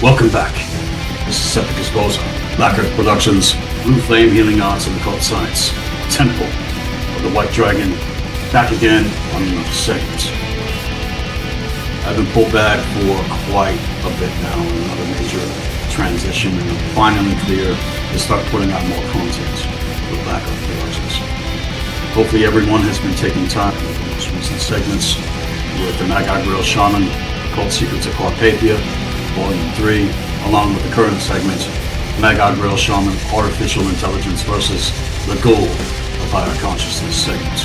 Welcome back. This is Sethikus Boza, blackearthproductions, blue flame healing arts and occult science, temple of the white dragon, back again on another segment. I've been pulled back for quite a bit now in another major transition, and I'm finally clear to start putting out more content with blackearthproductions. Hopefully everyone has been taking time with the most recent segments with the Magi, Grail, Shaman, Occult Secrets of Carpathia, Volume 3, along with the current segment, Magi, Grail, Shaman, Artificial Intelligence versus the Goal of Higher Consciousness segment,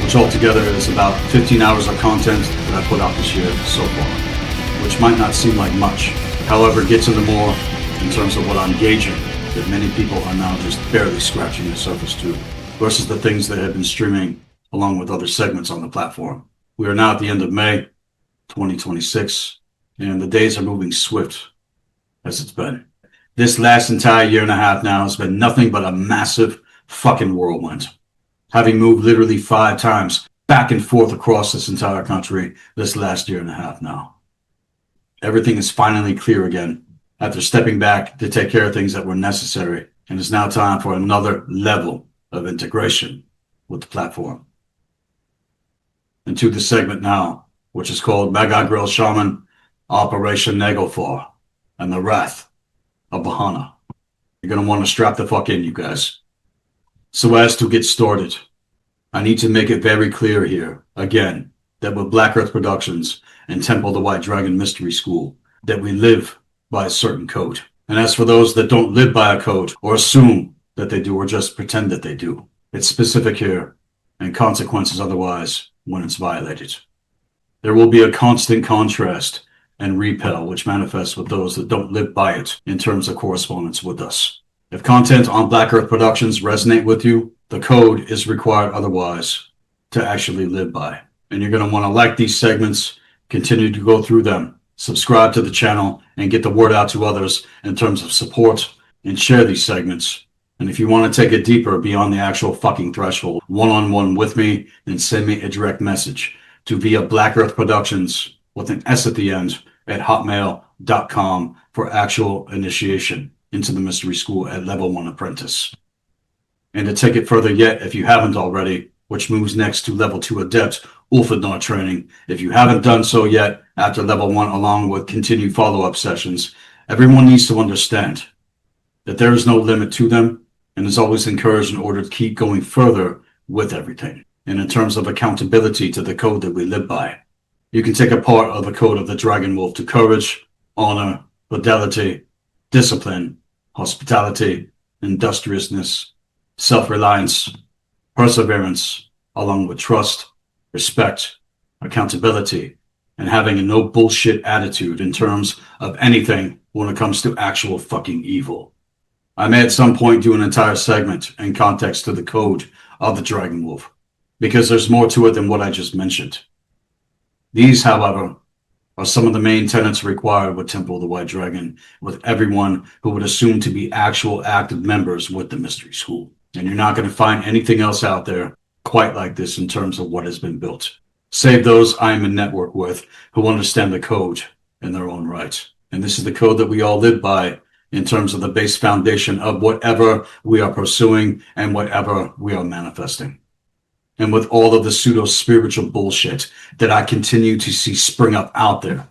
which altogether is about 15 hours of content that I put out this year so far, which might not seem like much. However, it gets into more in terms of what I'm gauging that many people are now just barely scratching the surface to, versus the things that have been streaming along with other segments on the platform. We are now at the end of May 2026, and the days are moving swift as it's been. This last entire year and a half now has been nothing but a massive fucking whirlwind. Having moved literally 5 times back and forth across this entire country this last year and a half now. Everything is finally clear again after stepping back to take care of things that were necessary, and it's now time for another level of integration with the platform. Into the segment now, which is called Magi, Grail, Shaman, Operation Naglfar, and the Wrath of Pahana. You're going to want to strap the fuck in, you guys. So as to get started, I need to make it very clear here, again, that with Black Earth Productions and Temple of the White Dragon Mystery School, that we live by a certain code. And as for those that don't live by a code, or assume that they do, or just pretend that they do, it's specific here, and consequences otherwise when it's violated. There will be a constant contrast and repel which manifests with those that don't live by it in terms of correspondence with us. If content on Black Earth Productions resonate with you, the code is required otherwise to actually live by. And you're going to want to like these segments, continue to go through them, subscribe to the channel, and get the word out to others in terms of support, and share these segments. And if you want to take it deeper beyond the actual fucking threshold, one-on-one with me, then send me a direct message to via Black Earth Productions with an S at the end at hotmail.com for actual initiation into the mystery school at level 1 apprentice. And to take it further yet, if you haven't already, which moves next to level 2 adept Ulfadnar training, if you haven't done so yet after level 1 along with continued follow-up sessions, everyone needs to understand that there is no limit to them and is always encouraged in order to keep going further with everything. And in terms of accountability to the code that we live by, you can take a part of the code of the Dragon Wolf to courage, honor, fidelity, discipline, hospitality, industriousness, self-reliance, perseverance, along with trust, respect, accountability, and having a no bullshit attitude in terms of anything when it comes to actual fucking evil. I may at some point do an entire segment in context to the code of the Dragon Wolf, because there's more to it than what I just mentioned. These, however, are some of the main tenets required with Temple of the White Dragon, with everyone who would assume to be actual active members with the Mystery School. And you're not going to find anything else out there quite like this in terms of what has been built, save those I am in network with who understand the code in their own right. And this is the code that we all live by in terms of the base foundation of whatever we are pursuing and whatever we are manifesting. And with all of the pseudo-spiritual bullshit that I continue to see spring up out there,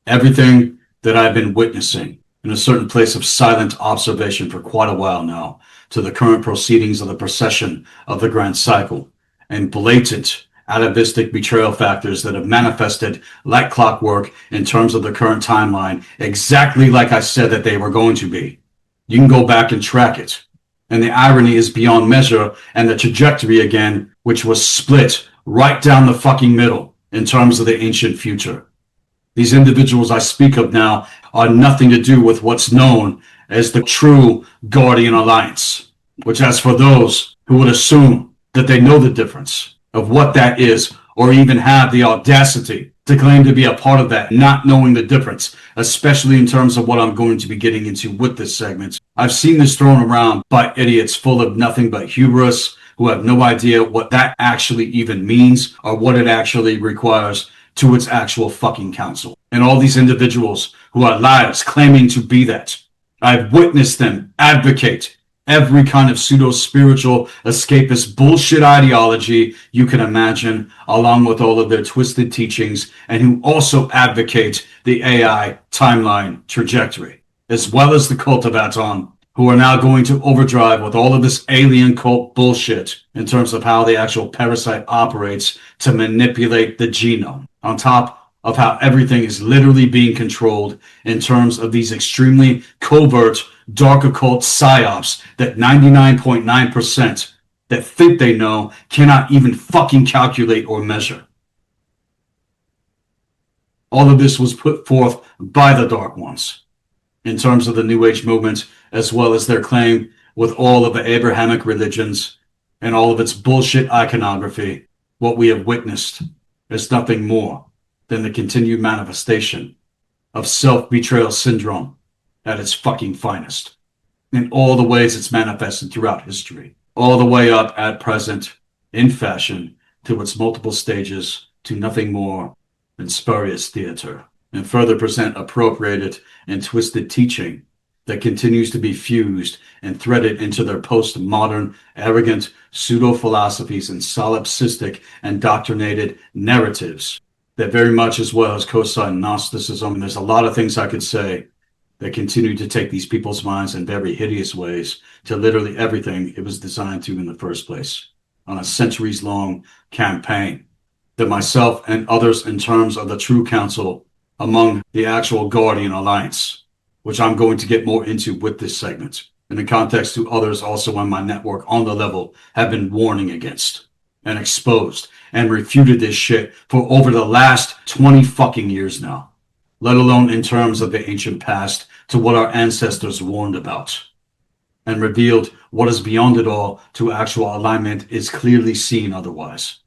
everything that I've been witnessing in a certain place of silent observation for quite a while now, to the current proceedings of the procession of the Grand Cycle, and blatant atavistic betrayal factors that have manifested like clockwork in terms of the current timeline, exactly like I said that they were going to be. You can go back and track it. And the irony is beyond measure, and the trajectory again, which was split right down the fucking middle in terms of the ancient future. These individuals I speak of now are nothing to do with what's known as the true Guardian Alliance, which, as for those who would assume that they know the difference of what that is, or even have the audacity to claim to be a part of that, not knowing the difference, especially in terms of what I'm going to be getting into with this segment. I've seen this thrown around by idiots full of nothing but hubris, who have no idea what that actually even means or what it actually requires to its actual fucking counsel. And all these individuals who are liars claiming to be that. I've witnessed them advocate every kind of pseudo-spiritual escapist bullshit ideology you can imagine, along with all of their twisted teachings, and who also advocate the AI timeline trajectory, as well as the cult of Aton, who are now going to overdrive with all of this alien cult bullshit in terms of how the actual parasite operates to manipulate the genome, on top of how everything is literally being controlled in terms of these extremely covert dark occult psyops that 99.9% that think they know cannot even fucking calculate or measure. All of this was put forth by the Dark Ones in terms of the New Age movement, as well as their claim with all of the Abrahamic religions and all of its bullshit iconography. What we have witnessed is nothing more than the continued manifestation of self-betrayal syndrome at its fucking finest, in all the ways it's manifested throughout history, all the way up at present in fashion to its multiple stages to nothing more than spurious theater, and further present appropriated and twisted teaching that continues to be fused and threaded into their postmodern, arrogant pseudo-philosophies and solipsistic and doctrinated narratives that very much, as well as co-sign Gnosticism. And there's a lot of things I could say that continue to take these people's minds in very hideous ways to literally everything it was designed to in the first place, on a centuries-long campaign that myself and others in terms of the true council among the actual Guardian Alliance, which I'm going to get more into with this segment, in the context to others also on my network on the level, have been warning against and exposed and refuted this shit for over the last 20 fucking years now, let alone in terms of the ancient past to what our ancestors warned about and revealed what is beyond it all to actual alignment is clearly seen otherwise.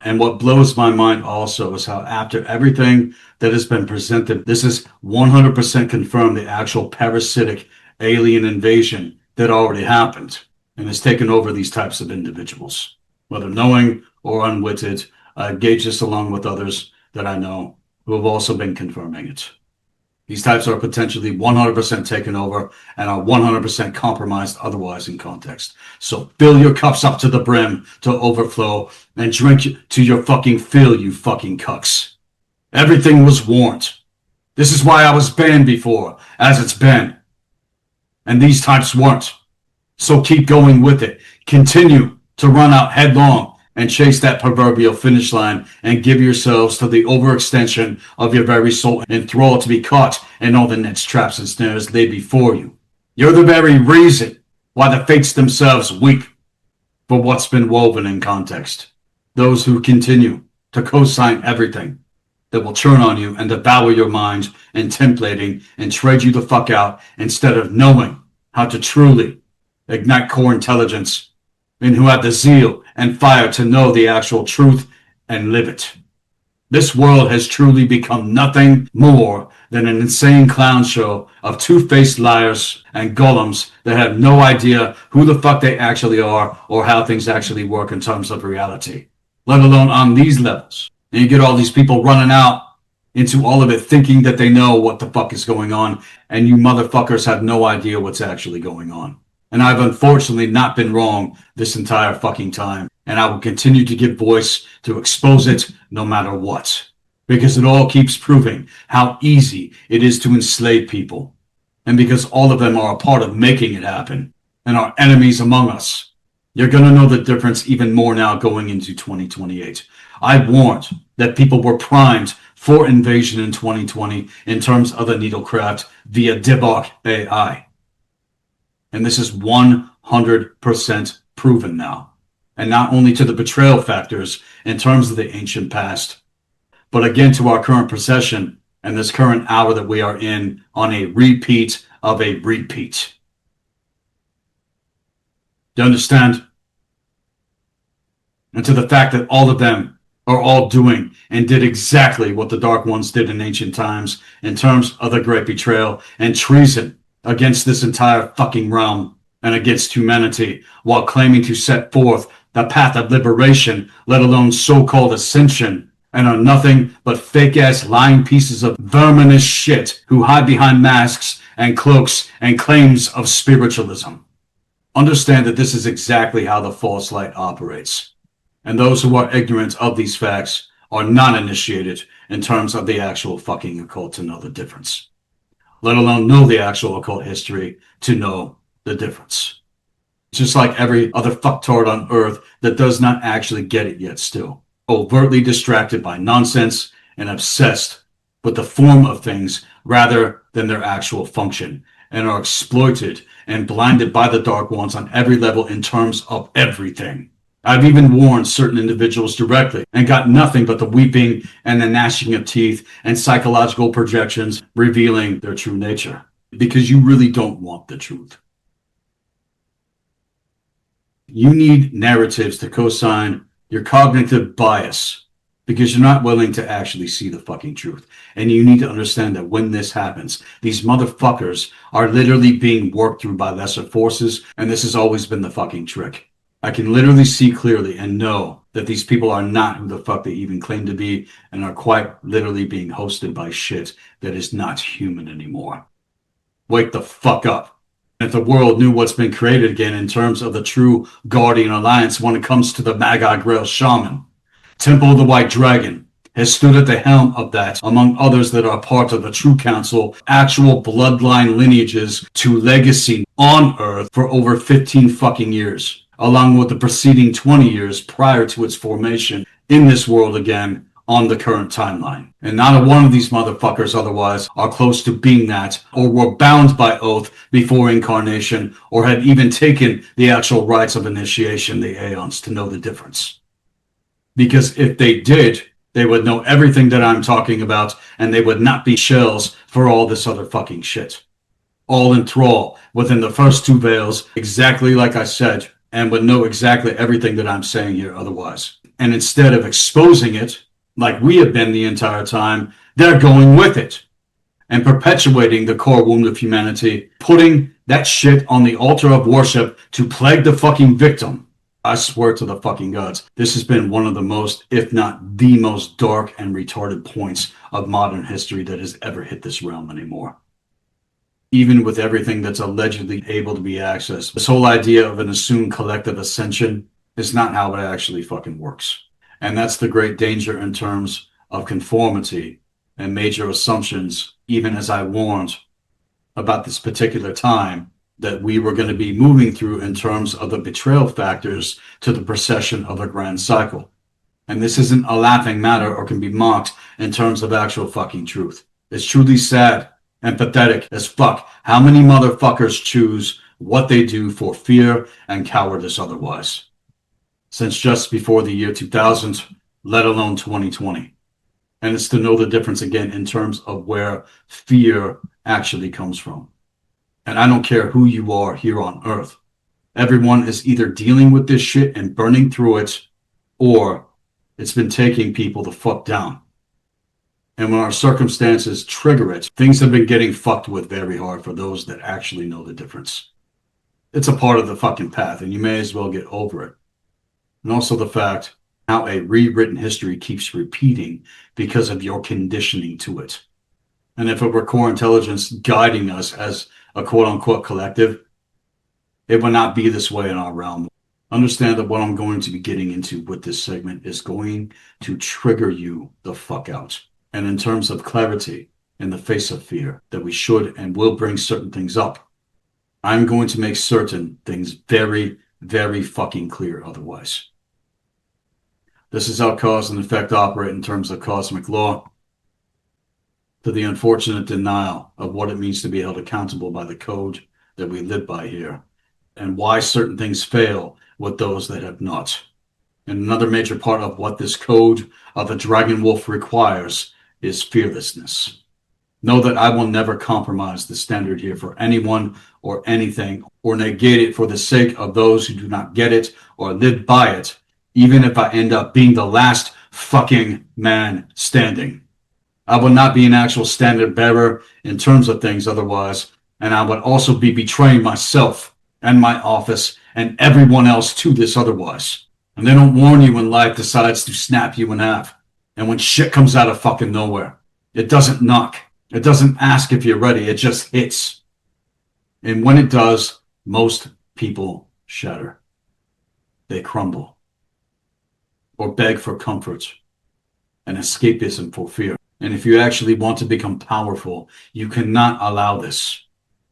And what blows my mind also is how after everything that has been presented, this is 100% confirmed the actual parasitic alien invasion that already happened and has taken over these types of individuals, whether knowing or unwitted. I gauge this along with others that I know who have also been confirming it. These types are potentially 100% taken over and are 100% compromised otherwise in context. So fill your cups up to the brim to overflow and drink to your fucking fill, you fucking cucks. Everything was warned. This is why I was banned before, as it's been. And these types weren't. So keep going with it. Continue to run out headlong and chase that proverbial finish line and give yourselves to the overextension of your very soul, enthralled to be caught in all the nets, traps, and snares laid before you. You're the very reason why the fates themselves weep for what's been woven in context. Those who continue to co-sign everything that will turn on you and devour your mind and templating and trade you the fuck out instead of knowing how to truly ignite core intelligence, and who have the zeal and fire to know the actual truth and live it. This world has truly become nothing more than an insane clown show of two-faced liars and golems that have no idea who the fuck they actually are or how things actually work in terms of reality, let alone on these levels. And you get all these people running out into all of it thinking that they know what the fuck is going on, and you motherfuckers have no idea what's actually going on. And I've unfortunately not been wrong this entire fucking time. And I will continue to give voice to expose it no matter what. Because it all keeps proving how easy it is to enslave people. And because all of them are a part of making it happen and are enemies among us. You're going to know the difference even more now going into 2028. I warned that people were primed for invasion in 2020 in terms of the Needlecraft via Dibok AI. And this is 100% proven now. And not only to the betrayal factors in terms of the ancient past, but again to our current procession and this current hour that we are in on a repeat of a repeat. Do you understand? And to the fact that all of them are all doing and did exactly what the Dark Ones did in ancient times in terms of the great betrayal and treason against this entire fucking realm and against humanity, while claiming to set forth the path of liberation, let alone so-called ascension and are nothing but fake-ass lying pieces of verminous shit who hide behind masks and cloaks and claims of spiritualism. Understand that this is exactly how the false light operates, and those who are ignorant of these facts are not initiated in terms of the actual fucking occult to know the difference, let alone know the actual occult history to know the difference. Just like every other fucktard on earth that does not actually get it yet still, overtly distracted by nonsense and obsessed with the form of things rather than their actual function, and are exploited and blinded by the Dark Ones on every level in terms of everything. I've even warned certain individuals directly and got nothing but the weeping and the gnashing of teeth and psychological projections revealing their true nature, because you really don't want the truth. You need narratives to co-sign your cognitive bias, because you're not willing to actually see the fucking truth. And you need to understand that when this happens, these motherfuckers are literally being worked through by lesser forces, and this has always been the fucking trick. I can literally see clearly and know that these people are not who the fuck they even claim to be, and are quite literally being hosted by shit that is not human anymore. Wake the fuck up. If the world knew what's been created again in terms of the true Guardian Alliance when it comes to the Magi Grail Shaman, Temple of the White Dragon has stood at the helm of that, among others that are part of the True Council, actual bloodline lineages to legacy on Earth for over 15 fucking years, along with the preceding 20 years prior to its formation in this world again on the current timeline. And not a one of these motherfuckers otherwise are close to being that, or were bound by oath before incarnation, or had even taken the actual rites of initiation, the aeons, to know the difference. Because if they did, they would know everything that I'm talking about, and they would not be shells for all this other fucking shit. All in thrall within the first two veils, exactly like I said, and would know exactly everything that I'm saying here otherwise. And instead of exposing it, like we have been the entire time, they're going with it and perpetuating the core wound of humanity, putting that shit on the altar of worship to plague the fucking victim. I swear to the fucking gods, this has been one of the most, if not the most dark and retarded points of modern history that has ever hit this realm anymore. Even with everything that's allegedly able to be accessed, this whole idea of an assumed collective ascension is not how it actually fucking works. And that's the great danger in terms of conformity and major assumptions, even as I warned about this particular time that we were going to be moving through in terms of the betrayal factors to the procession of a grand cycle. And this isn't a laughing matter or can be mocked in terms of actual fucking truth. It's truly sad and pathetic as fuck how many motherfuckers choose what they do for fear and cowardice otherwise, since just before the year 2000, let alone 2020. And it's to know the difference again in terms of where fear actually comes from. And I don't care who you are here on Earth. Everyone is either dealing with this shit and burning through it, or it's been taking people the fuck down. And when our circumstances trigger it, things have been getting fucked with very hard for those that actually know the difference. It's a part of the fucking path, and you may as well get over it. And also the fact how a rewritten history keeps repeating because of your conditioning to it. And if it were core intelligence guiding us as a quote-unquote collective, it would not be this way in our realm. Understand that what I'm going to be getting into with this segment is going to trigger you the fuck out. And in terms of clarity, in the face of fear, that we should and will bring certain things up, I'm going to make certain things very, very fucking clear otherwise. This is how cause and effect operate in terms of cosmic law, to the unfortunate denial of what it means to be held accountable by the code that we live by here, and why certain things fail with those that have not. And another major part of what this code of the Dragon Wolf requires is fearlessness. Know that I will never compromise the standard here for anyone or anything, or negate it for the sake of those who do not get it or live by it, even if I end up being the last fucking man standing. I would not be an actual standard bearer in terms of things otherwise, and I would also be betraying myself and my office and everyone else to this otherwise. And they don't warn you when life decides to snap you in half And when shit comes out of fucking nowhere, it doesn't knock. It doesn't ask if you're ready. It just hits. And when it does, most people shatter. They crumble or beg for comfort and escapism for fear. And if you actually want to become powerful, you cannot allow this.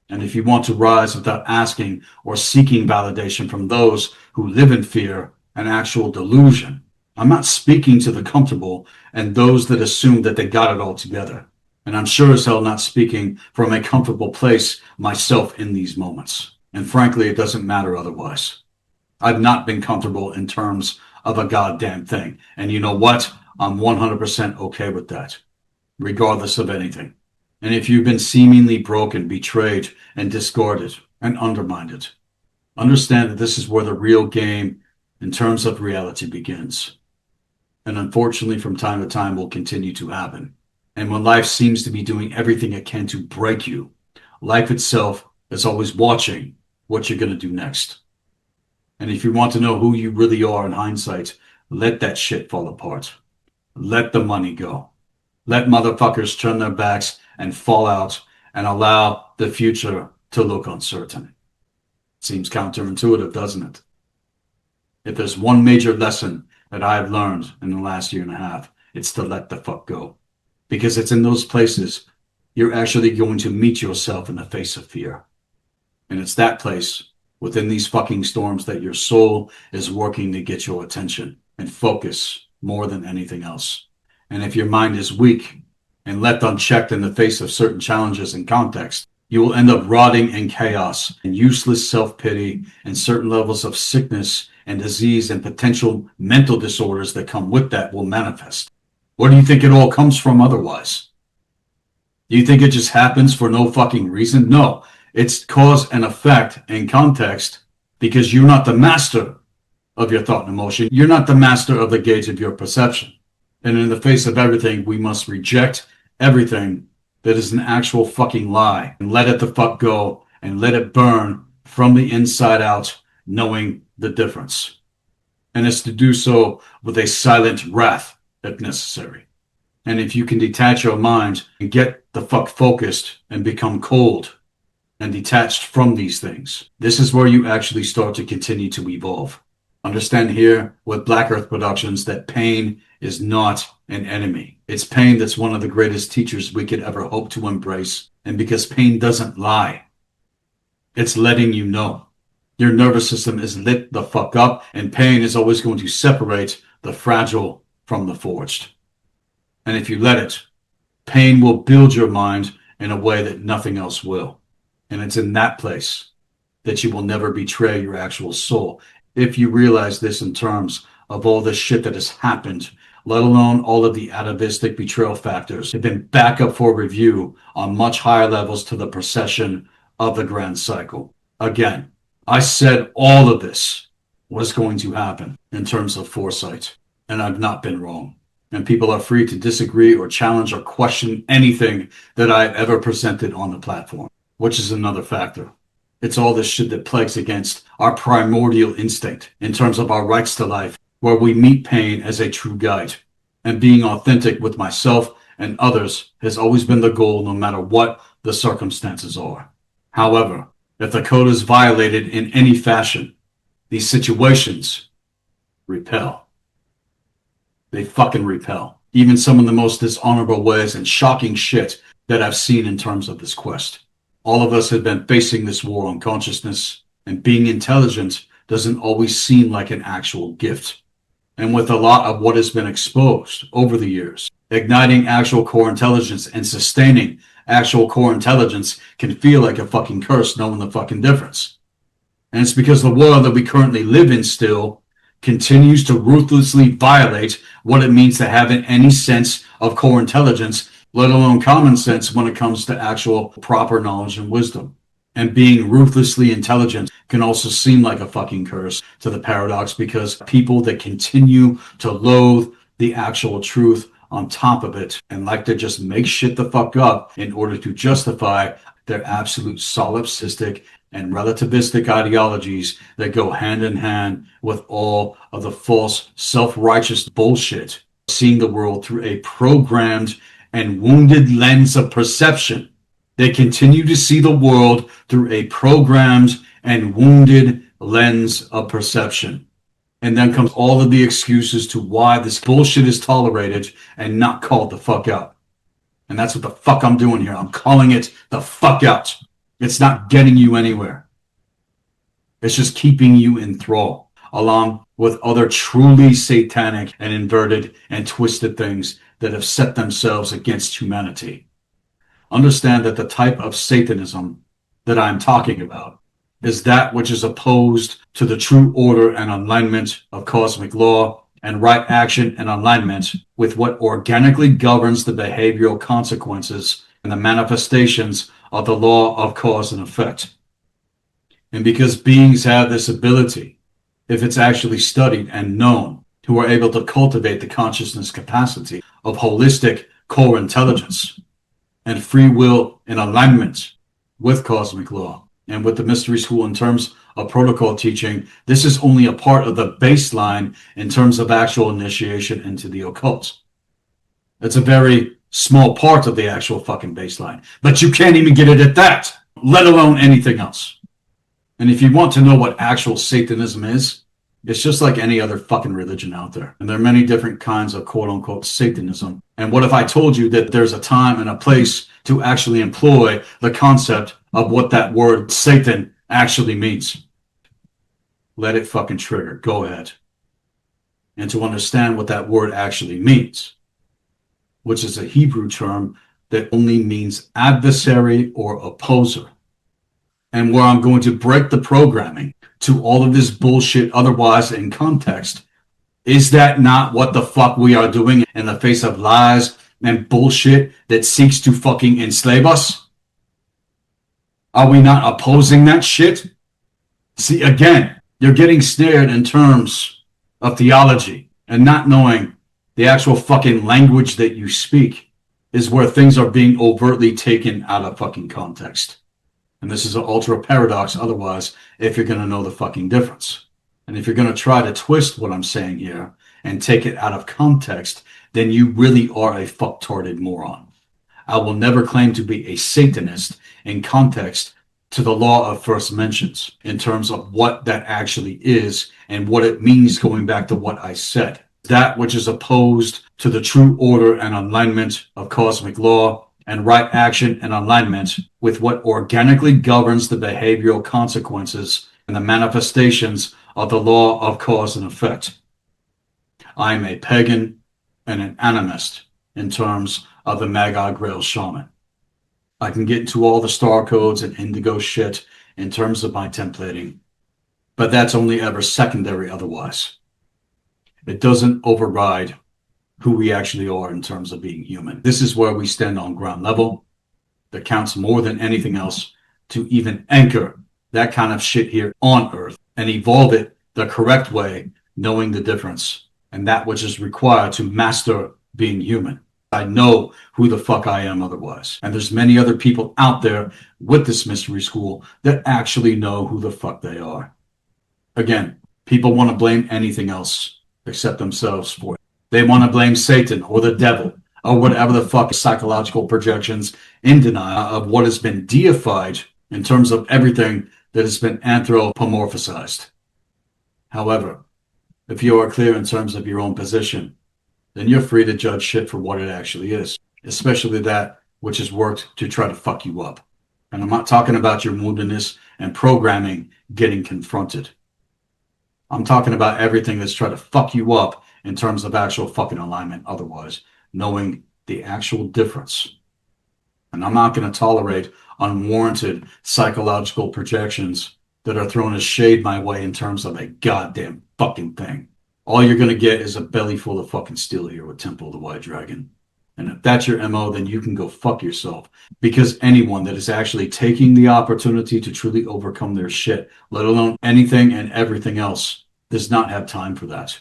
And if you want to rise without asking or seeking validation from those who live in fear and actual delusion, I'm not speaking to the comfortable and those that assume that they got it all together. And I'm sure as hell not speaking from a comfortable place myself in these moments. And frankly, it doesn't matter otherwise. I've not been comfortable in terms of a goddamn thing. And you know what? I'm 100% okay with that, regardless of anything. And if you've been seemingly broken, betrayed, and discarded, and undermined, understand that this is where the real game in terms of reality begins. And unfortunately, from time to time, will continue to happen. And when life seems to be doing everything it can to break you, life itself is always watching what you're going to do next. And if you want to know who you really are in hindsight, let that shit fall apart. Let the money go. Let motherfuckers turn their backs and fall out and allow the future to look uncertain. Seems counterintuitive, doesn't it? If there's one major lesson that I've learned in the last year and a half, it's to let the fuck go. Because it's in those places you're actually going to meet yourself in the face of fear. And it's that place within these fucking storms that your soul is working to get your attention and focus more than anything else. And if your mind is weak and left unchecked in the face of certain challenges and context, you will end up rotting in chaos and useless self-pity and certain levels of sickness and disease and potential mental disorders that come with that will manifest. Where do you think it all comes from otherwise? Do you think it just happens for no fucking reason? No, it's cause and effect and context because you're not the master of your thought and emotion. You're not the master of the gauge of your perception. And in the face of everything, we must reject everything that is an actual fucking lie and let it the fuck go and let it burn from the inside out, knowing the difference. And it's to do so with a silent wrath if necessary. And if you can detach your mind and get the fuck focused and become cold and detached from these things, this is where you actually start to continue to evolve. Understand here with Black Earth Productions that pain is not an enemy. It's pain that's one of the greatest teachers we could ever hope to embrace. And because pain doesn't lie, it's letting you know. Your nervous system is lit the fuck up, and pain is always going to separate the fragile from the forged. And if you let it, pain will build your mind in a way that nothing else will. And it's in that place that you will never betray your actual soul. If you realize this in terms of all the shit that has happened, let alone all of the atavistic betrayal factors, have been back up for review on much higher levels to the procession of the grand cycle. Again, I said all of this was going to happen in terms of foresight, and I've not been wrong. And people are free to disagree or challenge or question anything that I've ever presented on the platform, which is another factor. It's all this shit that plagues against our primordial instinct in terms of our rights to life, where we meet pain as a true guide. And being authentic with myself and others has always been the goal, no matter what the circumstances are. However, if the code is violated in any fashion, these situations repel. They fucking repel. Even some of the most dishonorable ways and shocking shit that I've seen in terms of this quest. All of us have been facing this war on consciousness, and being intelligent doesn't always seem like an actual gift. And with a lot of what has been exposed over the years, igniting actual core intelligence and sustaining actual core intelligence can feel like a fucking curse, knowing the fucking difference. And it's because the world that we currently live in still continues to ruthlessly violate what it means to have any sense of core intelligence, let alone common sense when it comes to actual proper knowledge and wisdom. And being ruthlessly intelligent can also seem like a fucking curse to the paradox, because people that continue to loathe the actual truth on top of it and like to just make shit the fuck up in order to justify their absolute solipsistic and relativistic ideologies that go hand in hand with all of the false self-righteous bullshit seeing the world through a programmed and wounded lens of perception. They continue to see the world through a programmed and wounded lens of perception. And then comes all of the excuses to why this bullshit is tolerated and not called the fuck out. And that's what the fuck I'm doing here. I'm calling it the fuck out. It's not getting you anywhere. It's just keeping you in thrall, along with other truly satanic and inverted and twisted things that have set themselves against humanity. Understand that the type of Satanism that I'm talking about is that which is opposed to the true order and alignment of cosmic law and right action and alignment with what organically governs the behavioral consequences and the manifestations of the law of cause and effect. And because beings have this ability, if it's actually studied and known, who are able to cultivate the consciousness capacity of holistic core intelligence and free will in alignment with cosmic law and with the mystery school in terms of protocol teaching, this is only a part of the baseline in terms of actual initiation into the occult. It's a very small part of the actual fucking baseline, but you can't even get it at that, let alone anything else. And if you want to know what actual Satanism is, it's just like any other fucking religion out there. And there are many different kinds of quote unquote Satanism. And what if I told you that there's a time and a place to actually employ the concept of what that word Satan actually means? Let it fucking trigger. Go ahead. And to understand what that word actually means, which is a Hebrew term that only means adversary or opposer. And where I'm going to break the programming to all of this bullshit otherwise in context. Is that not what the fuck we are doing in the face of lies and bullshit that seeks to fucking enslave us? Are we not opposing that shit? See, again, you're getting snared in terms of theology and not knowing the actual fucking language that you speak is where things are being overtly taken out of fucking context. And this is an ultra paradox otherwise if you're going to know the fucking difference. And if you're going to try to twist what I'm saying here and take it out of context, then you really are a fucktarded moron. I will never claim to be a Satanist in context to the law of first mentions in terms of what that actually is and what it means going back to what I said. That which is opposed to the true order and alignment of cosmic law and right action and alignment with what organically governs the behavioral consequences and the manifestations of the law of cause and effect. I am a pagan and an animist in terms of the Magi Grail Shaman. I can get into all the star codes and indigo shit in terms of my templating, but that's only ever secondary otherwise. It doesn't override who we actually are in terms of being human. This is where we stand on ground level. That counts more than anything else to even anchor that kind of shit here on Earth and evolve it the correct way, knowing the difference and that which is required to master being human. I know who the fuck I am otherwise. And there's many other people out there with this mystery school that actually know who the fuck they are. Again, people want to blame anything else except themselves for it. They want to blame Satan or the devil or whatever the fuck psychological projections in denial of what has been deified in terms of everything that has been anthropomorphized. However, if you are clear in terms of your own position, then you're free to judge shit for what it actually is, especially that which has worked to try to fuck you up. And I'm not talking about your woundedness and programming getting confronted. I'm talking about everything that's trying to fuck you up in terms of actual fucking alignment otherwise, knowing the actual difference. And I'm not going to tolerate unwarranted psychological projections that are thrown as shade my way in terms of a goddamn fucking thing. All you're going to get is a belly full of fucking steel here with Temple of the White Dragon. And if that's your MO, then you can go fuck yourself. Because anyone that is actually taking the opportunity to truly overcome their shit, let alone anything and everything else, does not have time for that.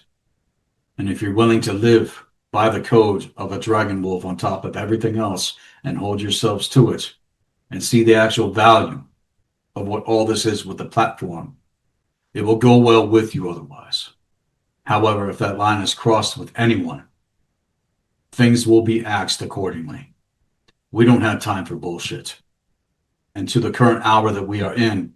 And if you're willing to live by the code of a dragon wolf on top of everything else and hold yourselves to it and see the actual value of what all this is with the platform, it will go well with you otherwise. However, if that line is crossed with anyone, things will be axed accordingly. We don't have time for bullshit. And to the current hour that we are in,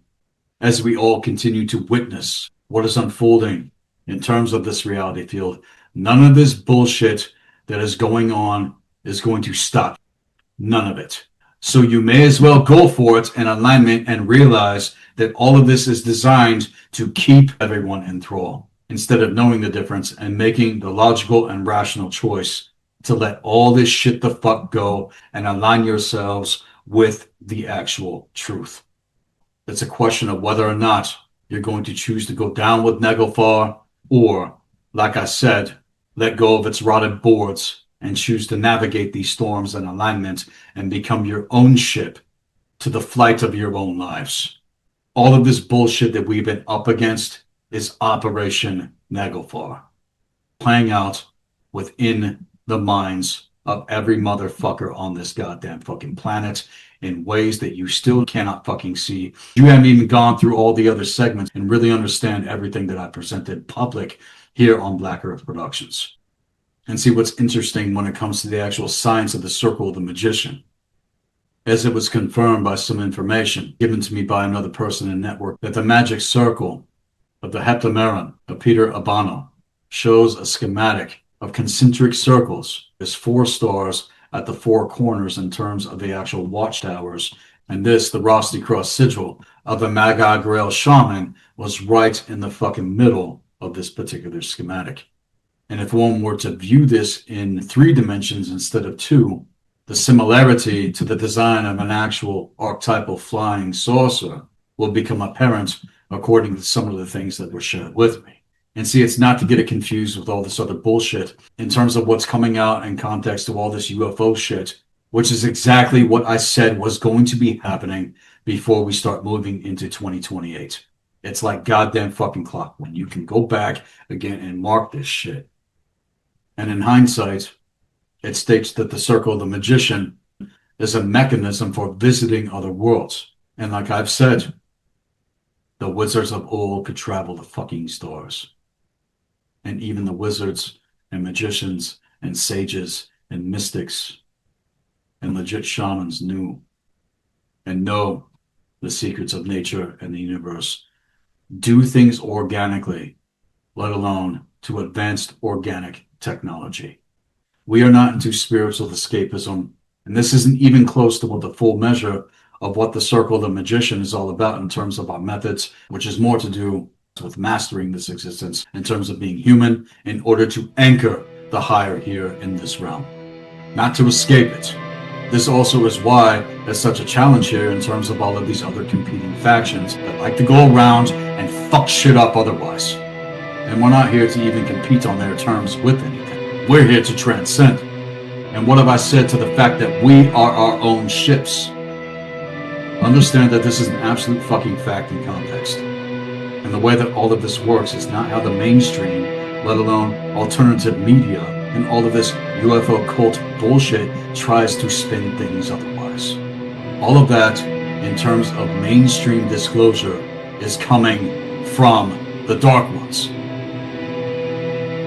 as we all continue to witness what is unfolding in terms of this reality field, none of this bullshit that is going on is going to stop. None of it. So you may as well go for it in alignment and realize that all of this is designed to keep everyone in thrall, instead of knowing the difference and making the logical and rational choice to let all this shit the fuck go and align yourselves with the actual truth. It's a question of whether or not you're going to choose to go down with Naglfar, or, like I said, let go of its rotted boards and choose to navigate these storms in alignment and become your own ship to the flight of your own lives. All of this bullshit that we've been up against is Operation Naglfar, playing out within the minds of every motherfucker on this goddamn fucking planet in ways that you still cannot fucking see. You haven't even gone through all the other segments and really understand everything that I presented public here on Black Earth Productions. And see what's interesting when it comes to the actual science of the Circle of the Magician. As it was confirmed by some information given to me by another person in network, that the magic circle of the Heptameron of Peter Abano shows a schematic of concentric circles. There's 4 stars at the 4 corners in terms of the actual watchtowers. And this, the Rusty Cross sigil of the Magi Grail Shaman, was right in the fucking middle of this particular schematic. And if one were to view this in 3 dimensions instead of 2, the similarity to the design of an actual archetypal flying saucer will become apparent according to some of the things that were shared with me. And see, it's not to get it confused with all this other bullshit in terms of what's coming out in context of all this UFO shit, which is exactly what I said was going to be happening before we start moving into 2028. It's like goddamn fucking clock when you can go back again and mark this shit. And in hindsight, it states that the Circle of the Magician is a mechanism for visiting other worlds. And like I've said, the wizards of old could travel the fucking stars. And even the wizards and magicians and sages and mystics and legit shamans knew and know the secrets of nature and the universe. Do things organically, let alone to advanced organic technology. We are not into spiritual escapism, and this isn't even close to what the full measure of what the Circle of the Magician is all about in terms of our methods, which is more to do with mastering this existence in terms of being human in order to anchor the higher here in this realm, not to escape it. This also is why there's such a challenge here in terms of all of these other competing factions that like to go around and fuck shit up otherwise. And we're not here to even compete on their terms with anything. We're here to transcend. And what have I said to the fact that we are our own ships? Understand that this is an absolute fucking fact in context. And the way that all of this works is not how the mainstream, let alone alternative media, and all of this UFO cult bullshit tries to spin things otherwise. All of that, in terms of mainstream disclosure, is coming from the Dark Ones.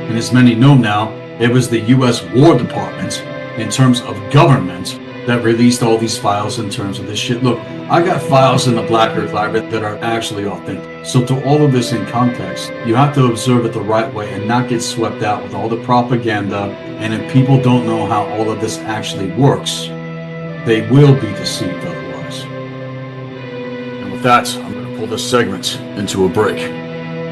And as many know now, it was the US War Department, in terms of government, that released all these files in terms of this shit. Look, I got files in the Black Earth Library that are actually authentic. So to all of this in context, you have to observe it the right way and not get swept out with all the propaganda. And if people don't know how all of this actually works, they will be deceived otherwise. And with that, I'm going to pull this segment into a break.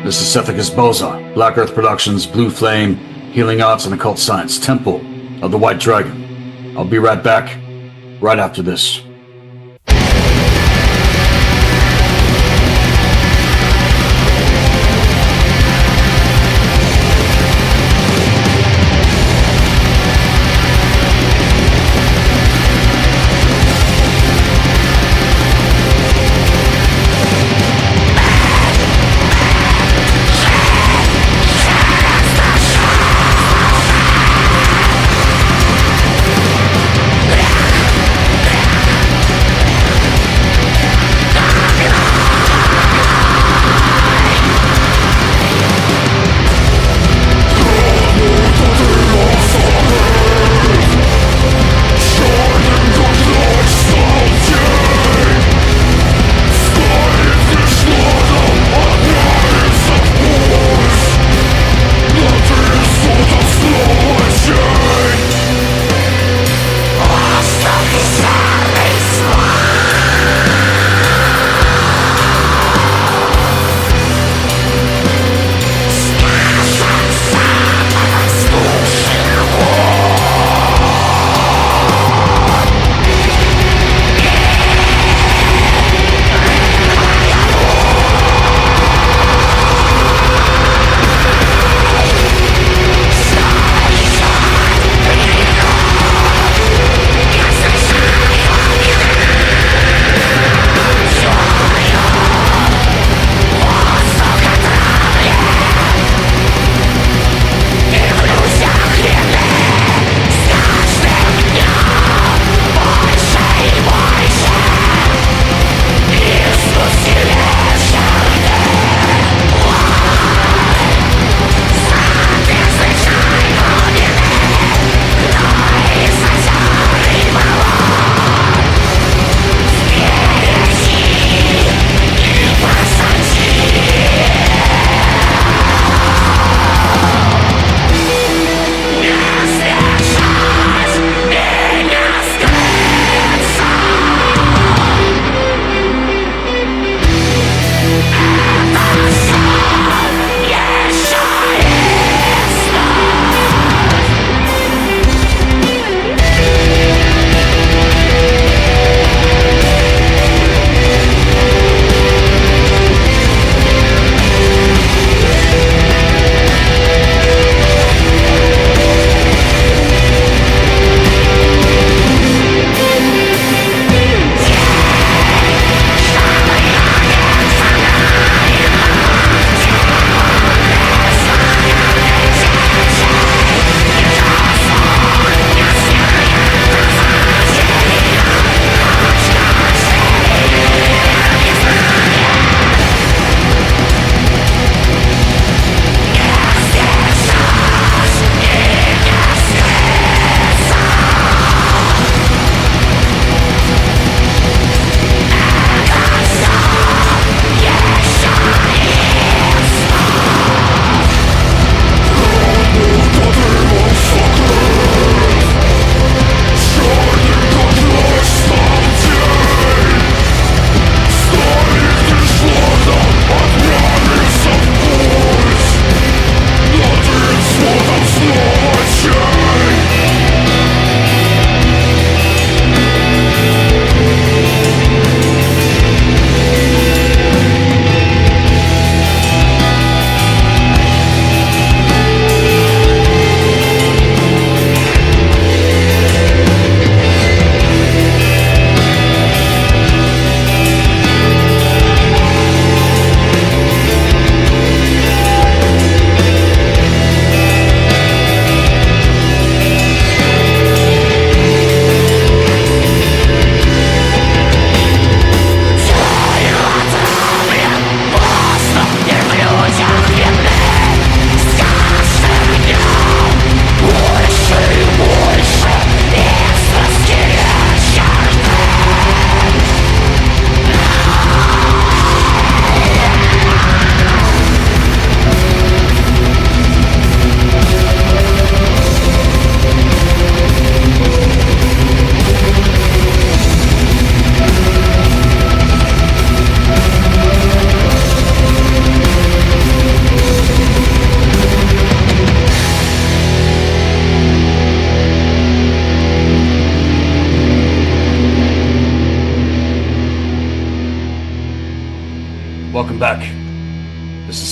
This is Sethikus Boza, Black Earth Productions, Blue Flame, Healing Arts and Occult Science, Temple of the White Dragon. I'll be right back, right after this.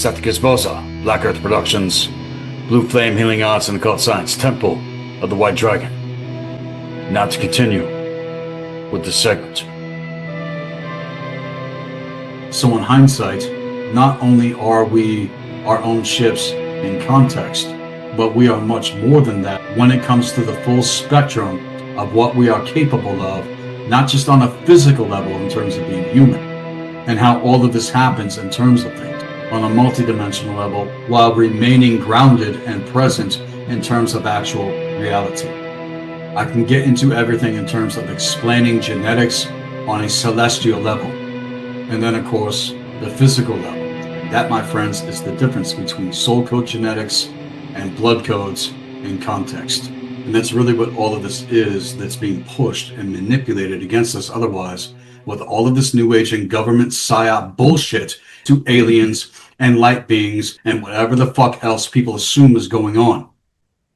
Sethikus Boza, Black Earth Productions, Blue Flame Healing Arts and Occult Science, Temple of the White Dragon. Now to continue with the segment. So in hindsight, not only are we our own ships in context, but we are much more than that when it comes to the full spectrum of what we are capable of, not just on a physical level in terms of being human, and how all of this happens in terms of things on a multidimensional level while remaining grounded and present in terms of actual reality. I can get into everything in terms of explaining genetics on a celestial level, and then of course the physical level. That, my friends, is the difference between soul code genetics and blood codes in context. And that's really what all of this is that's being pushed and manipulated against us otherwise, with all of this new age and government psyop bullshit to aliens and light beings and whatever the fuck else people assume is going on.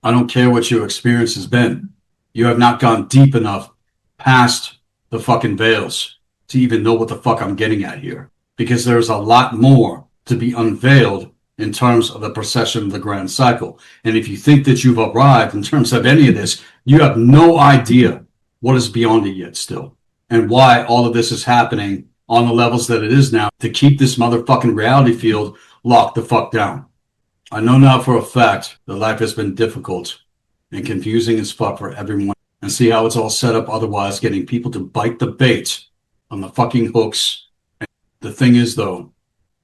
I don't care what your experience has been. You have not gone deep enough past the fucking veils to even know what the fuck I'm getting at here. Because there's a lot more to be unveiled in terms of the procession of the grand cycle. And if you think that you've arrived in terms of any of this, you have no idea what is beyond it yet still. And why all of this is happening on the levels that it is now to keep this motherfucking reality field locked the fuck down. I know now for a fact that life has been difficult and confusing as fuck for everyone. And see how it's all set up otherwise, getting people to bite the bait on the fucking hooks. And the thing is though,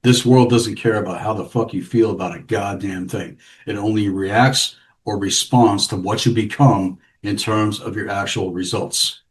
this world doesn't care about how the fuck you feel about a goddamn thing. It only reacts or responds to what you become in terms of your actual results.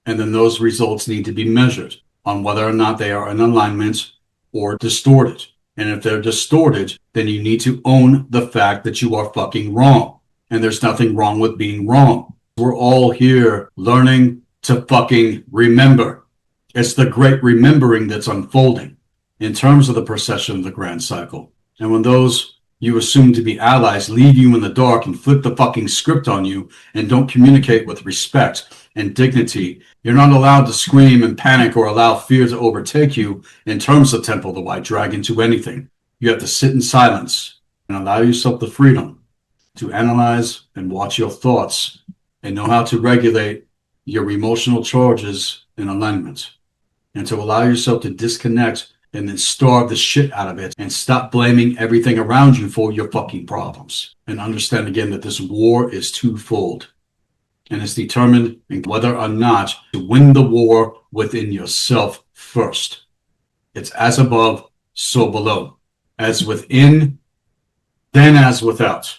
And then those results need to be measured on whether or not they are in alignment or distorted. And if they're distorted, then you need to own the fact that you are fucking wrong. And there's nothing wrong with being wrong. We're all here learning to fucking remember. It's the great remembering that's unfolding in terms of the procession of the grand cycle. And when those you assume to be allies leave you in the dark and flip the fucking script on you and don't communicate with respect and dignity, you're not allowed to scream and panic or allow fear to overtake you in terms of Temple of the White Dragon to anything. You have to sit in silence and allow yourself the freedom to analyze and watch your thoughts and know how to regulate your emotional charges in alignment, and to allow yourself to disconnect and then starve the shit out of it and stop blaming everything around you for your fucking problems. And understand again that this war is twofold. And it's determined in whether or not to win the war within yourself first. It's as above, so below. As within, then as without.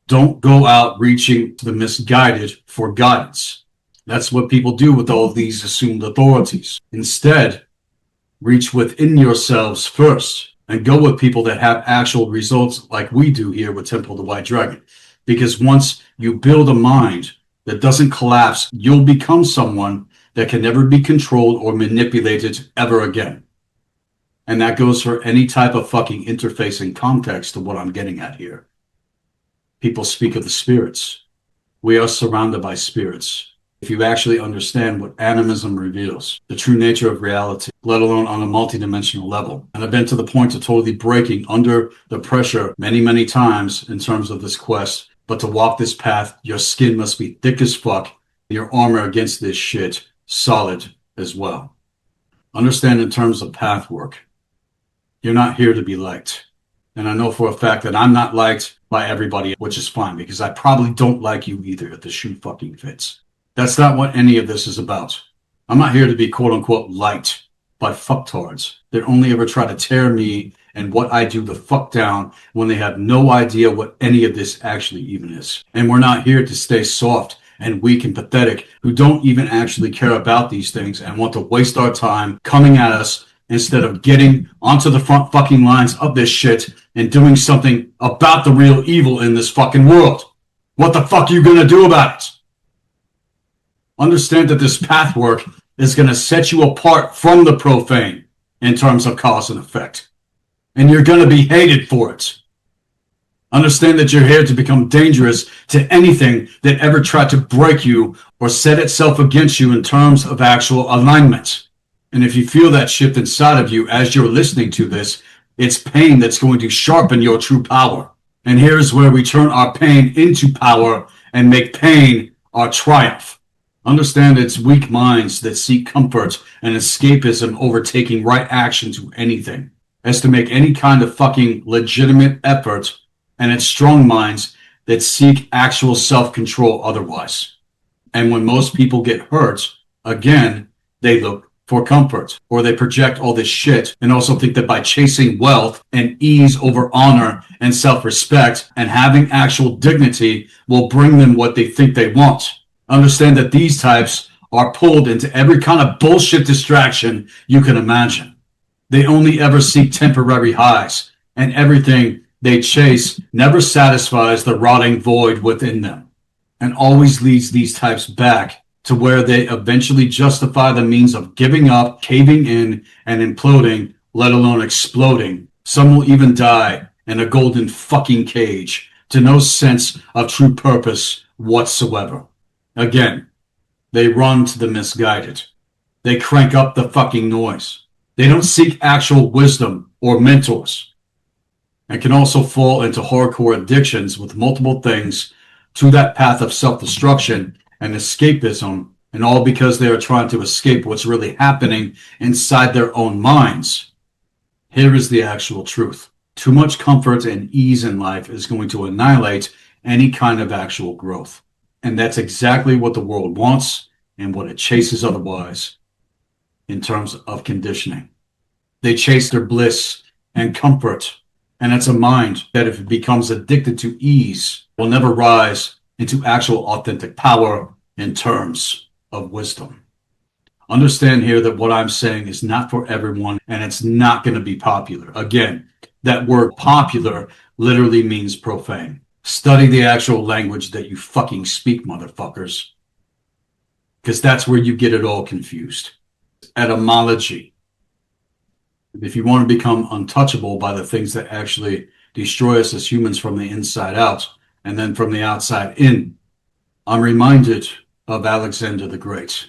Don't go out reaching to the misguided for guidance. That's what people do with all of these assumed authorities. Instead, reach within yourselves first and go with people that have actual results like we do here with Temple of the White Dragon. Because once you build a mind that doesn't collapse, you'll become someone that can never be controlled or manipulated ever again. And that goes for any type of fucking interface and context to what I'm getting at here. People speak of the spirits. We are surrounded by spirits. If you actually understand what animism reveals, the true nature of reality, let alone on a multidimensional level. And I've been to the point of totally breaking under the pressure many, many times in terms of this quest. But to walk this path, your skin must be thick as fuck, and your armor against this shit solid as well. Understand in terms of path work, you're not here to be liked. And I know for a fact that I'm not liked by everybody, which is fine, because I probably don't like you either if the shoe fucking fits. That's not what any of this is about. I'm not here to be quote unquote liked by fucktards that only ever try to tear me and what I do the fuck down when they have no idea what any of this actually even is. And we're not here to stay soft and weak and pathetic who don't even actually care about these things and want to waste our time coming at us instead of getting onto the front fucking lines of this shit and doing something about the real evil in this fucking world. What the fuck are you gonna do about it? Understand that this path work is going to set you apart from the profane in terms of cause and effect. And you're going to be hated for it. Understand that you're here to become dangerous to anything that ever tried to break you or set itself against you in terms of actual alignment. And if you feel that shift inside of you as you're listening to this, It's pain that's going to sharpen your true power. And here's where we turn our pain into power and make pain our triumph. Understand it's weak minds that seek comfort and escapism over taking right action to anything, as to make any kind of fucking legitimate effort, and it's strong minds that seek actual self-control otherwise. And when most people get hurt, again, they look for comfort, or they project all this shit and also think that by chasing wealth and ease over honor and self-respect and having actual dignity will bring them what they think they want. Understand that these types are pulled into every kind of bullshit distraction you can imagine. They only ever seek temporary highs, and everything they chase never satisfies the rotting void within them, and always leads these types back to where they eventually justify the means of giving up, caving in, and imploding, let alone exploding. Some will even die in a golden fucking cage to no sense of true purpose whatsoever. Again, they run to the misguided. They crank up the fucking noise. They don't seek actual wisdom or mentors, and can also fall into hardcore addictions with multiple things to that path of self-destruction and escapism, and all because they are trying to escape what's really happening inside their own minds. Here is the actual truth. Too much comfort and ease in life is going to annihilate any kind of actual growth. And that's exactly what the world wants and what it chases otherwise in terms of conditioning. They chase their bliss and comfort, and it's a mind that if it becomes addicted to ease will never rise into actual authentic power in terms of wisdom. Understand here that what I'm saying is not for everyone, and it's not going to be popular. Again, that word popular literally means profane. Study the actual language that you fucking speak, motherfuckers, because that's where you get it all confused. Etymology. If you want to become untouchable by the things that actually destroy us as humans from the inside out and then from the outside in, I'm reminded of Alexander the Great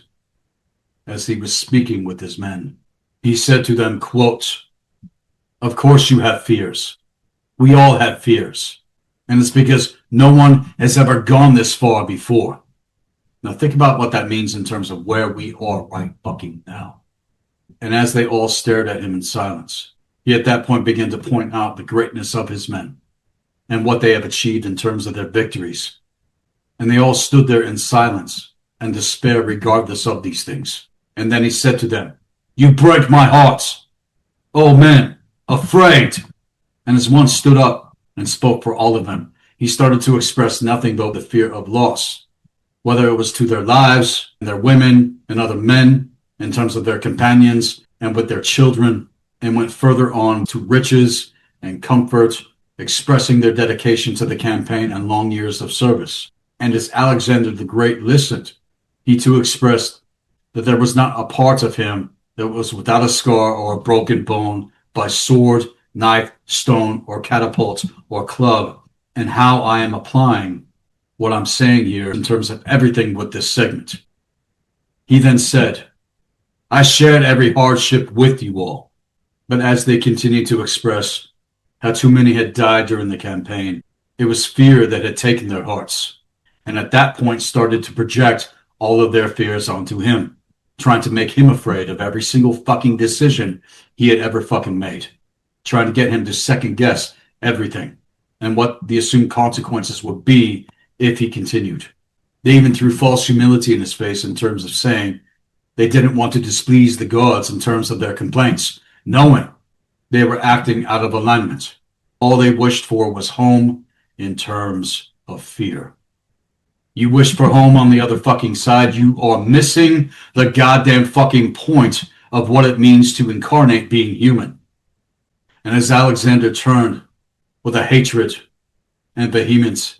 as he was speaking with his men. He said to them, quote, "Of course you have fears. We all have fears. And it's because no one has ever gone this far before." Now think about what that means in terms of where we are right fucking now. And as they all stared at him in silence, he at that point began to point out the greatness of his men and what they have achieved in terms of their victories. And they all stood there in silence and despair regardless of these things. And then he said to them, "You break my heart, O men, afraid." And as one stood up and spoke for all of them, he started to express nothing but the fear of loss, whether it was to their lives and their women and other men in terms of their companions and with their children, and went further on to riches and comfort, expressing their dedication to the campaign and long years of service. And as Alexander the Great listened, he too expressed that there was not a part of him that was without a scar or a broken bone by sword, knife, stone, or catapult, or club, and how I am applying what I'm saying here in terms of everything with this segment. He then said, "I shared every hardship with you all," but as they continued to express how too many had died during the campaign, it was fear that had taken their hearts, and at that point started to project all of their fears onto him, trying to make him afraid of every single fucking decision he had ever fucking made, trying to get him to second guess everything and what the assumed consequences would be if he continued. They even threw false humility in his face in terms of saying they didn't want to displease the gods in terms of their complaints, knowing they were acting out of alignment. All they wished for was home in terms of fear. You wish for home on the other fucking side, you are missing the goddamn fucking point of what it means to incarnate being human. And as Alexander turned with a hatred and vehemence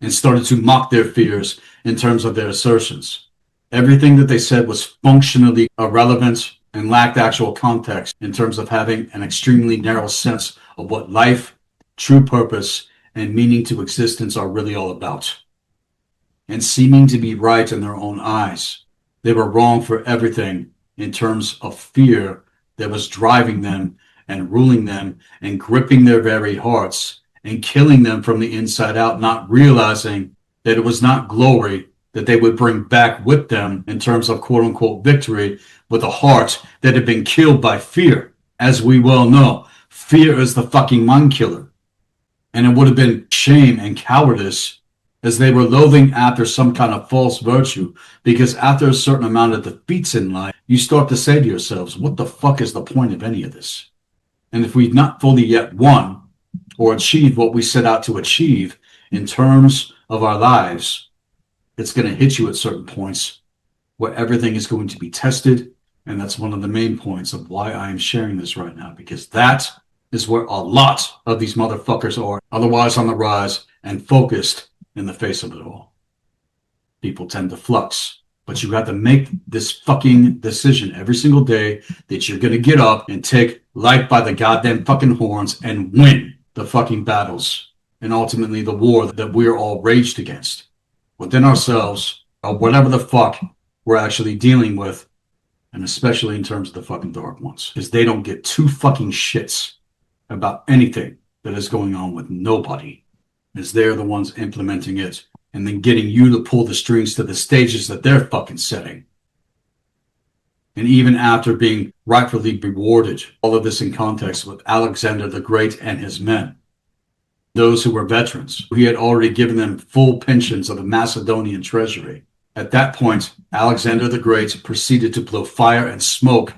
and started to mock their fears in terms of their assertions, everything that they said was functionally irrelevant and lacked actual context in terms of having an extremely narrow sense of what life, true purpose, and meaning to existence are really all about. And seeming to be right in their own eyes, they were wrong for everything in terms of fear that was driving them and ruling them and gripping their very hearts and killing them from the inside out, not realizing that it was not glory that they would bring back with them in terms of quote unquote victory, with a heart that had been killed by fear. As we well know, fear is the fucking mind killer. And it would have been shame and cowardice as they were loathing after some kind of false virtue, because after a certain amount of defeats in life, you start to say to yourselves, what the fuck is the point of any of this? And if we've not fully yet won or achieved what we set out to achieve in terms of our lives, it's going to hit you at certain points where everything is going to be tested. And that's one of the main points of why I am sharing this right now, because that is where a lot of these motherfuckers are, otherwise on the rise and focused in the face of it all. People tend to flux, but you have to make this fucking decision every single day that you're going to get up and take life by the goddamn fucking horns and win the fucking battles and ultimately the war that we're all raged against within ourselves, or whatever the fuck we're actually dealing with, and especially in terms of the fucking dark ones, because they don't get two fucking shits about anything that is going on with nobody, as they're the ones implementing it and then getting you to pull the strings to the stages that they're fucking setting. And even after being rightfully rewarded, all of this in context with Alexander the Great and his men, those who were veterans, he had already given them full pensions of the Macedonian treasury. At that point, Alexander the Great proceeded to blow fire and smoke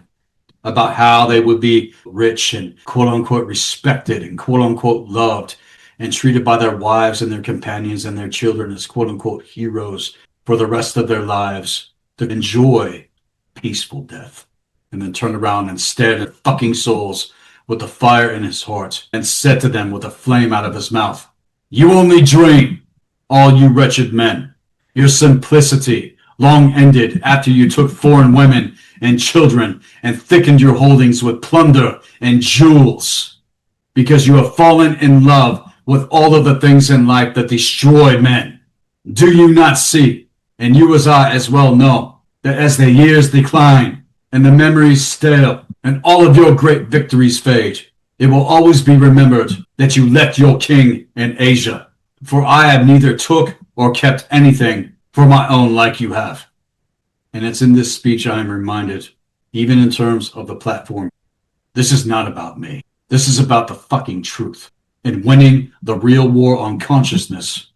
about how they would be rich and quote unquote respected and quote unquote loved and treated by their wives and their companions and their children as quote unquote heroes for the rest of their lives, to enjoy peaceful death, and then turned around and stared at fucking souls with the fire in his heart and said to them with a flame out of his mouth, "You only dream, all you wretched men. Your simplicity long ended after you took foreign women and children and thickened your holdings with plunder and jewels, because you have fallen in love with all of the things in life that destroy men. Do you not see, and you as I as well know, that as the years decline and the memories stale and all of your great victories fade, it will always be remembered that you left your king in Asia, for I have neither took or kept anything for my own like you have." And it's in this speech I am reminded, even in terms of the platform, this is not about me. This is about the fucking truth and winning the real war on consciousness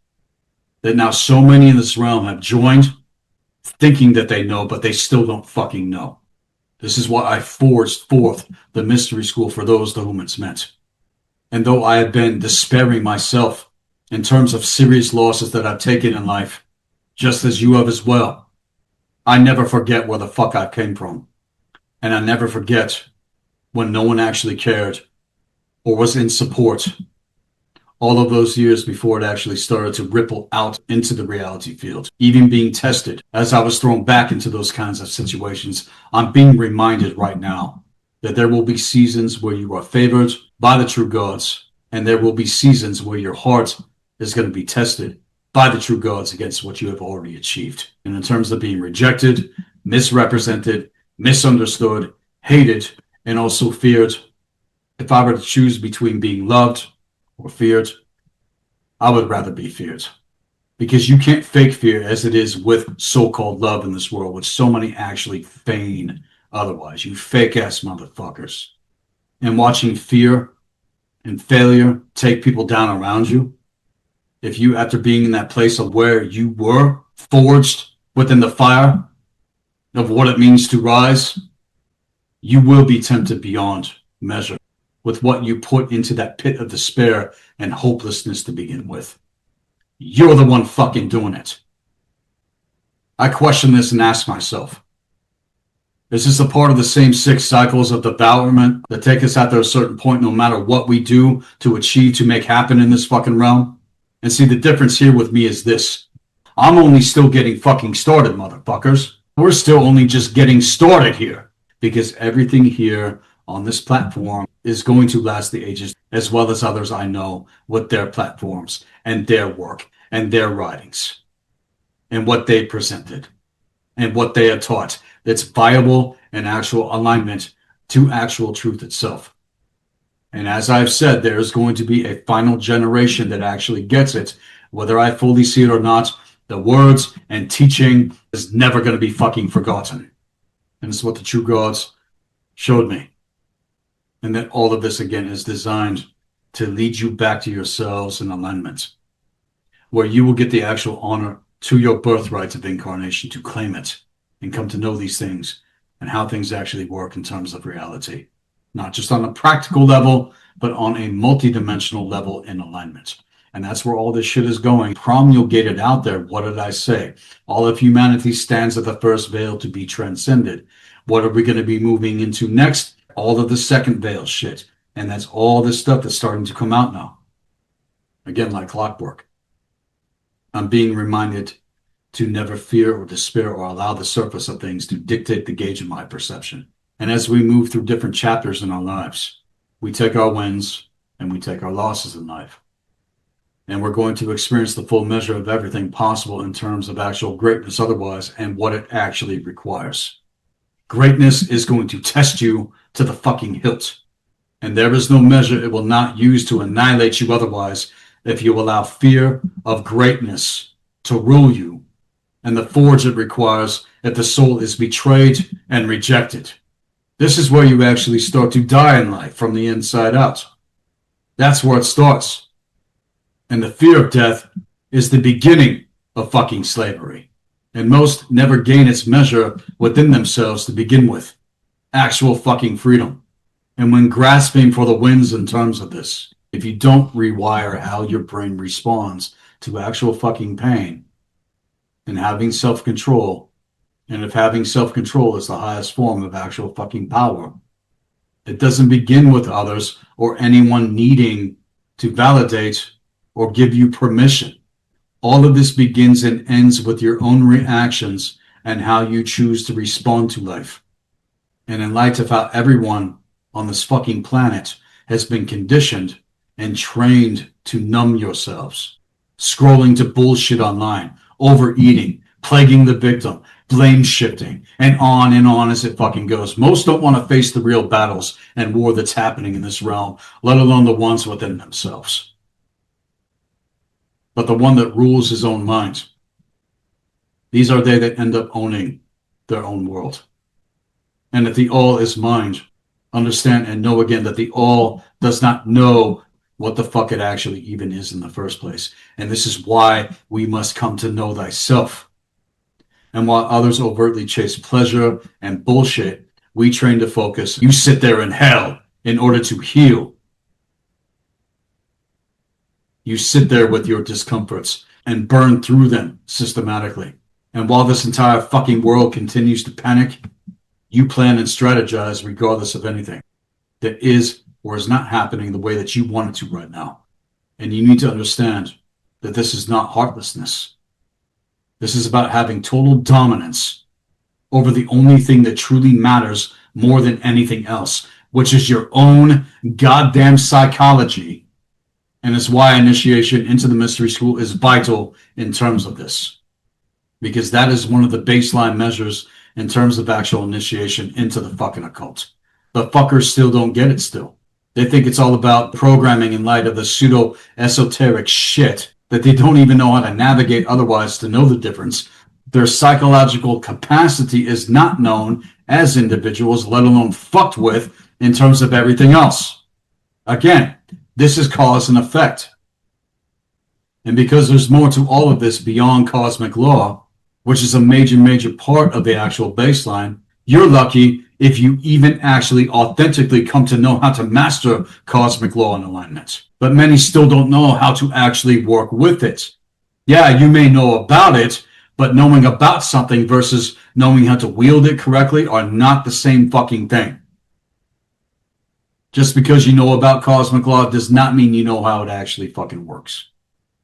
that now so many in this realm have joined, thinking that they know, but they still don't fucking know. This is why I forged forth the mystery school for those to whom it's meant. And though I have been despairing myself in terms of serious losses that I've taken in life, just as you have as well, I never forget where the fuck I came from. And I never forget when no one actually cared or was in support. All of those years before it actually started to ripple out into the reality field, even being tested as I was thrown back into those kinds of situations, I'm being reminded right now that there will be seasons where you are favored by the true gods, and there will be seasons where your heart is going to be tested by the true gods against what you have already achieved. And in terms of being rejected, misrepresented, misunderstood, hated, and also feared, if I were to choose between being loved or feared, I would rather be feared. Because you can't fake fear as it is with so-called love in this world, which so many actually feign otherwise. You fake-ass motherfuckers. And watching fear and failure take people down around you, if you, after being in that place of where you were forged within the fire of what it means to rise, you will be tempted beyond measure with what you put into that pit of despair and hopelessness to begin with. You're the one fucking doing it. I question this and ask myself, is this a part of the same 6 cycles of devourment that take us after a certain point, no matter what we do to achieve, to make happen in this fucking realm? And see, the difference here with me is this. I'm only still getting fucking started, motherfuckers. We're still only just getting started here, because everything here on this platform is going to last the ages, as well as others I know with their platforms and their work and their writings and what they presented and what they are taught that's viable and actual alignment to actual truth itself. And as I've said, there is going to be a final generation that actually gets it. Whether I fully see it or not, the words and teaching is never going to be fucking forgotten. And it's what the true gods showed me. And that all of this, again, is designed to lead you back to yourselves in alignment, where you will get the actual honor to your birthright of incarnation to claim it and come to know these things and how things actually work in terms of reality. Not just on a practical level, but on a multidimensional level in alignment. And that's where all this shit is going. Promulgated out there. What did I say? All of humanity stands at the first veil to be transcended. What are we going to be moving into next? All of the second veil shit. And that's all this stuff that's starting to come out now. Again, like clockwork. I'm being reminded to never fear or despair or allow the surface of things to dictate the gauge of my perception. And as we move through different chapters in our lives, we take our wins and we take our losses in life. And we're going to experience the full measure of everything possible in terms of actual greatness otherwise and what it actually requires. Greatness is going to test you to the fucking hilt. And there is no measure it will not use to annihilate you otherwise if you allow fear of greatness to rule you and the forge it requires if the soul is betrayed and rejected. This is where you actually start to die in life from the inside out. That's where it starts. And the fear of death is the beginning of fucking slavery. And most never gain its measure within themselves to begin with. Actual fucking freedom. And when grasping for the wins in terms of this, if you don't rewire how your brain responds to actual fucking pain and having self-control, and if having self-control is the highest form of actual fucking power, it doesn't begin with others or anyone needing to validate or give you permission. All of this begins and ends with your own reactions and how you choose to respond to life. And in light of how everyone on this fucking planet has been conditioned and trained to numb yourselves, scrolling to bullshit online, overeating, plaguing the victim, blame shifting, and on as it fucking goes. Most don't want to face the real battles and war that's happening in this realm, let alone the ones within themselves. But the one that rules his own mind, these are they that end up owning their own world. And if the all is mind, understand and know again that the all does not know what the fuck it actually even is in the first place. And this is why we must come to know thyself. And while others overtly chase pleasure and bullshit, we train to focus. You sit there in hell in order to heal. You sit there with your discomforts and burn through them systematically. And while this entire fucking world continues to panic, you plan and strategize regardless of anything that is or is not happening the way that you want it to right now. And you need to understand that this is not heartlessness. This is about having total dominance over the only thing that truly matters more than anything else, which is your own goddamn psychology. And it's why initiation into the mystery school is vital in terms of this. Because that is one of the baseline measures in terms of actual initiation into the fucking occult. But fuckers still don't get it still. They think it's all about programming in light of the pseudo-esoteric shit that they don't even know how to navigate otherwise to know the difference. Their psychological capacity is not known as individuals, let alone fucked with in terms of everything else. Again, this is cause and effect. And because there's more to all of this beyond cosmic law, which is a major part of the actual baseline, you're lucky if you even actually authentically come to know how to master cosmic law and alignment. But many still don't know how to actually work with it. Yeah, you may know about it, but knowing about something versus knowing how to wield it correctly are not the same fucking thing. Just because you know about cosmic law does not mean you know how it actually fucking works.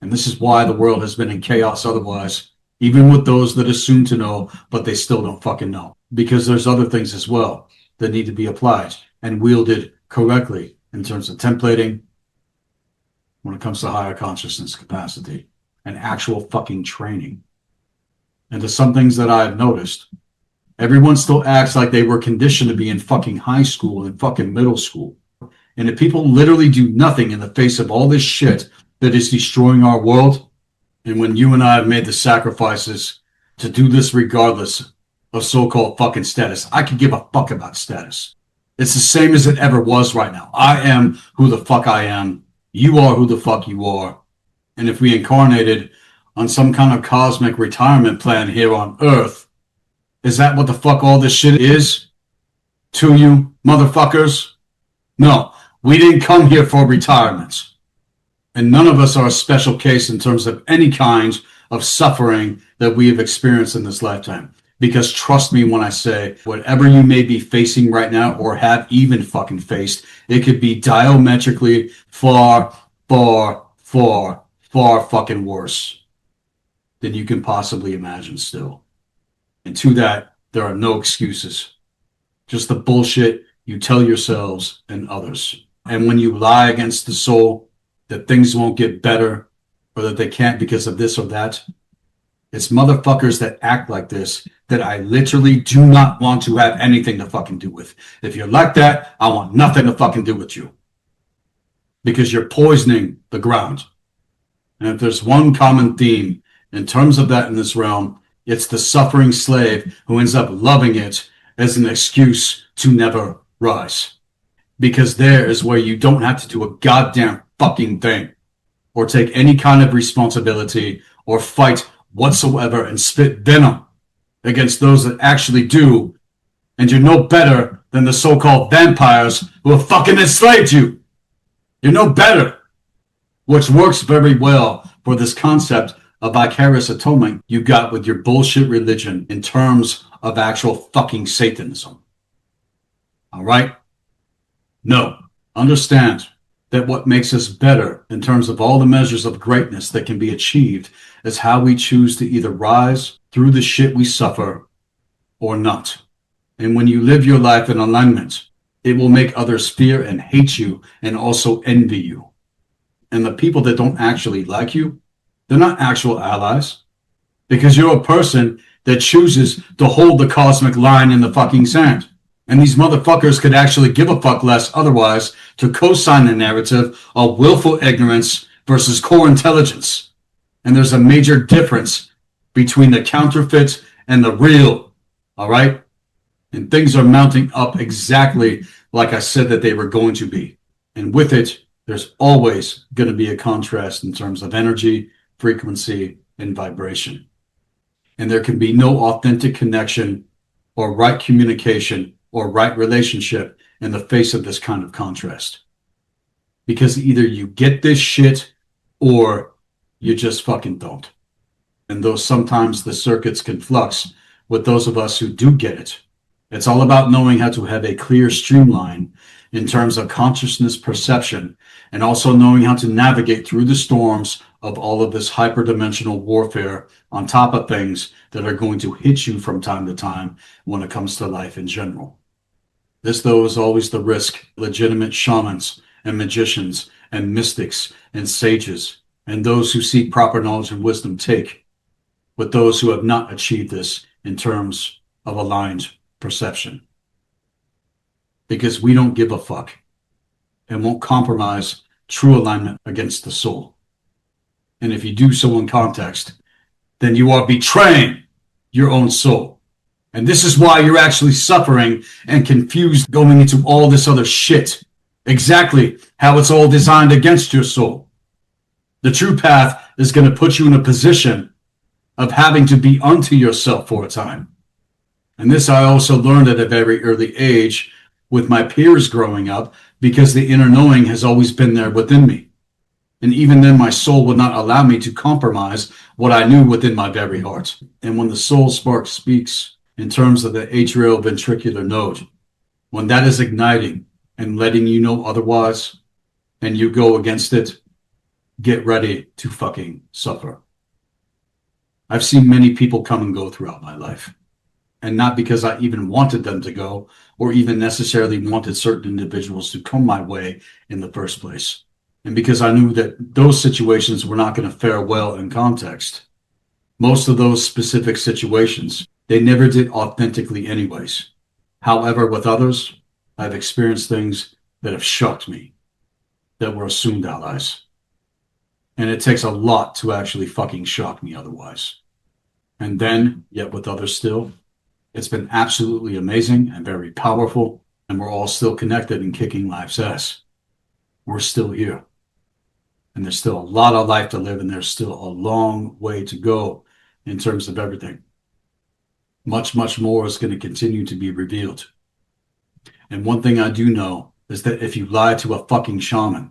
And this is why the world has been in chaos otherwise, even with those that assume to know, but they still don't fucking know. Because there's other things as well that need to be applied and wielded correctly in terms of templating when it comes to higher consciousness capacity and actual fucking training. And to some things that I've noticed, everyone still acts like they were conditioned to be in fucking high school and fucking middle school. And if people literally do nothing in the face of all this shit that is destroying our world, and when you and I have made the sacrifices to do this regardless of so-called fucking status, I could give a fuck about status. It's the same as it ever was right now. I am who the fuck I am. You are who the fuck you are. And if we incarnated on some kind of cosmic retirement plan here on Earth, is that what the fuck all this shit is to you, motherfuckers? No, we didn't come here for retirement. And none of us are a special case in terms of any kind of suffering that we have experienced in this lifetime. Because trust me when I say, whatever you may be facing right now or have even fucking faced, it could be diametrically far, far, far, far fucking worse than you can possibly imagine still. And to that, there are no excuses. Just the bullshit you tell yourselves and others. And when you lie against the soul that things won't get better or that they can't because of this or that, it's motherfuckers that act like this that I literally do not want to have anything to fucking do with. If you're like that, I want nothing to fucking do with you. Because you're poisoning the ground. And if there's one common theme in terms of that in this realm, it's the suffering slave who ends up loving it as an excuse to never rise. Because there is where you don't have to do a goddamn fucking thing or take any kind of responsibility or fight whatsoever and spit venom against those that actually do. And you're no better than the so-called vampires who have fucking enslaved you. You're no better. Which works very well for this concept of vicarious atonement you got with your bullshit religion in terms of actual fucking Satanism. All right? No. Understand that what makes us better in terms of all the measures of greatness that can be achieved is how we choose to either rise through the shit we suffer or not. And when you live your life in alignment, it will make others fear and hate you and also envy you. And the people that don't actually like you, they're not actual allies because you're a person that chooses to hold the cosmic line in the fucking sand. And these motherfuckers could actually give a fuck less otherwise to co-sign the narrative of willful ignorance versus core intelligence. And there's a major difference between the counterfeit and the real. All right? And things are mounting up exactly like I said that they were going to be. And with it, there's always going to be a contrast in terms of energy, frequency, and vibration. And there can be no authentic connection or right communication or right relationship in the face of this kind of contrast. Because either you get this shit or you just fucking don't. And though sometimes the circuits can flux with those of us who do get it, it's all about knowing how to have a clear streamline in terms of consciousness perception and also knowing how to navigate through the storms of all of this hyperdimensional warfare on top of things that are going to hit you from time to time when it comes to life in general. This, though, is always the risk legitimate shamans and magicians and mystics and sages and those who seek proper knowledge and wisdom take with those who have not achieved this in terms of aligned perception. Because we don't give a fuck and won't compromise true alignment against the soul. And if you do so in context, then you are betraying your own soul. And this is why you're actually suffering and confused going into all this other shit. Exactly how it's all designed against your soul. The true path is going to put you in a position of having to be unto yourself for a time. And this I also learned at a very early age with my peers growing up because the inner knowing has always been there within me. And even then my soul would not allow me to compromise what I knew within my very heart. And when the soul spark speaks in terms of the atrioventricular node, when that is igniting and letting you know otherwise, and you go against it, get ready to fucking suffer. I've seen many people come and go throughout my life. And not because I even wanted them to go or even necessarily wanted certain individuals to come my way in the first place. And because I knew that those situations were not going to fare well in context. Most of those specific situations, they never did authentically anyways. However, with others, I've experienced things that have shocked me, that were assumed allies. And it takes a lot to actually fucking shock me otherwise. And then, yet with others still, it's been absolutely amazing and very powerful, and we're all still connected and kicking life's ass. We're still here. And there's still a lot of life to live, and there's still a long way to go in terms of everything. Much, much more is going to continue to be revealed. And one thing I do know is that if you lie to a fucking shaman,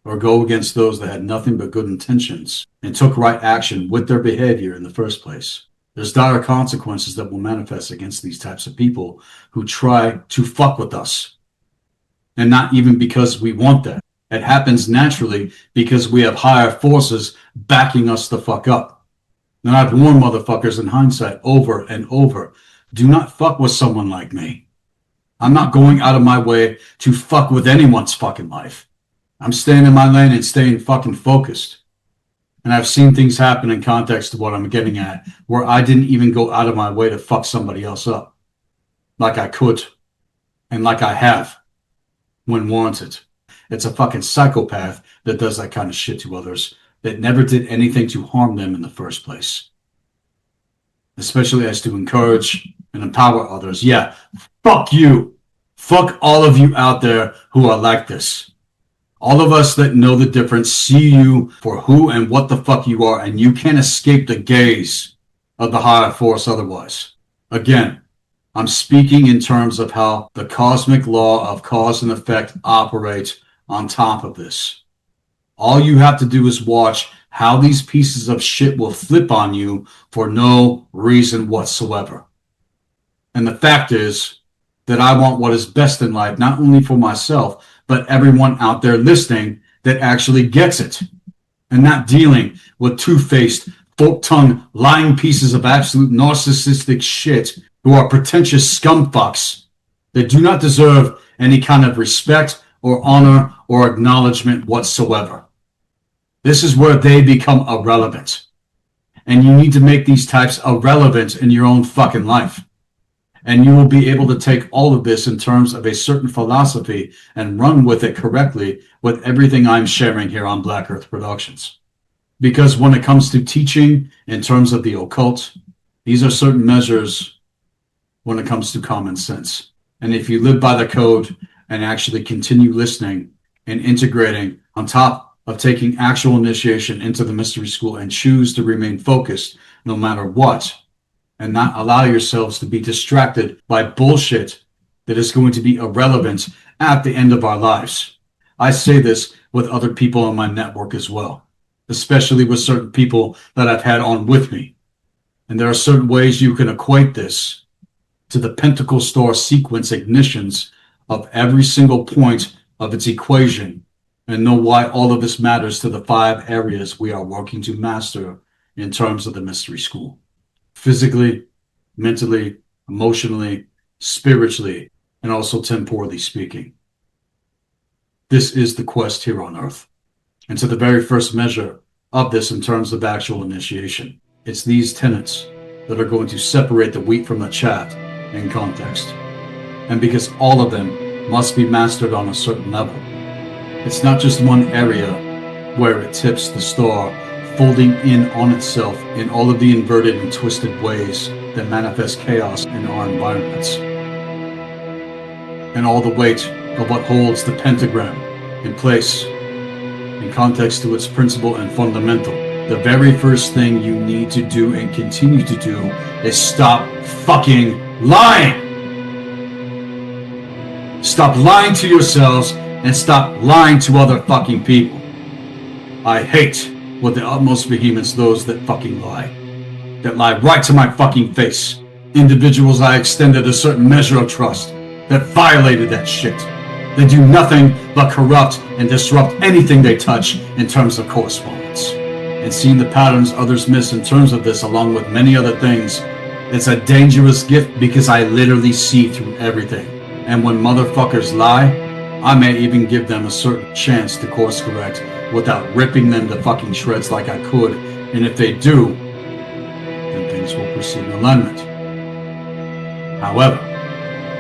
or go against those that had nothing but good intentions and took right action with their behavior in the first place, there's dire consequences that will manifest against these types of people who try to fuck with us. And not even because we want that. It happens naturally because we have higher forces backing us the fuck up. And I've warned motherfuckers in hindsight over and over, do not fuck with someone like me. I'm not going out of my way to fuck with anyone's fucking life. I'm staying in my lane and staying fucking focused. And I've seen things happen in context to what I'm getting at, where I didn't even go out of my way to fuck somebody else up. Like I could. And like I have. When warranted. It's a fucking psychopath that does that kind of shit to others, that never did anything to harm them in the first place. Especially as to encourage and empower others. Yeah, fuck you. Fuck all of you out there who are like this. All of us that know the difference see you for who and what the fuck you are, and you can't escape the gaze of the higher force otherwise. Again, I'm speaking in terms of how the cosmic law of cause and effect operates on top of this. All you have to do is watch how these pieces of shit will flip on you for no reason whatsoever. And the fact is that I want what is best in life, not only for myself, but everyone out there listening that actually gets it. And not dealing with two-faced, fork-tongued, lying pieces of absolute narcissistic shit who are pretentious scumfucks that do not deserve any kind of respect or honor or acknowledgement whatsoever. This is where they become irrelevant. And you need to make these types irrelevant in your own fucking life. And you will be able to take all of this in terms of a certain philosophy and run with it correctly with everything I'm sharing here on Black Earth Productions. Because when it comes to teaching in terms of the occult, these are certain measures when it comes to common sense. And if you live by the code and actually continue listening and integrating on top of taking actual initiation into the mystery school and choose to remain focused no matter what, and not allow yourselves to be distracted by bullshit that is going to be irrelevant at the end of our lives. I say this with other people in my network as well, especially with certain people that I've had on with me. And there are certain ways you can equate this to the Pentacle Star sequence ignitions of every single point of its equation, and know why all of this matters to the 5 areas we are working to master in terms of the mystery school. Physically, mentally, emotionally, spiritually, and also temporally speaking. This is the quest here on Earth. And to the very first measure of this in terms of actual initiation, it's these tenets that are going to separate the wheat from the chaff in context. And because all of them must be mastered on a certain level, it's not just one area where it tips the star folding in on itself in all of the inverted and twisted ways that manifest chaos in our environments. And all the weight of what holds the pentagram in place in context to its principle and fundamental. The very first thing you need to do and continue to do is stop fucking lying. Stop lying to yourselves and stop lying to other fucking people. I hate with the utmost vehemence those that fucking lie. That lie right to my fucking face. Individuals I extended a certain measure of trust that violated that shit. They do nothing but corrupt and disrupt anything they touch in terms of correspondence. And seeing the patterns others miss in terms of this, along with many other things, it's a dangerous gift because I literally see through everything. And when motherfuckers lie, I may even give them a certain chance to course correct without ripping them to fucking shreds like I could. And if they do, then things will proceed in alignment. However,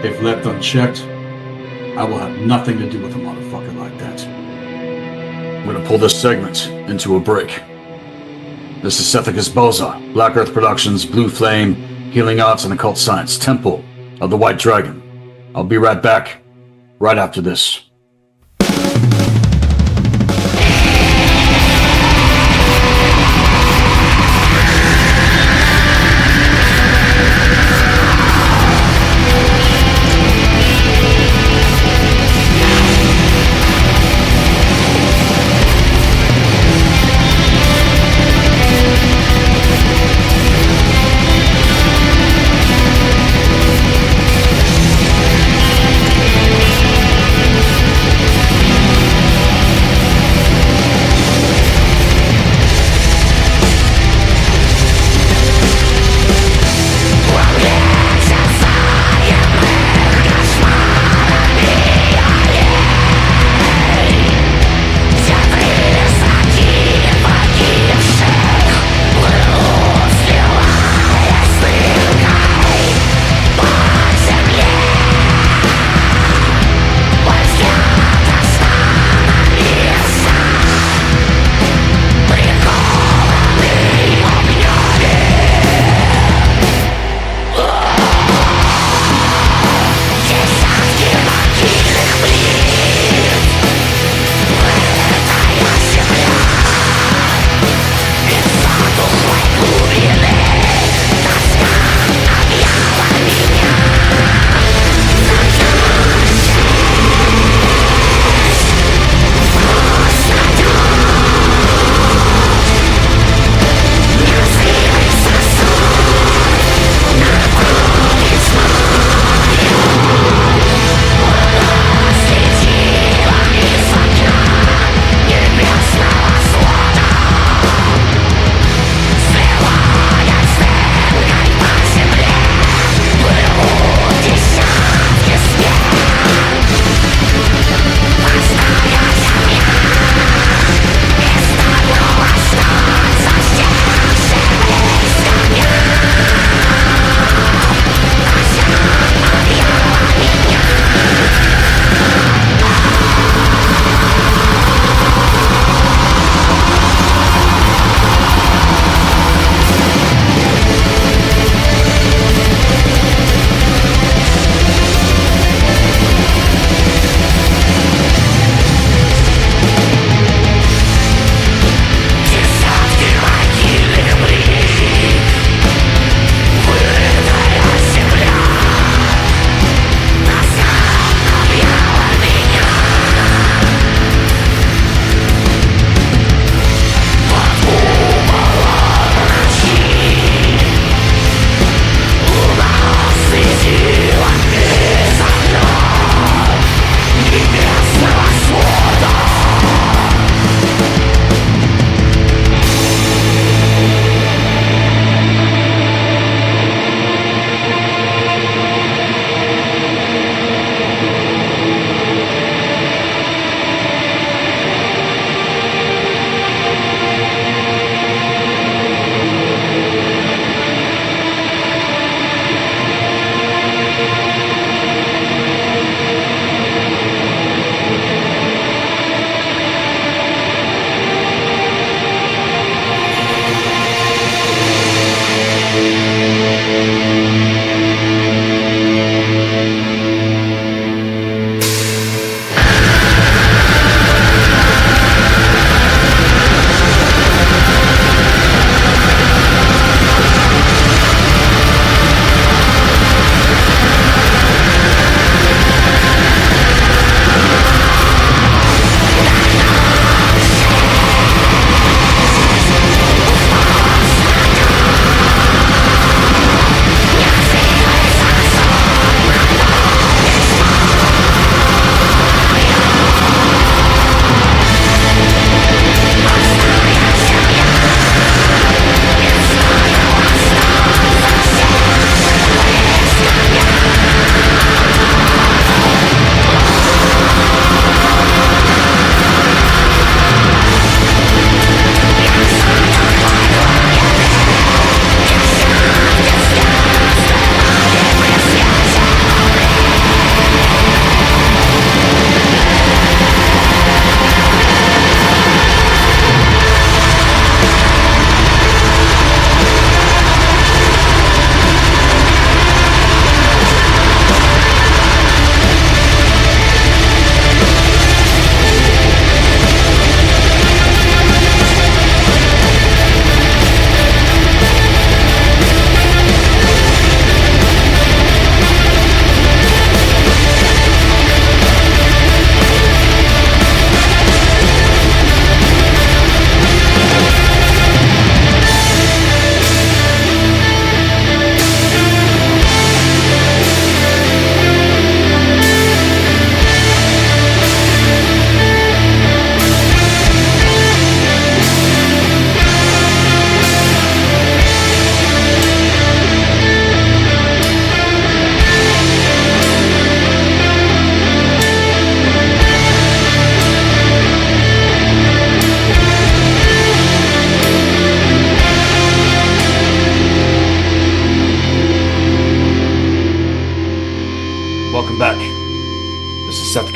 if left unchecked, I will have nothing to do with a motherfucker like that. I'm gonna pull this segment into a break. This is Sethikus Boza, Black Earth Productions, Blue Flame, Healing Arts and Occult Science, Temple of the White Dragon. I'll be right back, right after this.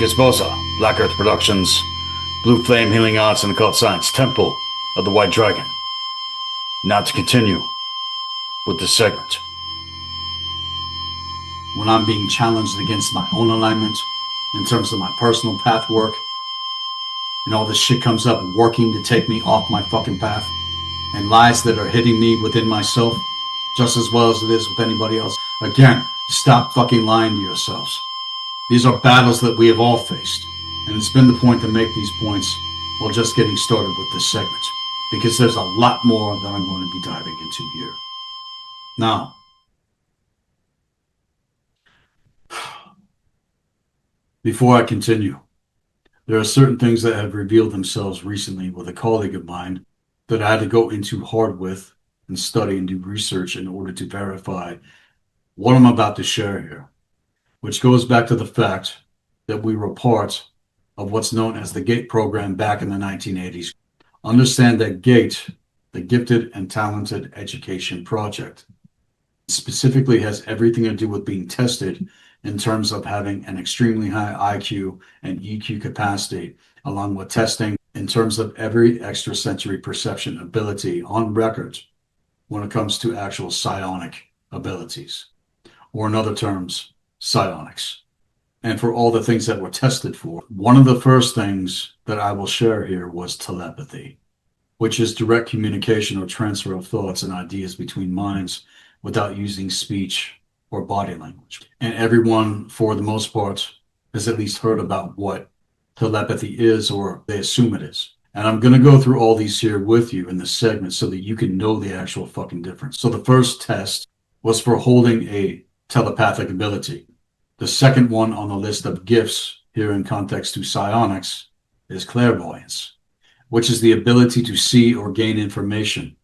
Sethikus Boza, Black Earth Productions, Blue Flame Healing Arts and Occult Science, Temple of the White Dragon. Now to continue with this segment. When I'm being challenged against my own alignment, in terms of my personal path work, and all this shit comes up working to take me off my fucking path, and lies that are hitting me within myself, just as well as it is with anybody else. Again, stop fucking lying to yourselves. These are battles that we have all faced, and it's been the point to make these points while just getting started with this segment, because there's a lot more that I'm going to be diving into here. Now, before I continue, there are certain things that have revealed themselves recently with a colleague of mine that I had to go into hard with and study and do research in order to verify what I'm about to share here, which goes back to the fact that we were part of what's known as the GATE program back in the 1980s. Understand that GATE, the Gifted and Talented Education Project, specifically has everything to do with being tested in terms of having an extremely high IQ and EQ capacity, along with testing in terms of every extrasensory perception ability on record when it comes to actual psionic abilities, or in other terms, psionics. And for all the things that were tested for, one of the first things that I will share here was telepathy, which is direct communication or transfer of thoughts and ideas between minds without using speech or body language. And everyone, for the most part, has at least heard about what telepathy is, or they assume it is. And I'm going to go through all these here with you in this segment so that you can know the actual fucking difference. So the first test was for holding a telepathic ability. The second one on the list of gifts here in context to psionics is clairvoyance, which is the ability to see or gain information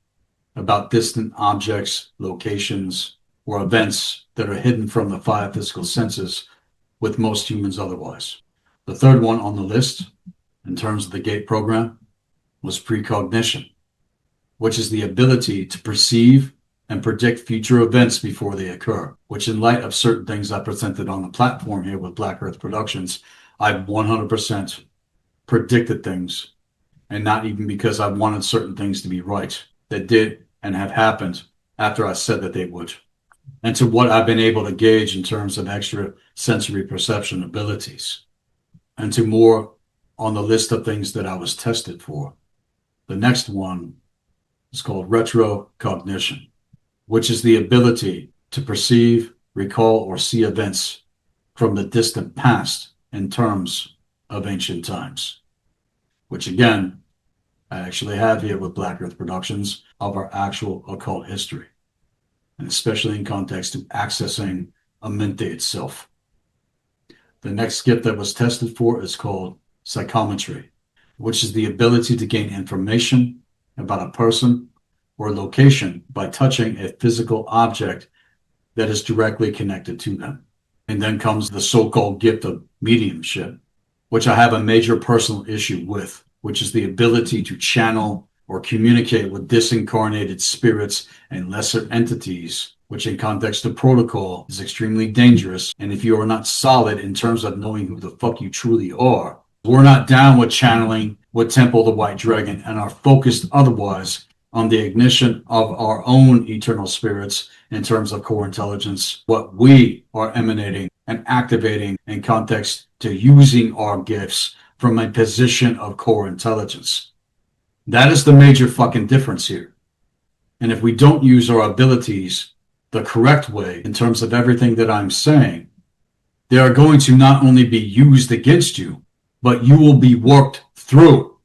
about distant objects, locations, or events that are hidden from the five physical senses with most humans otherwise. The third one on the list, in terms of the GATE program, was precognition, which is the ability to perceive and predict future events before they occur, which in light of certain things I presented on the platform here with Black Earth Productions, I 100% predicted things, and not even because I wanted certain things to be right, that did and have happened after I said that they would. And to what I've been able to gauge in terms of extra sensory perception abilities, and to more on the list of things that I was tested for. The next one is called retrocognition, which is the ability to perceive, recall, or see events from the distant past in terms of ancient times, which again, I actually have here with Black Earth Productions of our actual occult history, and especially in context to accessing Aminte itself. The next gift that was tested for is called psychometry, which is the ability to gain information about a person or location by touching a physical object that is directly connected to them. And then comes the so-called gift of mediumship, which I have a major personal issue with, which is the ability to channel or communicate with disincarnated spirits and lesser entities, which in context of protocol is extremely dangerous. And if you are not solid in terms of knowing who the fuck you truly are, we're not down with channeling with Temple of the White Dragon and are focused otherwise on the ignition of our own eternal spirits in terms of core intelligence, what we are emanating and activating in context to using our gifts from a position of core intelligence. That is the major fucking difference here. And if we don't use our abilities the correct way in terms of everything that I'm saying, they are going to not only be used against you, but you will be worked through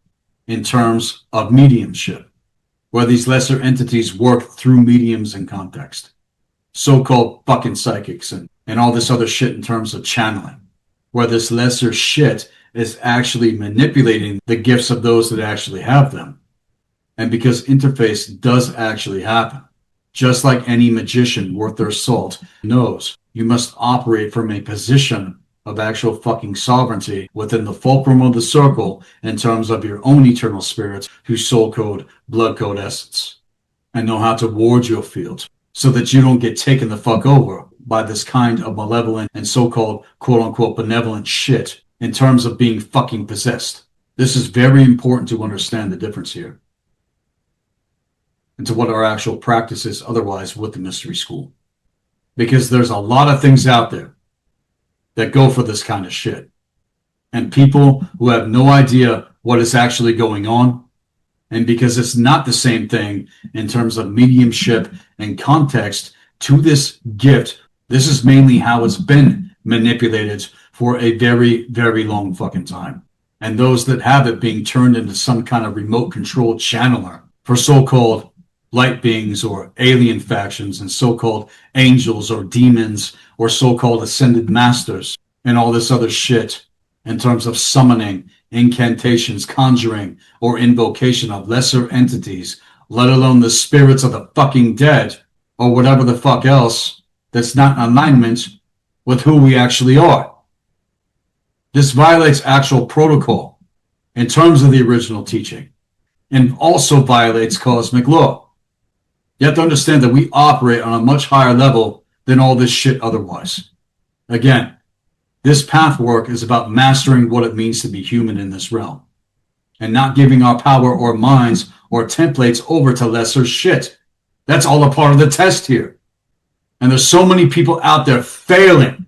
in terms of mediumship, where these lesser entities work through mediums in context, so-called fucking psychics and all this other shit in terms of channeling, where this lesser shit is actually manipulating the gifts of those that actually have them. And because interface does actually happen, just like any magician worth their salt knows, you must operate from a position of actual fucking sovereignty within the fulcrum of the circle in terms of your own eternal spirits whose soul code, blood code essence, and know how to ward your field so that you don't get taken the fuck over by this kind of malevolent and so-called quote-unquote benevolent shit in terms of being fucking possessed. This is very important to understand the difference here and to what our actual practice is otherwise with the mystery school. Because there's a lot of things out there that go for this kind of shit. And people who have no idea what is actually going on, and because it's not the same thing in terms of mediumship and context to this gift, this is mainly how it's been manipulated for a very, very long fucking time. And those that have it being turned into some kind of remote controlled channeler for so-called light beings or alien factions and so-called angels or demons or so-called ascended masters and all this other shit in terms of summoning, incantations, conjuring, or invocation of lesser entities, let alone the spirits of the fucking dead or whatever the fuck else that's not in alignment with who we actually are. This violates actual protocol in terms of the original teaching and also violates cosmic law. You have to understand that we operate on a much higher level than all this shit otherwise. Again, this path work is about mastering what it means to be human in this realm and not giving our power or minds or templates over to lesser shit. That's all a part of the test here. And there's so many people out there failing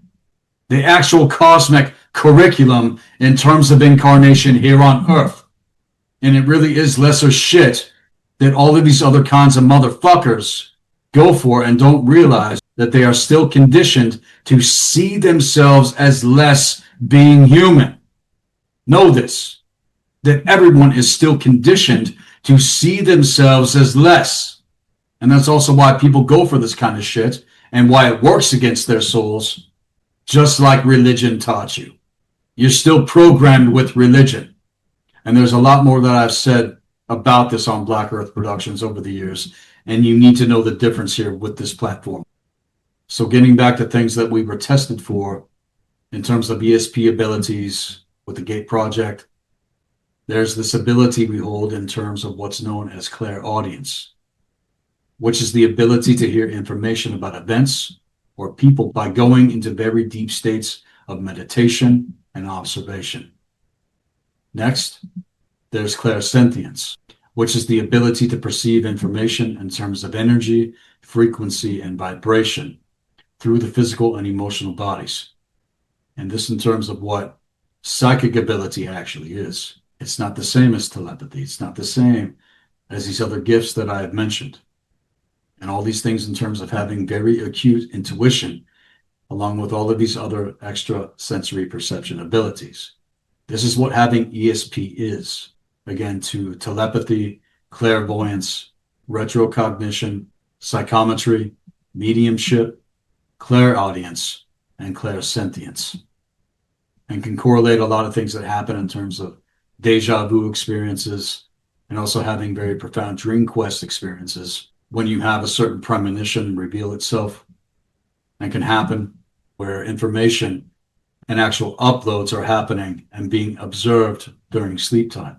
the actual cosmic curriculum in terms of incarnation here on Earth. And it really is lesser shit that all of these other kinds of motherfuckers go for and don't realize that they are still conditioned to see themselves as less being human. Know this, that everyone is still conditioned to see themselves as less. And that's also why people go for this kind of shit and why it works against their souls, just like religion taught you. You're still programmed with religion. And there's a lot more that I've said about this on Black Earth Productions over the years, and you need to know the difference here with this platform. So getting back to things that we were tested for in terms of ESP abilities with the Gate Project, there's this ability we hold in terms of what's known as clairaudience, which is the ability to hear information about events or people by going into very deep states of meditation and observation. Next, there's clairsentience, which is the ability to perceive information in terms of energy, frequency, and vibration through the physical and emotional bodies. And this in terms of what psychic ability actually is. It's not the same as telepathy. It's not the same as these other gifts that I have mentioned. And all these things in terms of having very acute intuition, along with all of these other extra sensory perception abilities. This is what having ESP is. Again, to telepathy, clairvoyance, retrocognition, psychometry, mediumship, clairaudience, and clairsentience. And can correlate a lot of things that happen in terms of deja vu experiences and also having very profound dream quest experiences when you have a certain premonition reveal itself, and can happen where information and actual uploads are happening and being observed during sleep time.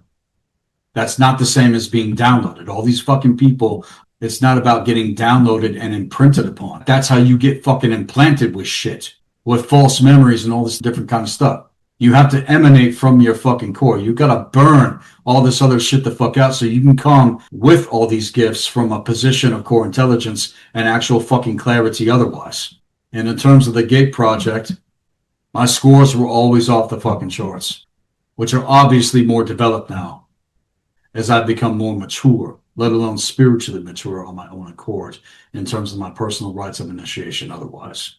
That's not the same as being downloaded. All these fucking people, it's not about getting downloaded and imprinted upon. That's how you get fucking implanted with shit, with false memories and all this different kind of stuff. You have to emanate from your fucking core. You gotta burn all this other shit the fuck out so you can come with all these gifts from a position of core intelligence and actual fucking clarity otherwise. And in terms of the Gate Project, my scores were always off the fucking charts, which are obviously more developed now as I've become more mature, let alone spiritually mature on my own accord in terms of my personal rites of initiation otherwise.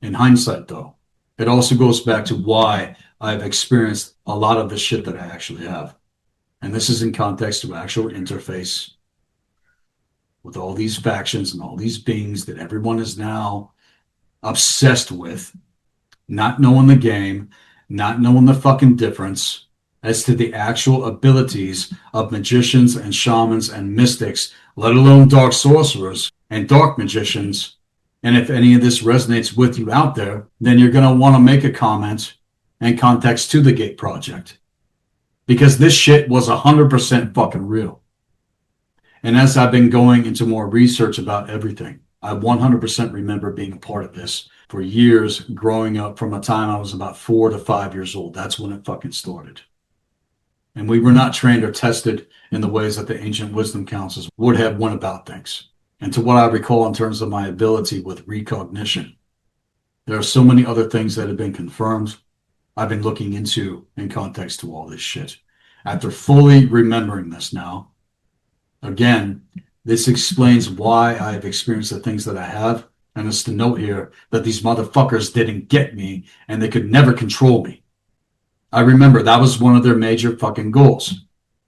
In hindsight, though, it also goes back to why I've experienced a lot of the shit that I actually have. And this is in context to actual interface with all these factions and all these beings that everyone is now obsessed with, not knowing the game, not knowing the fucking difference as to the actual abilities of magicians and shamans and mystics, let alone dark sorcerers and dark magicians. And if any of this resonates with you out there, then you're going to want to make a comment and context to the Gate Project, because this shit was 100% fucking real. And as I've been going into more research about everything, I 100% remember being a part of this for years growing up from the time I was about 4 to 5 years old. That's when it fucking started. And we were not trained or tested in the ways that the ancient wisdom councils would have went about things. And to what I recall in terms of my ability with recognition, there are so many other things that have been confirmed I've been looking into in context to all this shit. After fully remembering this now, again, this explains why I've experienced the things that I have. And it's to note here that these motherfuckers didn't get me and they could never control me. I remember that was one of their major fucking goals.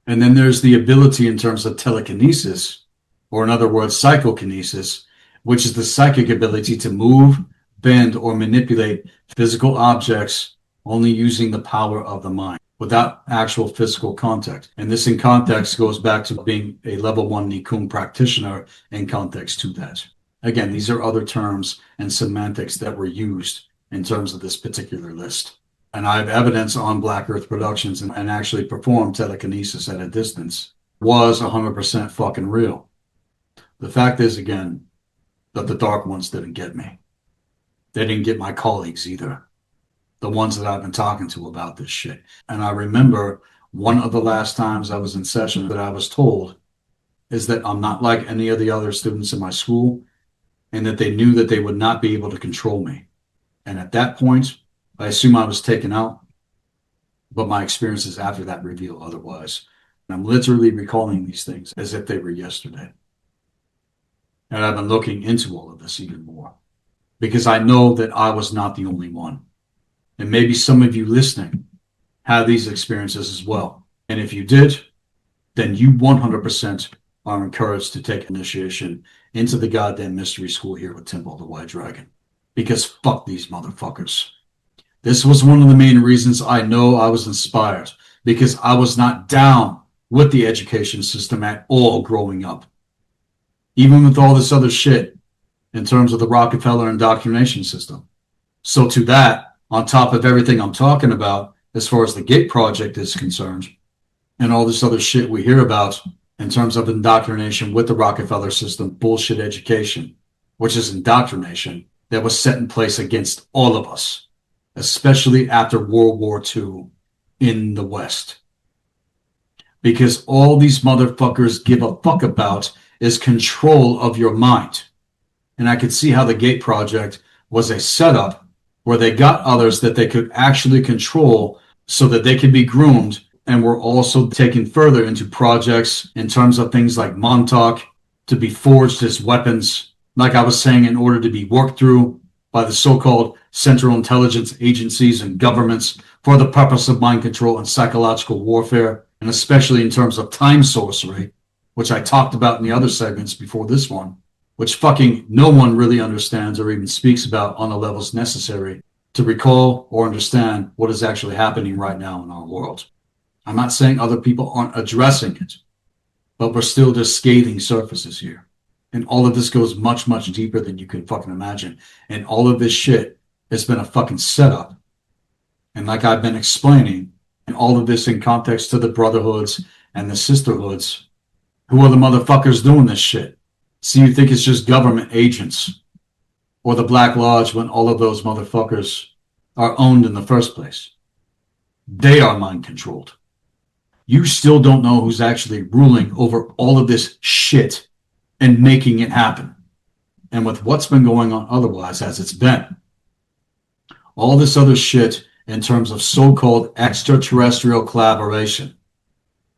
And then there's the ability in terms of telekinesis, or in other words, psychokinesis, which is the psychic ability to move, bend, or manipulate physical objects only using the power of the mind without actual physical contact. And this in context goes back to being a level 1 Nikung practitioner in context to that. Again, these are other terms and semantics that were used in terms of this particular list. And I have evidence on Black Earth Productions and actually performed telekinesis at a distance. Was 100% fucking real. The fact is, again, that the Dark Ones didn't get me. They didn't get my colleagues either. The ones that I've been talking to about this shit. And I remember one of the last times I was in session that I was told is that I'm not like any of the other students in my school, and that they knew that they would not be able to control me. And at that point, I assume I was taken out, but my experiences after that reveal otherwise. And I'm literally recalling these things as if they were yesterday. And I've been looking into all of this even more because I know that I was not the only one. And maybe some of you listening have these experiences as well. And if you did, then you 100% are encouraged to take initiation into the goddamn mystery school here with Temple of the White Dragon. Because fuck these motherfuckers. This was one of the main reasons I know I was inspired, because I was not down with the education system at all growing up. Even with all this other shit in terms of the Rockefeller indoctrination system. So to that, on top of everything I'm talking about, as far as the Gate Project is concerned, and all this other shit we hear about in terms of indoctrination with the Rockefeller system, bullshit education, which is indoctrination that was set in place against all of us, especially after World War II in the West. Because all these motherfuckers give a fuck about is control of your mind. And I could see how the Gate Project was a setup where they got others that they could actually control so that they could be groomed, and were also taken further into projects in terms of things like Montauk to be forged as weapons, like I was saying, in order to be worked through by the so-called Central Intelligence agencies and governments for the purpose of mind control and psychological warfare, and especially in terms of time sorcery, which I talked about in the other segments before this one, which fucking no one really understands or even speaks about on the levels necessary to recall or understand what is actually happening right now in our world. I'm not saying other people aren't addressing it, but we're still just scathing surfaces here. And all of this goes much, much deeper than you can fucking imagine. And all of this shit has been a fucking setup. And like I've been explaining, and all of this in context to the brotherhoods and the sisterhoods, who are the motherfuckers doing this shit? So you think it's just government agents or the Black Lodge when all of those motherfuckers are owned in the first place? They are mind controlled. You still don't know who's actually ruling over all of this shit and making it happen. And with what's been going on otherwise as it's been, all this other shit in terms of so-called extraterrestrial collaboration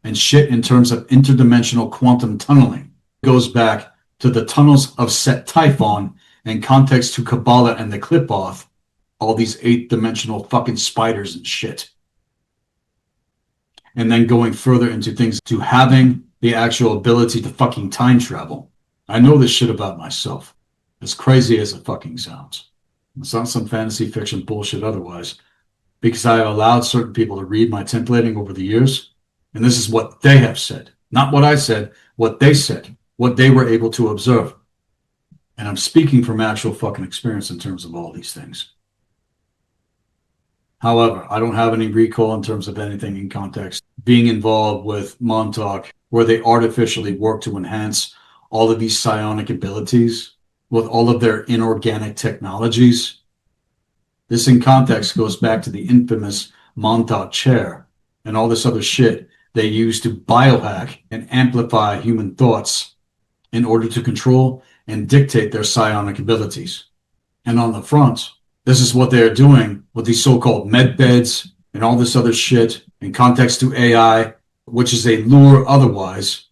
and shit in terms of interdimensional quantum tunneling goes back to the tunnels of Set Typhon in context to Kabbalah and the Clip-Off, all these 8th-dimensional fucking spiders and shit. And then going further into things to having the actual ability to fucking time travel. I know this shit about myself, as crazy as it fucking sounds. It's not some fantasy fiction bullshit otherwise, because I have allowed certain people to read my templating over the years, and this is what they have said. Not what I said, what they said, what they were able to observe. And I'm speaking from actual fucking experience in terms of all these things. However, I don't have any recall in terms of anything in context being involved with Montauk, where they artificially work to enhance all of these psionic abilities with all of their inorganic technologies This in context goes back to the infamous Montauk chair and all this other shit they use to biohack and amplify human thoughts in order to control and dictate their psionic abilities. And on the front, this is what they're doing with these so-called med beds and all this other shit in context to AI, which is a lure otherwise,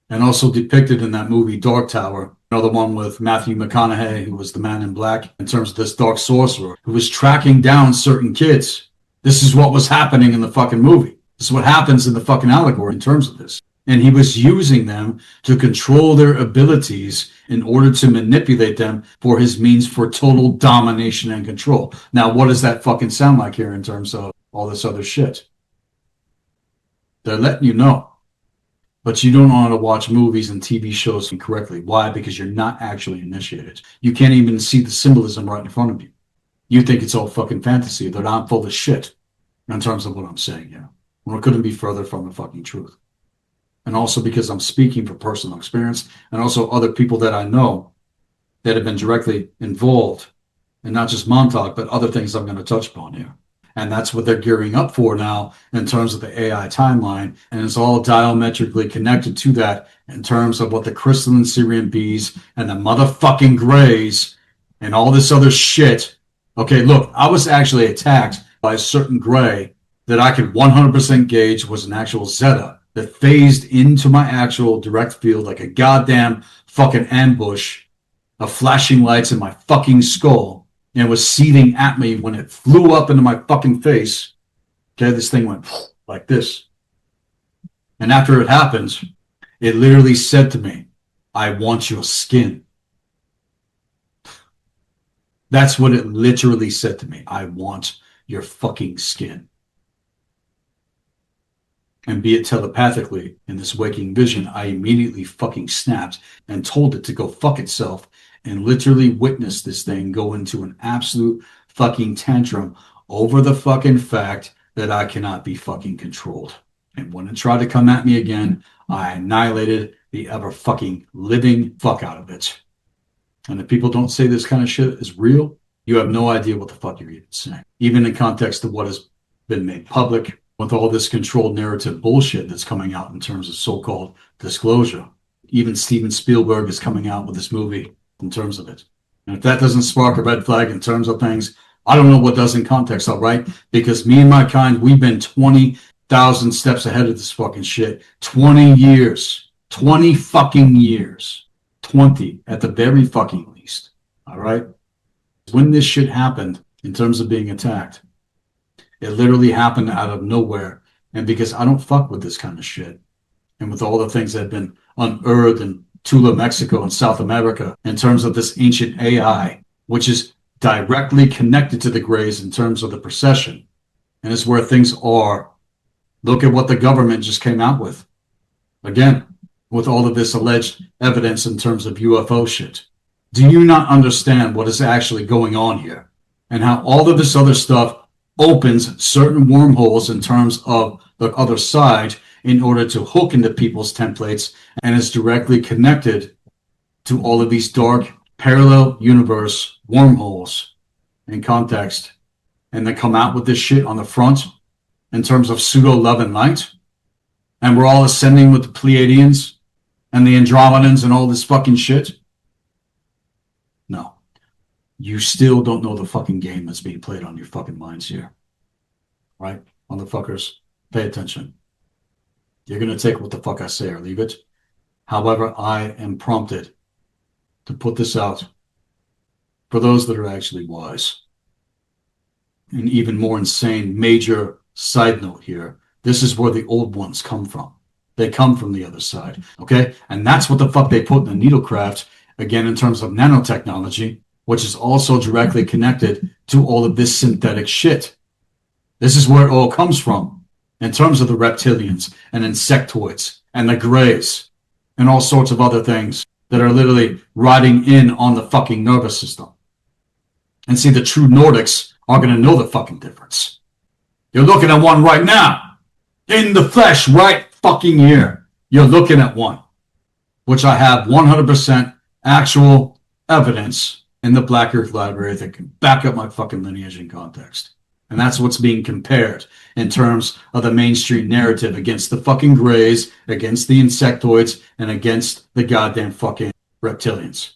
and also depicted in that movie Dark Tower, another one with Matthew McConaughey, who was the Man in Black, in terms of this dark sorcerer who was tracking down certain kids. This is what was happening in the fucking movie. This is what happens in the fucking allegory in terms of this. And he was using them to control their abilities in order to manipulate them for his means for total domination and control. Now, what does that fucking sound like here in terms of all this other shit? They're letting you know. But you don't know how to watch movies and TV shows incorrectly. Why? Because you're not actually initiated. You can't even see the symbolism right in front of you. You think it's all fucking fantasy, that I'm full of shit in terms of what I'm saying here. Well, it couldn't be further from the fucking truth. And also because I'm speaking from personal experience and also other people that I know that have been directly involved in not just Montauk, but other things I'm going to touch upon here. And that's what they're gearing up for now in terms of the AI timeline. And it's all diametrically connected to that in terms of what the crystalline Syrian bees and the motherfucking grays and all this other shit. Okay, look, I was actually attacked by a certain gray that I could 100% gauge was an actual Zeta that phased into my actual direct field like a goddamn fucking ambush of flashing lights in my fucking skull. And it was seething at me when it flew up into my fucking face. Okay, this thing went like this. And after it happened, it literally said to me, I want your skin. That's what it literally said to me. I want your fucking skin. And be it telepathically in this waking vision, I immediately fucking snapped and told it to go fuck itself and literally witnessed this thing go into an absolute fucking tantrum over the fucking fact that I cannot be fucking controlled. And when it tried to come at me again, I annihilated the ever fucking living fuck out of it. And if people don't say this kind of shit is real, you have no idea what the fuck you're even saying. Even in context of what has been made public with all this controlled narrative bullshit that's coming out in terms of so-called disclosure. Even Steven Spielberg is coming out with this movie in terms of it. And if that doesn't spark a red flag in terms of things, I don't know what does in context, all right? Because me and my kind, we've been 20,000 steps ahead of this fucking shit. 20 years. 20 fucking years. 20 at the very fucking least, all right? When this shit happened in terms of being attacked, it literally happened out of nowhere. And because I don't fuck with this kind of shit, and with all the things that have been unearthed in Tula, Mexico, and South America, in terms of this ancient AI, which is directly connected to the Greys in terms of the procession, and is where things are. Look at what the government just came out with. Again, with all of this alleged evidence in terms of UFO shit. Do you not understand what is actually going on here? And how all of this other stuff opens certain wormholes in terms of the other side in order to hook into people's templates and is directly connected to all of these dark parallel universe wormholes in context, and they come out with this shit on the front in terms of pseudo love and light, and we're all ascending with the Pleiadians and the Andromedans and all this fucking shit. No, you still don't know the fucking game that's being played on your fucking minds here, right? Motherfuckers, pay attention. You're going to take what the fuck I say or leave it. However, I am prompted to put this out for those that are actually wise. And even more insane, major side note here. This is where the old ones come from. They come from the other side, okay? And that's what the fuck they put in the needlecraft, again, in terms of nanotechnology, which is also directly connected to all of this synthetic shit. This is where it all comes from. In terms of the reptilians and insectoids and the greys and all sorts of other things that are literally riding in on the fucking nervous system. And see, the true Nordics are going to know the fucking difference. You're looking at one right now. In the flesh, right fucking here. You're looking at one. Which I have 100% actual evidence in the Black Earth Library that can back up my fucking lineage and context. And that's what's being compared in terms of the mainstream narrative against the fucking Greys, against the insectoids, and against the goddamn fucking reptilians.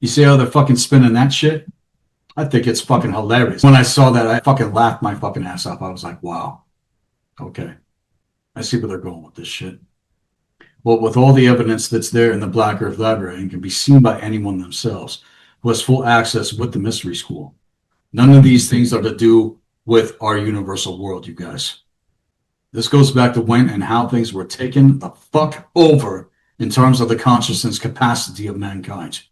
You see how they're fucking spinning that shit? I think it's fucking hilarious. When I saw that, I fucking laughed my fucking ass off. I was like, wow, okay. I see where they're going with this shit. Well, with all the evidence that's there in the Black Earth Library and can be seen by anyone themselves who has full access with the Mystery School, none of these things are to do with our universal world, you guys. This goes back to when and how things were taken the fuck over in terms of the consciousness capacity of mankind.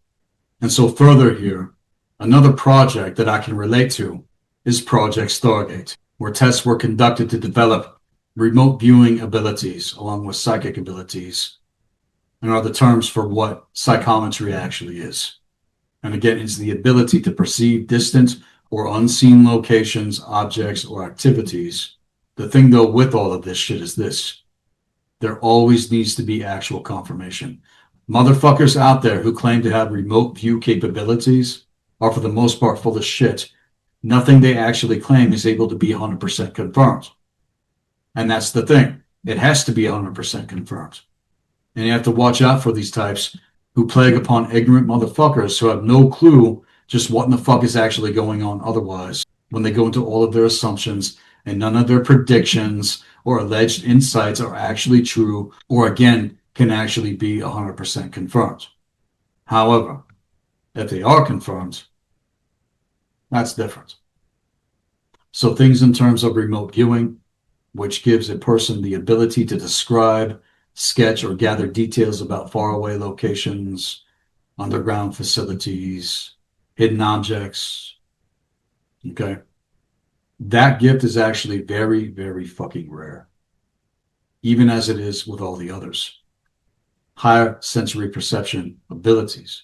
And so further here, another project that I can relate to is Project Stargate, where tests were conducted to develop remote viewing abilities along with psychic abilities, and are the terms for what psychometry actually is. And again, it's the ability to perceive distant or unseen locations, objects, or activities. The thing, though, with all of this shit is this. There always needs to be actual confirmation. Motherfuckers out there who claim to have remote view capabilities are for the most part full of shit. Nothing they actually claim is able to be 100% confirmed. And that's the thing. It has to be 100% confirmed. And you have to watch out for these types who plague upon ignorant motherfuckers who have no clue just what in the fuck is actually going on otherwise when they go into all of their assumptions and none of their predictions or alleged insights are actually true or, again, can actually be 100% confirmed. However, if they are confirmed, that's different. So things in terms of remote viewing, which gives a person the ability to describe, sketch, or gather details about faraway locations, underground facilities, hidden objects. Okay. That gift is actually very, very fucking rare, even as it is with all the others. Higher sensory perception abilities,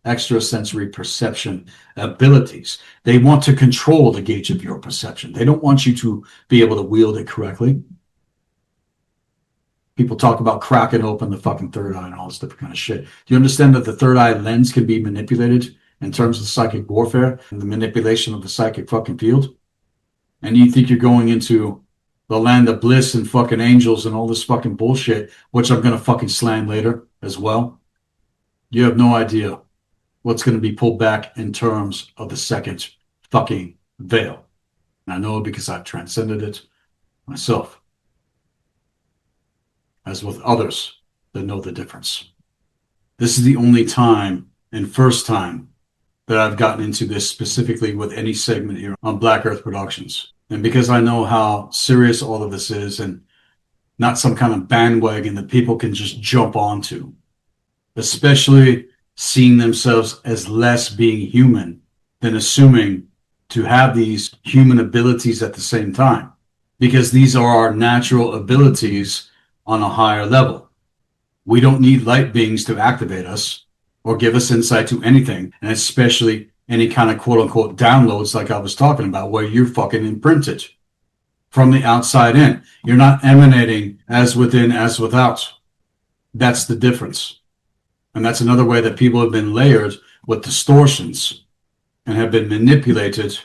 extrasensory perception abilities. They want to control the gauge of your perception. They don't want you to be able to wield it correctly. People talk about cracking open the fucking third eye and all this different kind of shit. Do you understand that the third eye lens can be manipulated in terms of psychic warfare and the manipulation of the psychic fucking field? And you think you're going into the land of bliss and fucking angels and all this fucking bullshit, which I'm going to fucking slam later as well? You have no idea what's going to be pulled back in terms of the second fucking veil. And I know it because I've transcended it myself, as with others that know the difference. This is the only time and first time that I've gotten into this specifically with any segment here on Black Earth Productions. And because I know how serious all of this is and not some kind of bandwagon that people can just jump onto, especially seeing themselves as less being human than assuming to have these human abilities at the same time, because these are our natural abilities on a higher level. We don't need light beings to activate us or give us insight to anything, and especially any kind of quote-unquote downloads like I was talking about, where you're fucking imprinted from the outside in. You're not emanating as within, as without. That's the difference. And that's another way that people have been layered with distortions and have been manipulated.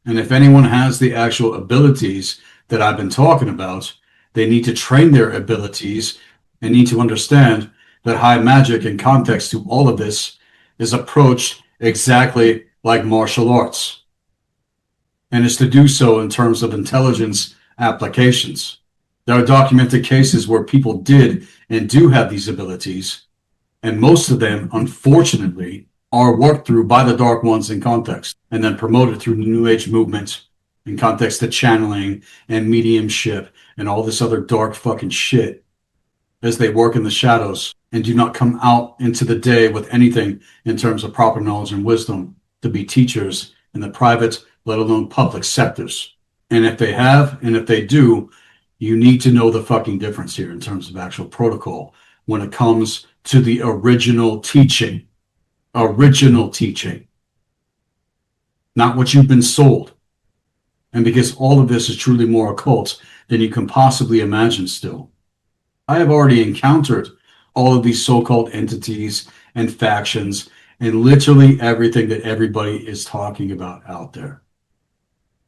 And if anyone has the actual abilities that I've been talking about, they need to train their abilities and need to understand that high magic in context to all of this is approached exactly like martial arts. And is to do so in terms of intelligence applications. There are documented cases where people did and do have these abilities, and most of them, unfortunately, are worked through by the Dark Ones in context, and then promoted through the New Age movement in context to channeling and mediumship and all this other dark fucking shit as they work in the shadows and do not come out into the day with anything in terms of proper knowledge and wisdom to be teachers in the private, let alone public sectors. And if they have, and if they do, you need to know the fucking difference here in terms of actual protocol when it comes to the original teaching, not what you've been sold. And because all of this is truly more occult than you can possibly imagine still. I have already encountered all of these so-called entities and factions in literally everything that everybody is talking about out there.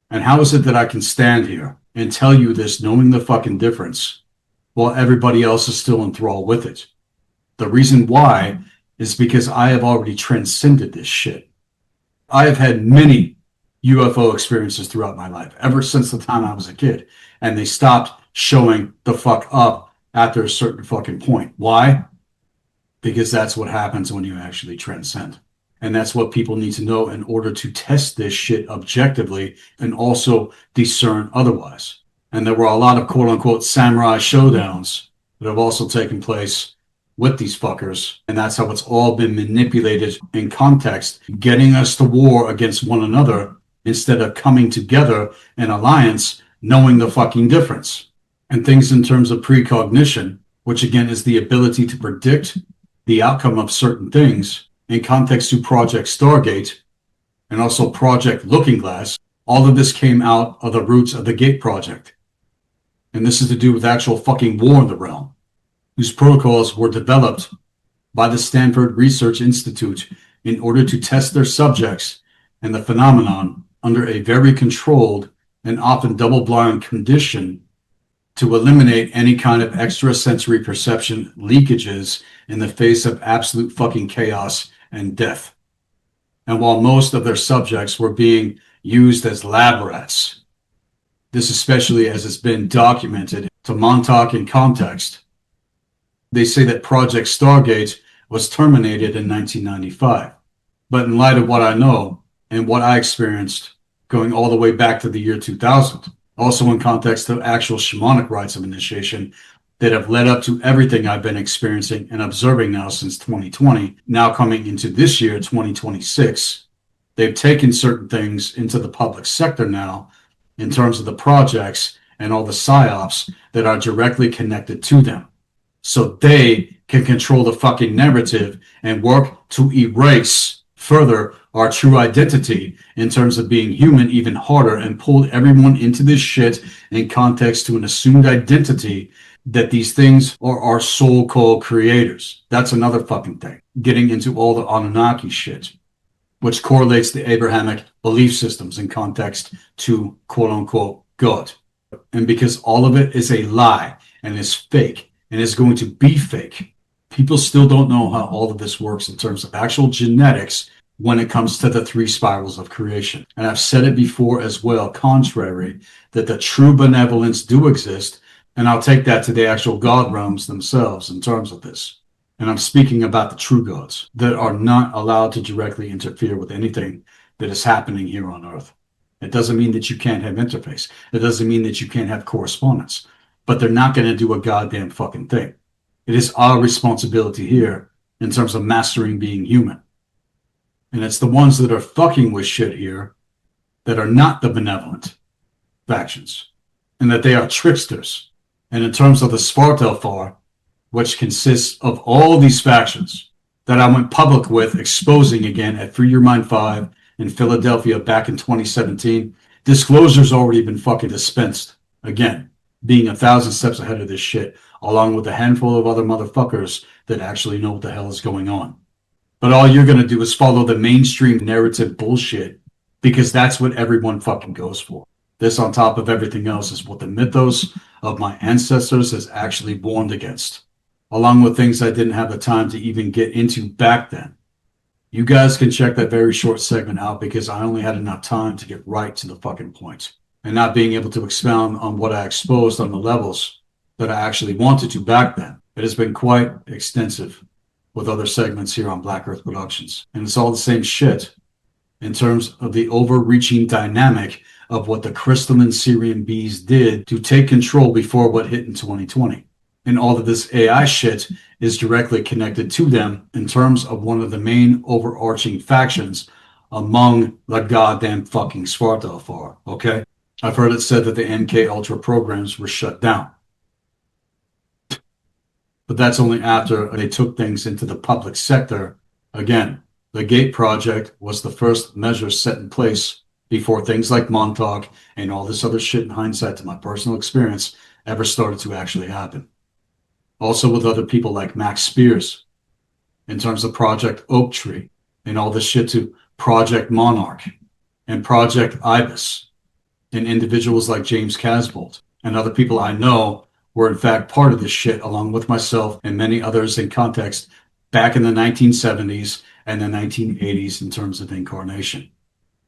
And how is it that I can stand here and tell you this knowing the fucking difference while everybody else is still enthralled with it? The reason why is because I have already transcended this shit. I have had many UFO experiences throughout my life, ever since the time I was a kid, and they stopped showing the fuck up after a certain fucking point. Why? Because that's what happens when you actually transcend. And that's what people need to know in order to test this shit objectively and also discern otherwise. And there were a lot of quote unquote samurai showdowns that have also taken place with these fuckers. And that's how it's all been manipulated in context, getting us to war against one another instead of coming together in alliance, knowing the fucking difference. And things in terms of precognition, which again is the ability to predict the outcome of certain things in context to Project Stargate and also Project Looking Glass. All of this came out of the roots of the Gate Project. And this is to do with actual fucking war in the realm, whose protocols were developed by the Stanford Research Institute in order to test their subjects and the phenomenon under a very controlled and often double-blind condition to eliminate any kind of extrasensory perception leakages in the face of absolute fucking chaos and death. And while most of their subjects were being used as lab rats, this especially as it's been documented to Montauk in context, they say that Project Stargate was terminated in 1995. But in light of what I know and what I experienced going all the way back to the year 2000, also in context of actual shamanic rites of initiation that have led up to everything I've been experiencing and observing now since 2020, now coming into this year, 2026, they've taken certain things into the public sector now in terms of the projects and all the psyops that are directly connected to them. So they can control the fucking narrative and work to erase further our true identity in terms of being human even harder and pulled everyone into this shit in context to an assumed identity that these things are our so-called creators. That's another fucking thing. Getting into all the Anunnaki shit, which correlates the Abrahamic belief systems in context to quote-unquote God. And because all of it is a lie and is fake and is going to be fake, people still don't know how all of this works in terms of actual genetics when it comes to the three spirals of creation. And I've said it before as well, contrary, that the true benevolence do exist, and I'll take that to the actual God realms themselves in terms of this. And I'm speaking about the true gods that are not allowed to directly interfere with anything that is happening here on Earth. It doesn't mean that you can't have interface. It doesn't mean that you can't have correspondence. But they're not going to do a goddamn fucking thing. It is our responsibility here in terms of mastering being human. And it's the ones that are fucking with shit here that are not the benevolent factions, and that they are tricksters. And in terms of the Svartalfar, which consists of all these factions that I went public with, exposing again at Free Your Mind 5 in Philadelphia back in 2017, disclosure's already been fucking dispensed. Again, being 1,000 steps ahead of this shit, along with a handful of other motherfuckers that actually know what the hell is going on. But all you're going to do is follow the mainstream narrative bullshit because that's what everyone fucking goes for. This, on top of everything else, is what the mythos of my ancestors has actually warned against, along with things I didn't have the time to even get into back then. You guys can check that very short segment out because I only had enough time to get right to the fucking point, and not being able to expound on what I exposed on the levels that I actually wanted to back then. It has been quite extensive with other segments here on Black Earth Productions. And it's all the same shit in terms of the overreaching dynamic of what the crystalline Syrian bees did to take control before what hit in 2020. And all of this AI shit is directly connected to them in terms of one of the main overarching factions among the goddamn fucking Svartalfar, okay? I've heard it said that the MK Ultra programs were shut down. But that's only after they took things into the public sector. Again, the Gate Project was the first measure set in place before things like Montauk and all this other shit in hindsight to my personal experience ever started to actually happen. Also with other people like Max Spears in terms of Project Oak Tree and all this shit to Project Monarch and Project Ibis and individuals like James Casbolt and other people I know were in fact part of this shit, along with myself and many others in context back in the 1970s and the 1980s in terms of incarnation.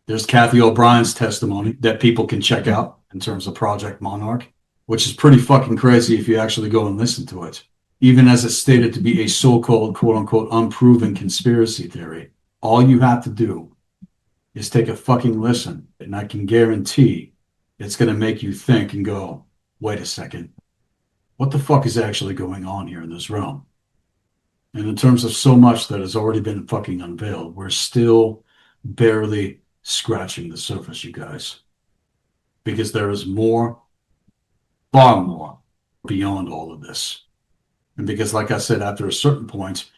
There's Kathy O'Brien's testimony that people can check out in terms of Project Monarch, which is pretty fucking crazy if you actually go and listen to it. Even as it's stated to be a so-called, quote-unquote, unproven conspiracy theory, all you have to do is take a fucking listen, and I can guarantee it's going to make you think and go, wait a second, what the fuck is actually going on here in this realm? And in terms of so much that has already been fucking unveiled, we're still barely scratching the surface, you guys. Because there is more, far more, beyond all of this. And because, like I said, after a certain point,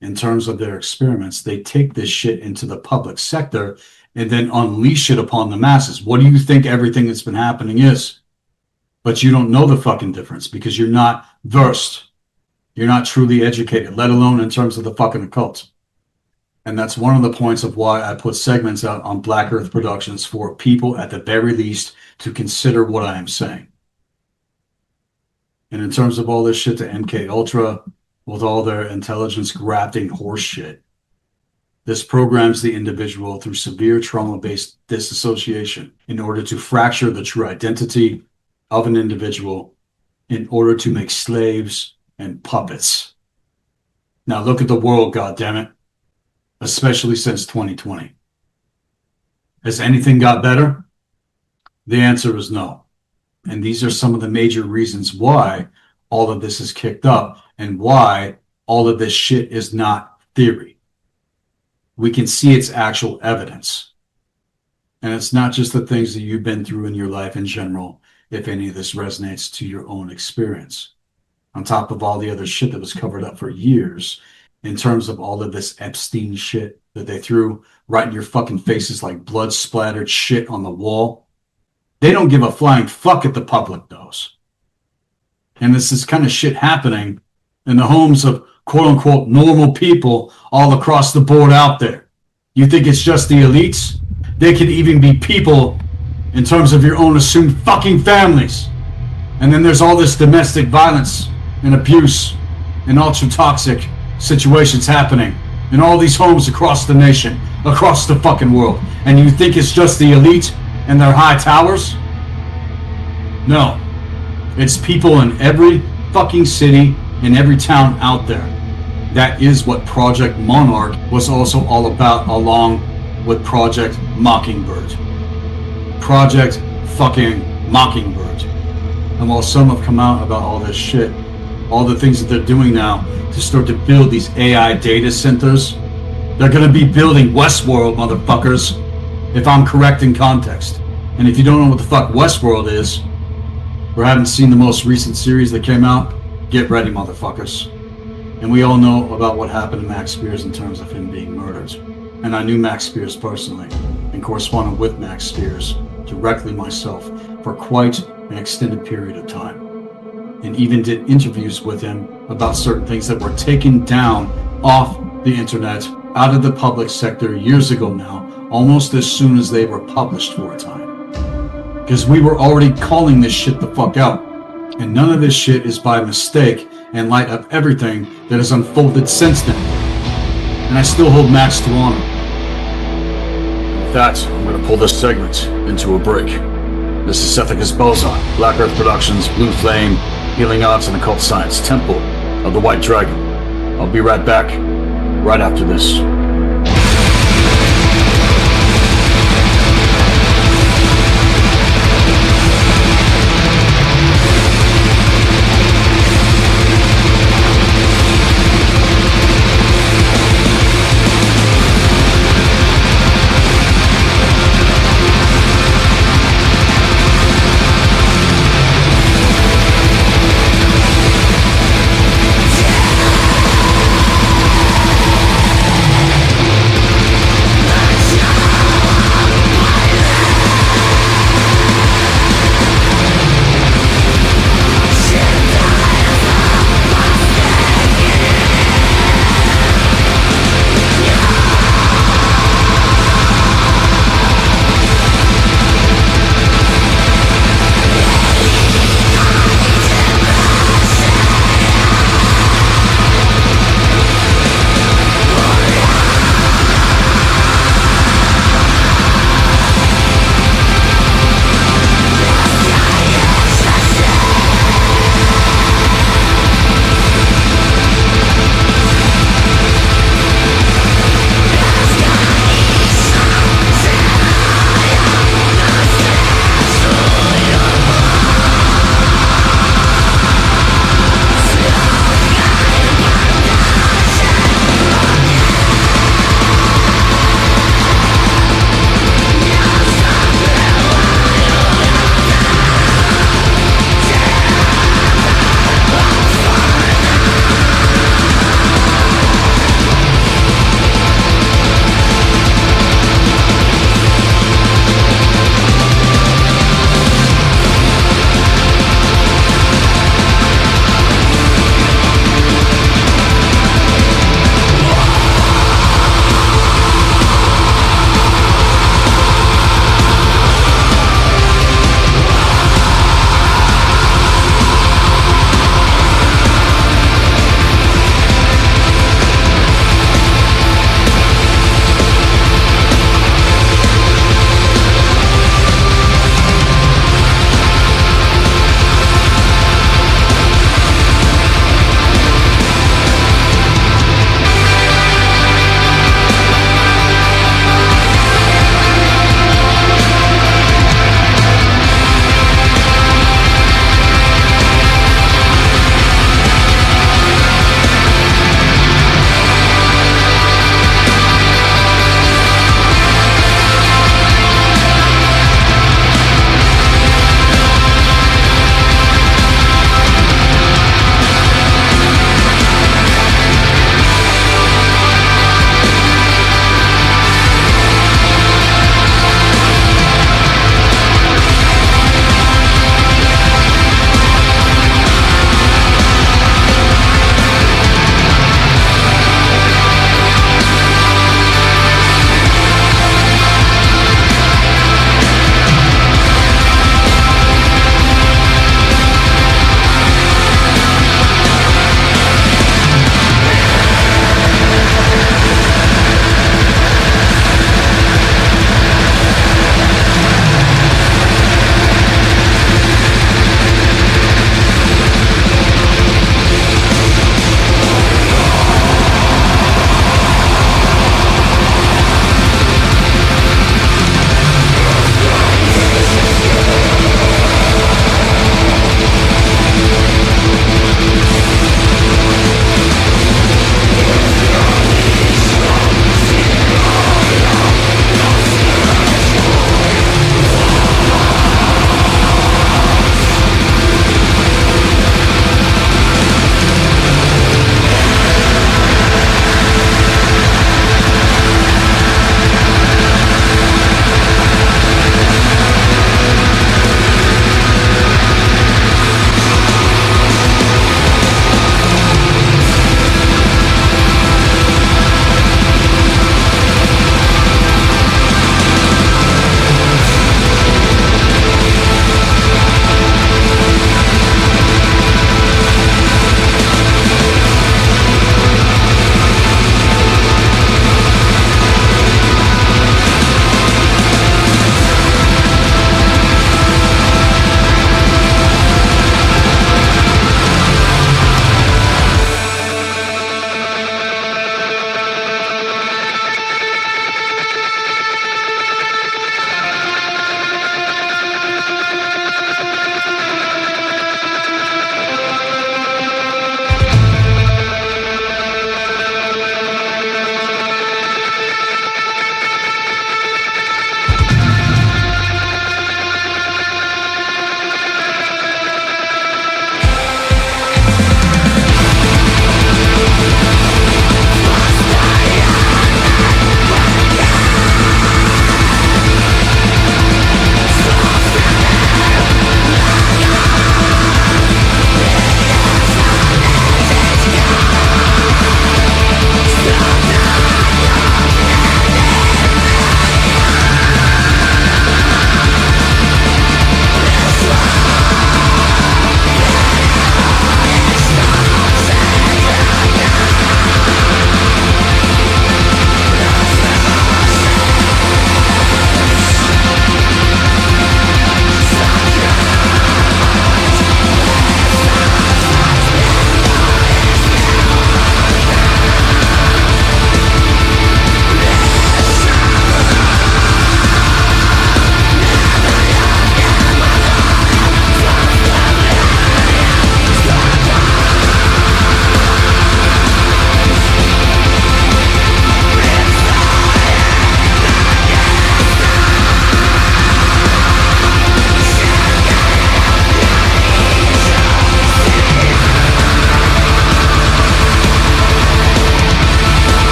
in terms of their experiments, they take this shit into the public sector and then unleash it upon the masses. What do you think everything that's been happening is? But you don't know the fucking difference because you're not versed. You're not truly educated, let alone in terms of the fucking occult. And that's one of the points of why I put segments out on Black Earth Productions for people at the very least to consider what I am saying. And in terms of all this shit to MK Ultra, with all their intelligence grafting horse shit, this programs the individual through severe trauma-based disassociation in order to fracture the true identity of an individual in order to make slaves and puppets. Now look at the world, goddammit, especially since 2020. Has anything got better? The answer is no. And these are some of the major reasons why all of this is kicked up and why all of this shit is not theory. We can see its actual evidence. And it's not just the things that you've been through in your life in general, if any of this resonates to your own experience. On top of all the other shit that was covered up for years, in terms of all of this Epstein shit that they threw right in your fucking faces like blood splattered shit on the wall. They don't give a flying fuck if the public knows. And this is kind of shit happening in the homes of quote unquote normal people all across the board out there. You think it's just the elites? They could even be people in terms of your own assumed fucking families. And then there's all this domestic violence and abuse and ultra toxic situations happening in all these homes across the nation, across the fucking world. And you think it's just the elite and their high towers? No. It's people in every fucking city, in every town out there. That is what Project Monarch was also all about, along with Project Mockingbird. Project fucking Mockingbird. And while some have come out about all this shit, all the things that they're doing now to start to build these AI data centers, they're going to be building Westworld, motherfuckers, if I'm correct in context. And if you don't know what the fuck Westworld is, or haven't seen the most recent series that came out, get ready, motherfuckers. And we all know about what happened to Max Spears in terms of him being murdered. And I knew Max Spears personally and corresponded with Max Spears directly myself for quite an extended period of time. And even did interviews with him about certain things that were taken down off the internet, out of the public sector years ago now, almost as soon as they were published for a time. Because we were already calling this shit the fuck out. And none of this shit is by mistake in light of everything that has unfolded since then. And I still hold Max to honor. With that, I'm going to pull this segment into a break. This is Sethikus Boza, Black Earth Productions, Blue Flame, Healing Arts and Occult Science, Temple of the White Dragon. I'll be right back, right after this.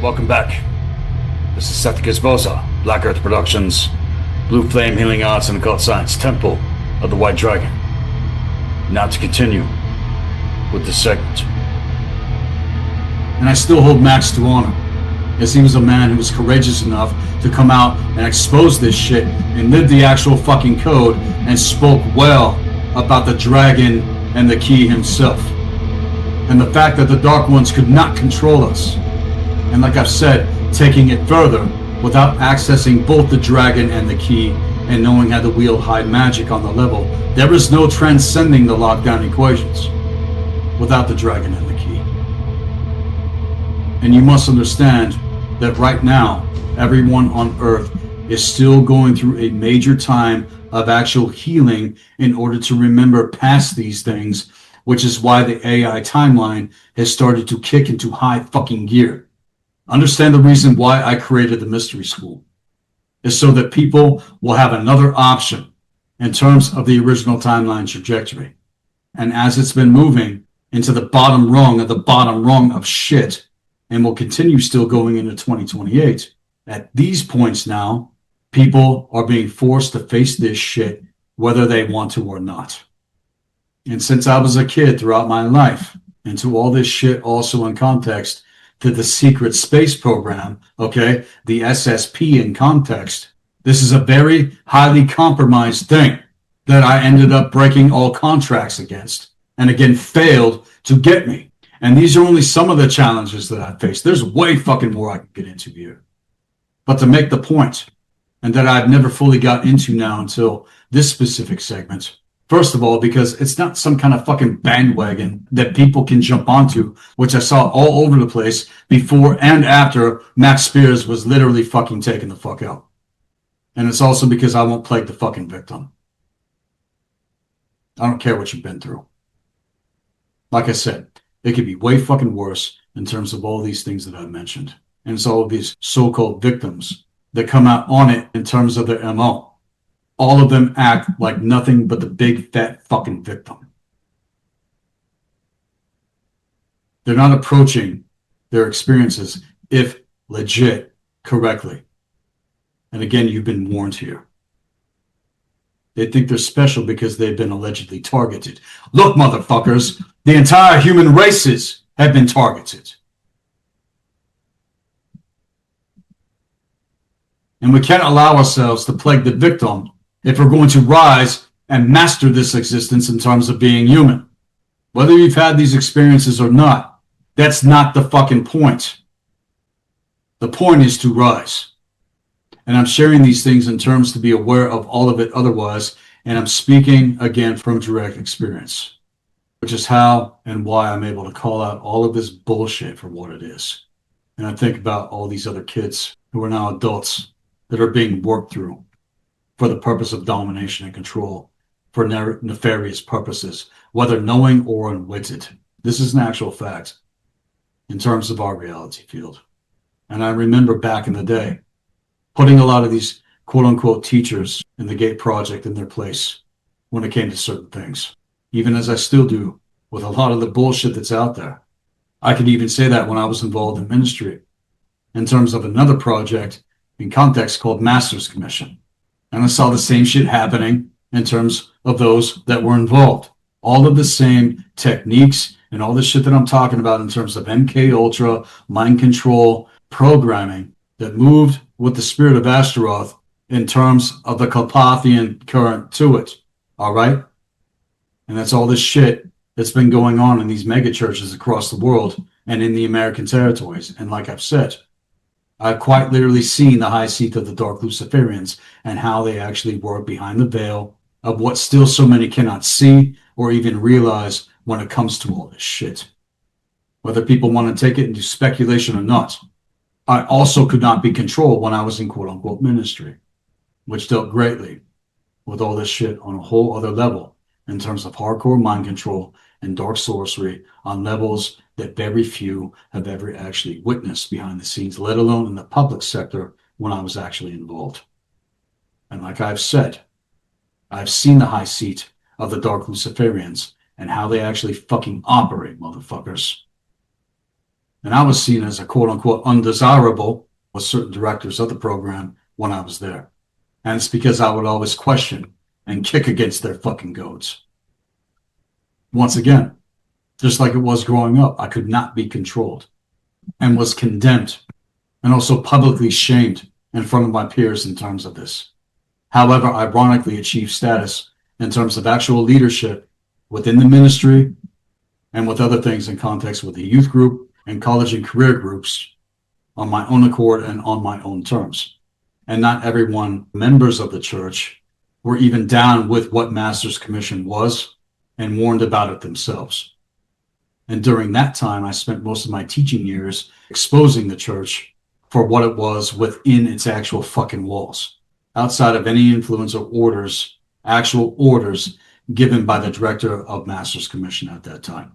welcome back. This is Sethikus Boza, Black Earth Productions, Blue Flame Healing Arts and Occult Science, Temple of the White Dragon. Now to continue with this segment. And I still hold Max to honor, as he was a man who was courageous enough to come out and expose this shit and live the actual fucking code and spoke well about the dragon and the key himself. And the fact that the Dark Ones could not control us. And like I've said, taking it further, without accessing both the dragon and the key and knowing how to wield high magic on the level, there is no transcending the lockdown equations without the dragon and the key. And you must understand that right now, everyone on Earth is still going through a major time of actual healing in order to remember past these things, which is why the AI timeline has started to kick into high fucking gear. Understand the reason why I created the Mystery School is so that people will have another option in terms of the original timeline trajectory. And as it's been moving into the bottom rung of shit, and will continue still going into 2028, at these points now, people are being forced to face this shit whether they want to or not. And since I was a kid throughout my life, and to all this shit also in context to the secret space program, okay, the SSP in context, this is a very highly compromised thing that I ended up breaking all contracts against, and again failed to get me. And these are only some of the challenges that I faced. There's way fucking more I could get into here. But to make the point, and that I've never fully got into now until this specific segment, first of all, because it's not some kind of fucking bandwagon that people can jump onto, which I saw all over the place before and after Max Spears was literally fucking taken the fuck out. And it's also because I won't plague the fucking victim. I don't care what you've been through. Like I said, it could be way fucking worse in terms of all these things that I've mentioned. And it's all of these so-called victims that come out on it in terms of their MO. All of them act like nothing but the big fat fucking victim. They're not approaching their experiences, if legit, correctly. And again, you've been warned here. They think they're special because they've been allegedly targeted. Look, motherfuckers, the entire human races have been targeted. And we can't allow ourselves to plague the victim if we're going to rise and master this existence in terms of being human. Whether you've had these experiences or not, that's not the fucking point. The point is to rise. And I'm sharing these things in terms to be aware of all of it otherwise, and I'm speaking again from direct experience, which is how and why I'm able to call out all of this bullshit for what it is. And I think about all these other kids who are now adults that are being worked through for the purpose of domination and control, for nefarious purposes, whether knowing or unwitted. This is an actual fact in terms of our reality field. And I remember back in the day, putting a lot of these quote-unquote teachers in the Gate Project in their place when it came to certain things, even as I still do with a lot of the bullshit that's out there. I could even say that when I was involved in ministry in terms of another project in context called Master's Commission. And I saw the same shit happening in terms of those that were involved. All of the same techniques and all the shit that I'm talking about in terms of MK Ultra, mind control, programming that moved with the spirit of Astaroth in terms of the Carpathian current to it. All right? And that's all this shit that's been going on in these mega churches across the world and in the American territories. And like I've said, I've quite literally seen the high seat of the Dark Luciferians and how they actually work behind the veil of what still so many cannot see or even realize when it comes to all this shit. Whether people want to take it into speculation or not, I also could not be controlled when I was in quote-unquote ministry, which dealt greatly with all this shit on a whole other level in terms of hardcore mind control and dark sorcery on levels that very few have ever actually witnessed behind the scenes, let alone in the public sector when I was actually involved. And like I've said, I've seen the high seat of the Dark Luciferians and how they actually fucking operate, motherfuckers. And I was seen as a quote unquote undesirable with certain directors of the program when I was there. And it's because I would always question and kick against their fucking goats. Once again, just like it was growing up, I could not be controlled and was condemned and also publicly shamed in front of my peers in terms of this. However, ironically achieved status in terms of actual leadership within the ministry and with other things in context with the youth group and college and career groups on my own accord and on my own terms. And not everyone, members of the church, were even down with what Master's Commission was and warned about it themselves. And during that time, I spent most of my teaching years exposing the church for what it was within its actual fucking walls, outside of any influence or orders, actual orders given by the director of Master's Commission at that time.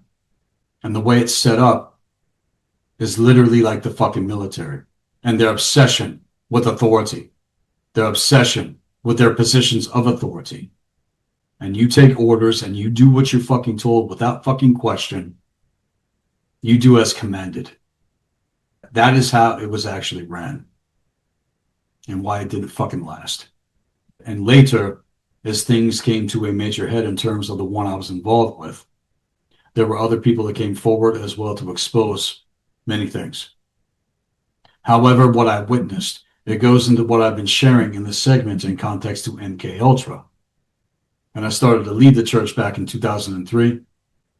And the way it's set up is literally like the fucking military and their obsession with authority, their obsession with their positions of authority. And you take orders and you do what you're fucking told without fucking question. You do as commanded. That is how it was actually ran and why it didn't fucking last. And later, as things came to a major head in terms of the one I was involved with, there were other people that came forward as well to expose many things. However, what I witnessed, it goes into what I've been sharing in this segment in context to MK Ultra. And I started to lead the church back in 2003,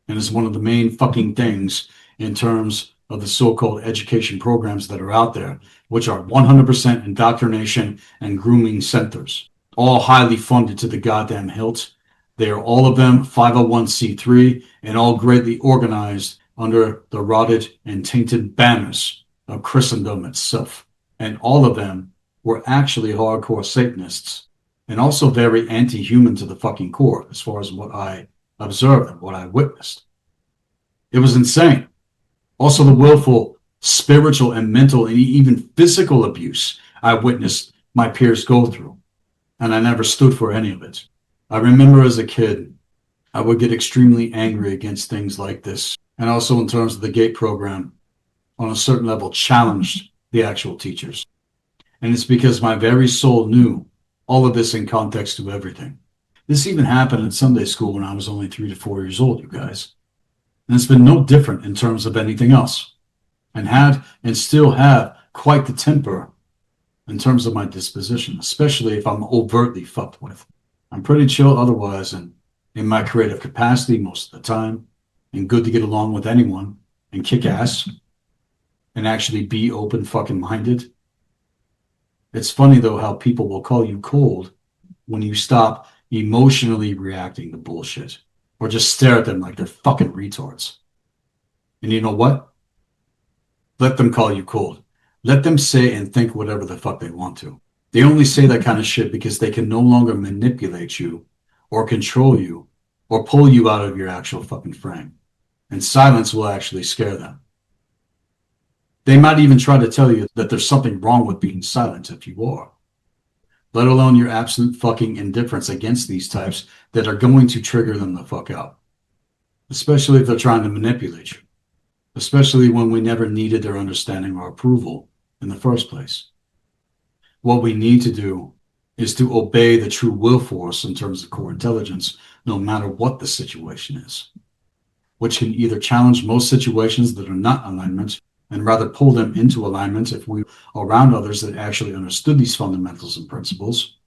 and it's one of the main fucking things in terms of the so-called education programs that are out there, which are 100% indoctrination and grooming centers, all highly funded to the goddamn hilt. They are all of them 501c3 and all greatly organized under the rotted and tainted banners of Christendom itself. And all of them were actually hardcore Satanists and also very anti-human to the fucking core as far as what I observed and what I witnessed. It was insane. Also, the willful, spiritual, and mental, and even physical abuse I witnessed my peers go through, and I never stood for any of it. I remember as a kid, I would get extremely angry against things like this, and also in terms of the GATE program, on a certain level, challenged the actual teachers. And it's because my very soul knew all of this in context to everything. This even happened in Sunday school when I was only 3 to 4 years old, you guys. And it's been no different in terms of anything else, and had and still have quite the temper in terms of my disposition, especially if I'm overtly fucked with. I'm pretty chill otherwise and in my creative capacity most of the time, and good to get along with anyone and kick ass and actually be open fucking minded. It's funny though how people will call you cold when you stop emotionally reacting to bullshit. Or just stare at them like they're fucking retards. And you know what? Let them call you cold. Let them say and think whatever the fuck they want to. They only say that kind of shit because they can no longer manipulate you or control you or pull you out of your actual fucking frame. And silence will actually scare them. They might even try to tell you that there's something wrong with being silent if you are. Let alone your absolute fucking indifference against these types that are going to trigger them the fuck out. Especially if they're trying to manipulate you. Especially when we never needed their understanding or approval in the first place. What we need to do is to obey the true will force in terms of core intelligence, no matter what the situation is. Which can either challenge most situations that are not alignment and rather pull them into alignment if we are around others that actually understood these fundamentals and principles.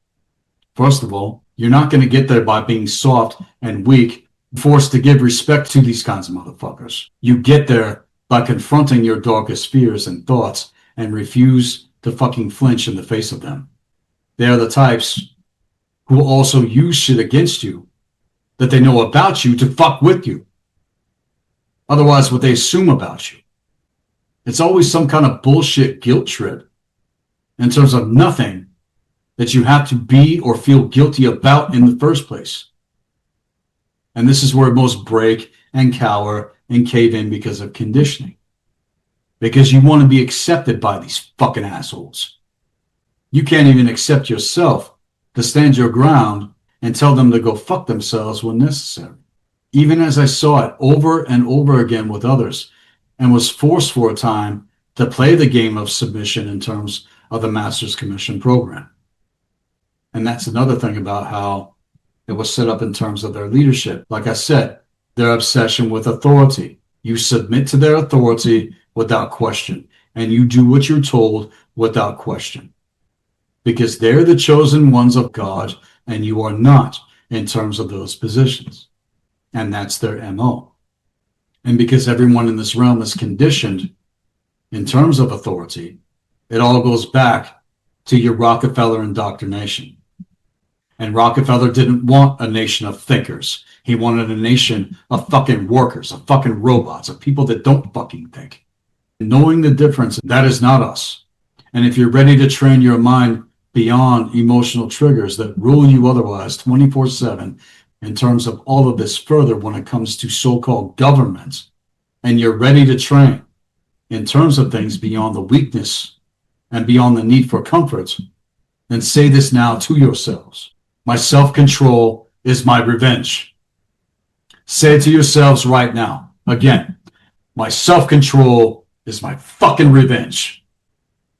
First of all, you're not going to get there by being soft and weak, forced to give respect to these kinds of motherfuckers. You get there by confronting your darkest fears and thoughts and refuse to fucking flinch in the face of them. They are the types who will also use shit against you that they know about you to fuck with you. Otherwise, what they assume about you. It's always some kind of bullshit guilt trip in terms of nothing that you have to be or feel guilty about in the first place. And this is where most break and cower and cave in because of conditioning. Because you want to be accepted by these fucking assholes. You can't even accept yourself to stand your ground and tell them to go fuck themselves when necessary. Even as I saw it over and over again with others, and was forced for a time to play the game of submission in terms of the Master's Commission program. And that's another thing about how it was set up in terms of their leadership. Like I said, their obsession with authority. You submit to their authority without question, and you do what you're told without question. Because they're the chosen ones of God, and you are not in terms of those positions. And that's their MO. And because everyone in this realm is conditioned in terms of authority, it all goes back to your Rockefeller indoctrination. And Rockefeller didn't want a nation of thinkers. He wanted a nation of fucking workers, of fucking robots, of people that don't fucking think. Knowing the difference, that is not us. And if you're ready to train your mind beyond emotional triggers that rule you otherwise 24/7 in terms of all of this further when it comes to so-called government, and you're ready to train in terms of things beyond the weakness and beyond the need for comfort, then say this now to yourselves. My self-control is my revenge. Say it to yourselves right now. Again, my self-control is my fucking revenge.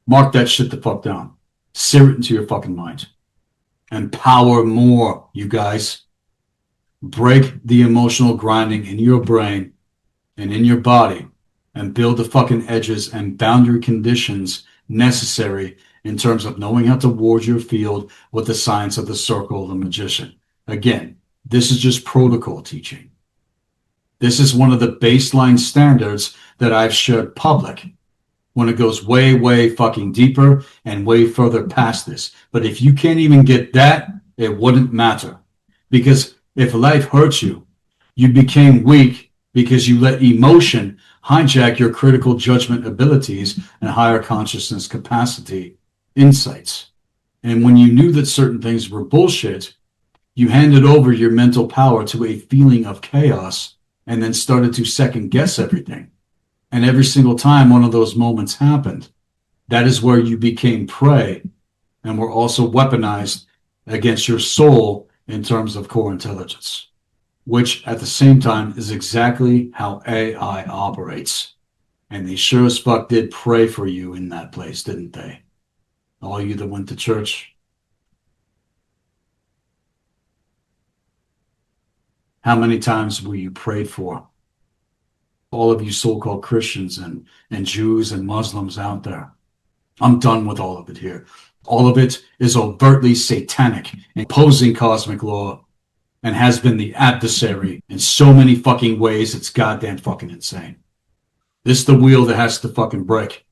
Mark that shit the fuck down. Sear it into your fucking mind. Empower more, you guys. Break the emotional grinding in your brain and in your body and build the fucking edges and boundary conditions necessary in terms of knowing how to ward your field with the science of the circle of the magician. Again, this is just protocol teaching. This is one of the baseline standards that I've shared public when it goes way, way fucking deeper and way further past this. But if you can't even get that, it wouldn't matter. Because if life hurts you, you became weak because you let emotion hijack your critical judgment abilities and higher consciousness capacity insights. And when you knew that certain things were bullshit, you handed over your mental power to a feeling of chaos and then started to second guess everything. And every single time one of those moments happened, that is where you became prey and were also weaponized against your soul in terms of core intelligence, which at the same time is exactly how AI operates. And they sure as fuck did pray for you in that place, didn't they? All you that went to church. How many times were you prayed for? All of you so-called Christians and Jews and Muslims out there. I'm done with all of it here. All of it is overtly satanic, imposing cosmic law, and has been the adversary in so many fucking ways, it's goddamn fucking insane. This is the wheel that has to fucking break.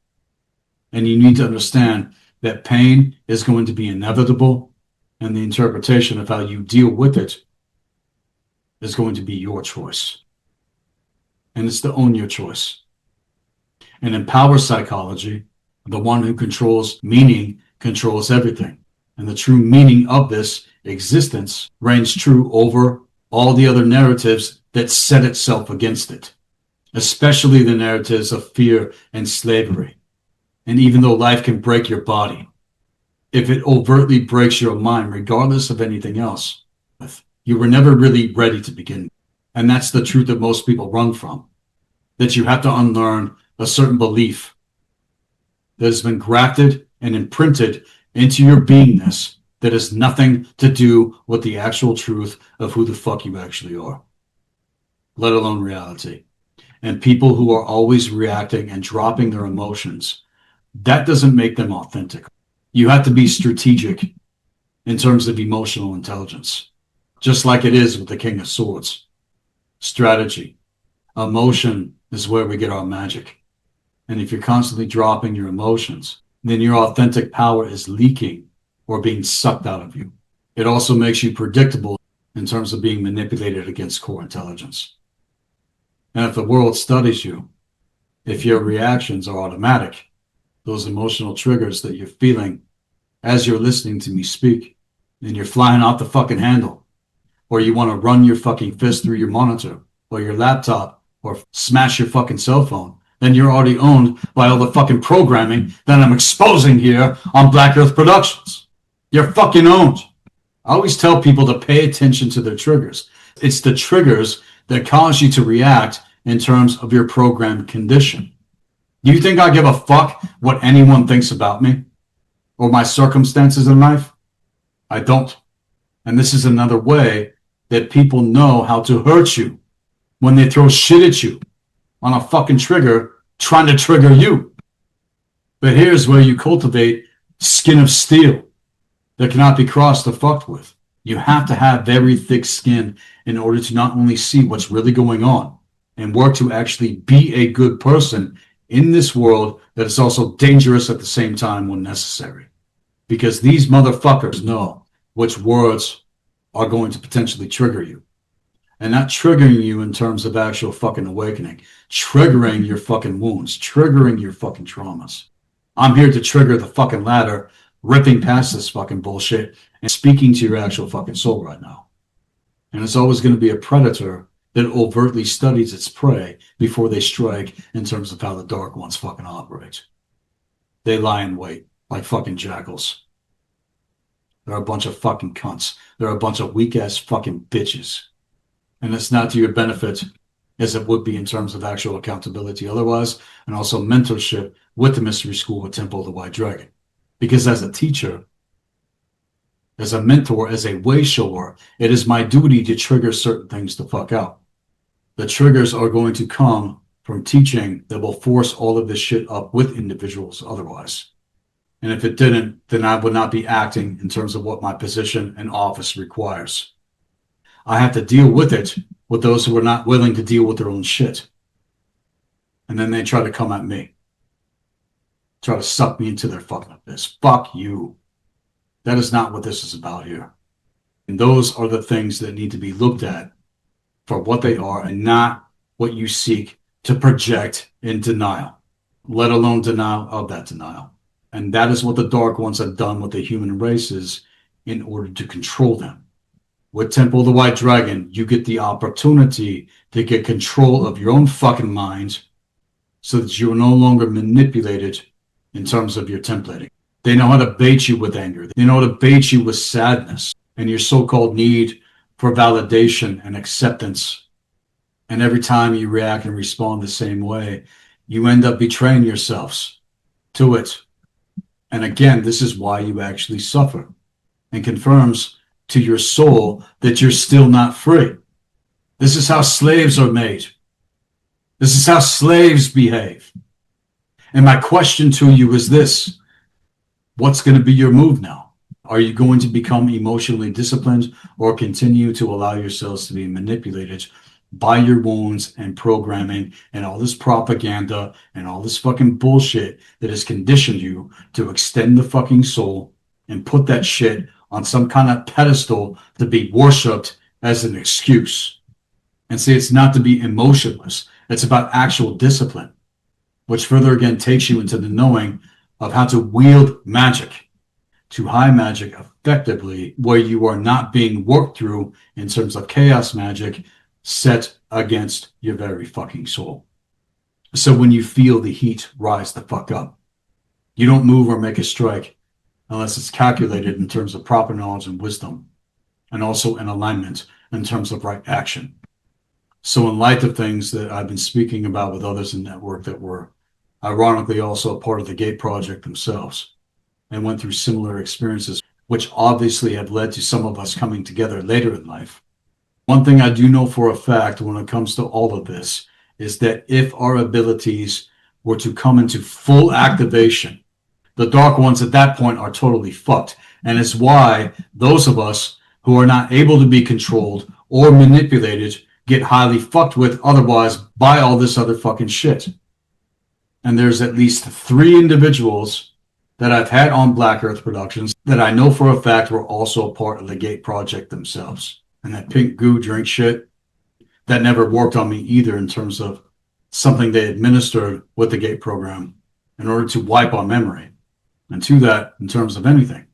And you need to understand that pain is going to be inevitable, and the interpretation of how you deal with it is going to be your choice. And it's to own your choice. And in power psychology, the one who controls meaning controls everything. And the true meaning of this existence reigns true over all the other narratives that set itself against it, especially the narratives of fear and slavery. And even though life can break your body, if it overtly breaks your mind, regardless of anything else, you were never really ready to begin. And that's the truth that most people run from, that you have to unlearn a certain belief that has been grafted and imprinted into your beingness that has nothing to do with the actual truth of who the fuck you actually are, let alone reality. And people who are always reacting and dropping their emotions, that doesn't make them authentic. You have to be strategic in terms of emotional intelligence, just like it is with the King of Swords. Strategy. Emotion is where we get our magic. And if you're constantly dropping your emotions, then your authentic power is leaking or being sucked out of you. It also makes you predictable in terms of being manipulated against core intelligence. And if the world studies you, if your reactions are automatic, those emotional triggers that you're feeling as you're listening to me speak, and you're flying off the fucking handle, or you want to run your fucking fist through your monitor or your laptop or smash your fucking cell phone, then you're already owned by all the fucking programming that I'm exposing here on Black Earth Productions. You're fucking owned. I always tell people to pay attention to their triggers. It's the triggers that cause you to react in terms of your program condition. Do you think I give a fuck what anyone thinks about me or my circumstances in life? I don't. And this is another way that people know how to hurt you when they throw shit at you on a fucking trigger, trying to trigger you. But here's where you cultivate skin of steel that cannot be crossed or fucked with. You have to have very thick skin in order to not only see what's really going on and work to actually be a good person in this world that is also dangerous at the same time when necessary. Because these motherfuckers know which words are going to potentially trigger you. And not triggering you in terms of actual fucking awakening, triggering your fucking wounds, triggering your fucking traumas. I'm here to trigger the fucking ladder, ripping past this fucking bullshit and speaking to your actual fucking soul right now. And it's always going to be a predator that overtly studies its prey before they strike in terms of how the Dark Ones fucking operate. They lie in wait like fucking jackals. They're a bunch of fucking cunts. They're a bunch of weak-ass fucking bitches. And it's not to your benefit as it would be in terms of actual accountability otherwise, and also mentorship with the Mystery School with Temple of the White Dragon. Because as a teacher, as a mentor, as a way shower, it is my duty to trigger certain things to fuck out. The triggers are going to come from teaching that will force all of this shit up with individuals otherwise. And if it didn't, then I would not be acting in terms of what my position and office requires. I have to deal with it with those who are not willing to deal with their own shit. And then they try to come at me. Try to suck me into their fucking abyss. Fuck you. That is not what this is about here. And those are the things that need to be looked at for what they are and not what you seek to project in denial, let alone denial of that denial. And that is what the Dark Ones have done with the human races in order to control them. With Temple of the White Dragon, you get the opportunity to get control of your own fucking mind so that you are no longer manipulated in terms of your templating. They know how to bait you with anger. They know how to bait you with sadness and your so-called need for validation and acceptance. And every time you react and respond the same way, you end up betraying yourselves to it. And again, this is why you actually suffer and confirms to your soul that you're still not free. This is how slaves are made. This is how slaves behave. And my question to you is this: what's going to be your move now? Are you going to become emotionally disciplined or continue to allow yourselves to be manipulated by your wounds and programming and all this propaganda and all this fucking bullshit that has conditioned you to extend the fucking soul and put that shit on some kind of pedestal to be worshipped as an excuse? And see, it's not to be emotionless. It's about actual discipline, which further again takes you into the knowing of how to wield magic, to high magic effectively, where you are not being worked through in terms of chaos magic set against your very fucking soul. So when you feel the heat rise the fuck up, you don't move or make a strike unless it's calculated in terms of proper knowledge and wisdom, and also in alignment in terms of right action. So in light of things that I've been speaking about with others in network that were ironically also a part of the Gate Project themselves and went through similar experiences, which obviously have led to some of us coming together later in life. One thing I do know for a fact when it comes to all of this is that if our abilities were to come into full activation, the Dark Ones at that point are totally fucked. And it's why those of us who are not able to be controlled or manipulated get highly fucked with otherwise by all this other fucking shit. And there's at least 3 individuals that I've had on Black Earth Productions that I know for a fact were also a part of the Gate Project themselves. And that pink goo drink shit, that never worked on me either in terms of something they administered with the Gate program in order to wipe our memory. And to that, in terms of anything,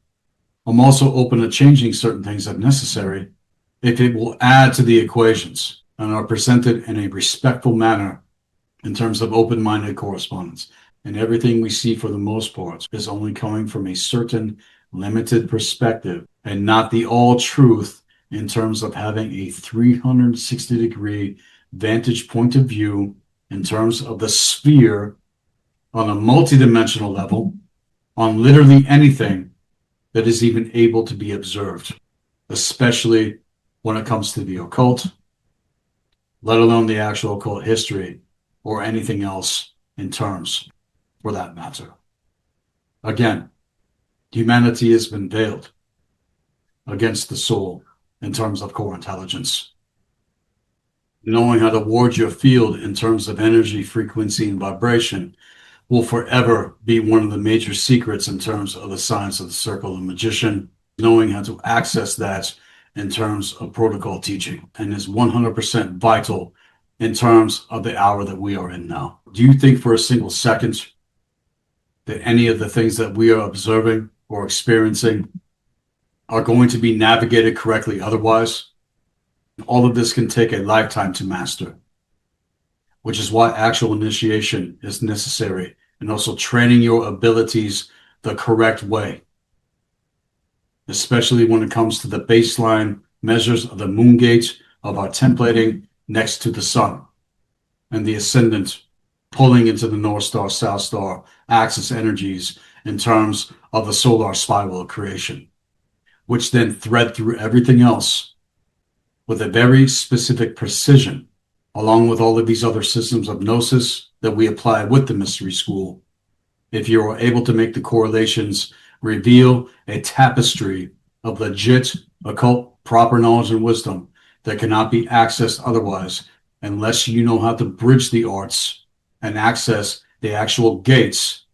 I'm also open to changing certain things if necessary if it will add to the equations and are presented in a respectful manner in terms of open-minded correspondence. And everything we see for the most part is only coming from a certain limited perspective and not the all truth in terms of having a 360-degree vantage point of view in terms of the sphere on a multidimensional level on literally anything that is even able to be observed, especially when it comes to the occult, let alone the actual occult history or anything else in terms for that matter. Again, humanity has been veiled against the soul in terms of core intelligence. Knowing how to ward your field in terms of energy, frequency, and vibration will forever be one of the major secrets in terms of the science of the circle of the magician. Knowing how to access that in terms of protocol teaching and is 100% vital in terms of the hour that we are in now. Do you think for a single second that any of the things that we are observing or experiencing are going to be navigated correctly otherwise? All of this can take a lifetime to master, which is why actual initiation is necessary, and also training your abilities the correct way, especially when it comes to the baseline measures of the moon gate of our templating next to the sun and the ascendant pulling into the North Star, South Star axis energies in terms of the solar spiral of creation, which then thread through everything else with a very specific precision, along with all of these other systems of gnosis that we apply with the mystery school. If you are able to make the correlations reveal a tapestry of legit occult proper knowledge and wisdom that cannot be accessed otherwise unless you know how to bridge the arts and access the actual gates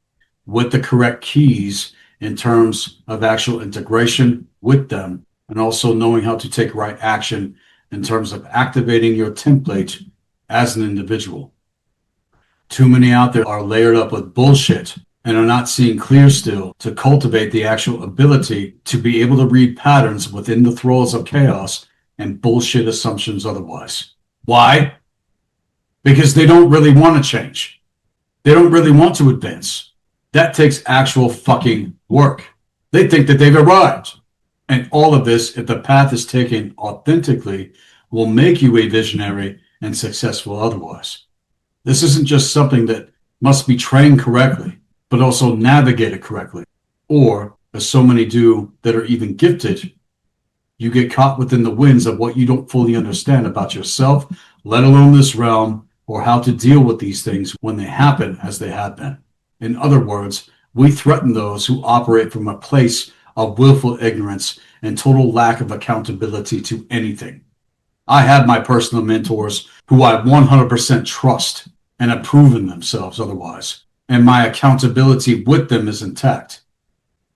with the correct keys in terms of actual integration with them, and also knowing how to take right action in terms of activating your template as an individual. Too many out there are layered up with bullshit and are not seeing clear still to cultivate the actual ability to be able to read patterns within the thralls of chaos and bullshit assumptions otherwise. Why? Because they don't really want to change. They don't really want to advance. That takes actual fucking work. They think that they've arrived. And all of this, if the path is taken authentically, will make you a visionary and successful otherwise. This isn't just something that must be trained correctly, but also navigated correctly. Or, as so many do that are even gifted, you get caught within the winds of what you don't fully understand about yourself, let alone this realm, or how to deal with these things when they happen as they have been. In other words, we threaten those who operate from a place of willful ignorance and total lack of accountability to anything. I have my personal mentors who I 100% trust and have proven themselves otherwise, and my accountability with them is intact.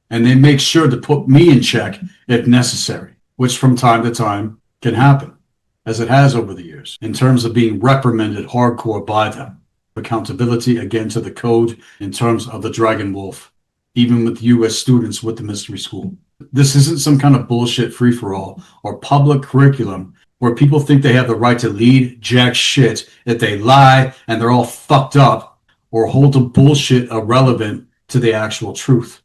And they make sure to put me in check if necessary, which from time to time can happen, as it has over the years, in terms of being reprimanded hardcore by them. Accountability again to the code in terms of the Dragon Wolf, even with U.S. students with the mystery school. This isn't some kind of bullshit free-for-all or public curriculum where people think they have the right to lead jack shit if they lie and they're all fucked up or hold the bullshit irrelevant to the actual truth.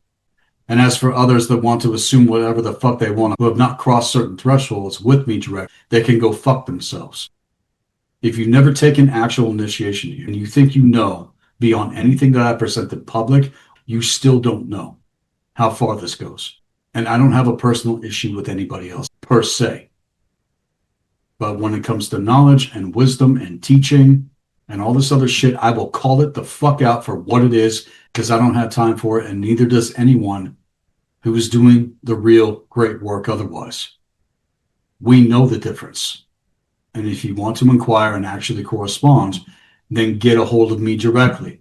And as for others that want to assume whatever the fuck they want, who have not crossed certain thresholds with me direct, they can go fuck themselves. If you've never taken actual initiation and you think you know beyond anything that I present in public, you still don't know how far this goes. And I don't have a personal issue with anybody else per se. But when it comes to knowledge and wisdom and teaching and all this other shit, I will call it the fuck out for what it is, because I don't have time for it, and neither does anyone who is doing the real great work otherwise. We know the difference. And if you want to inquire and actually correspond, then get a hold of me directly.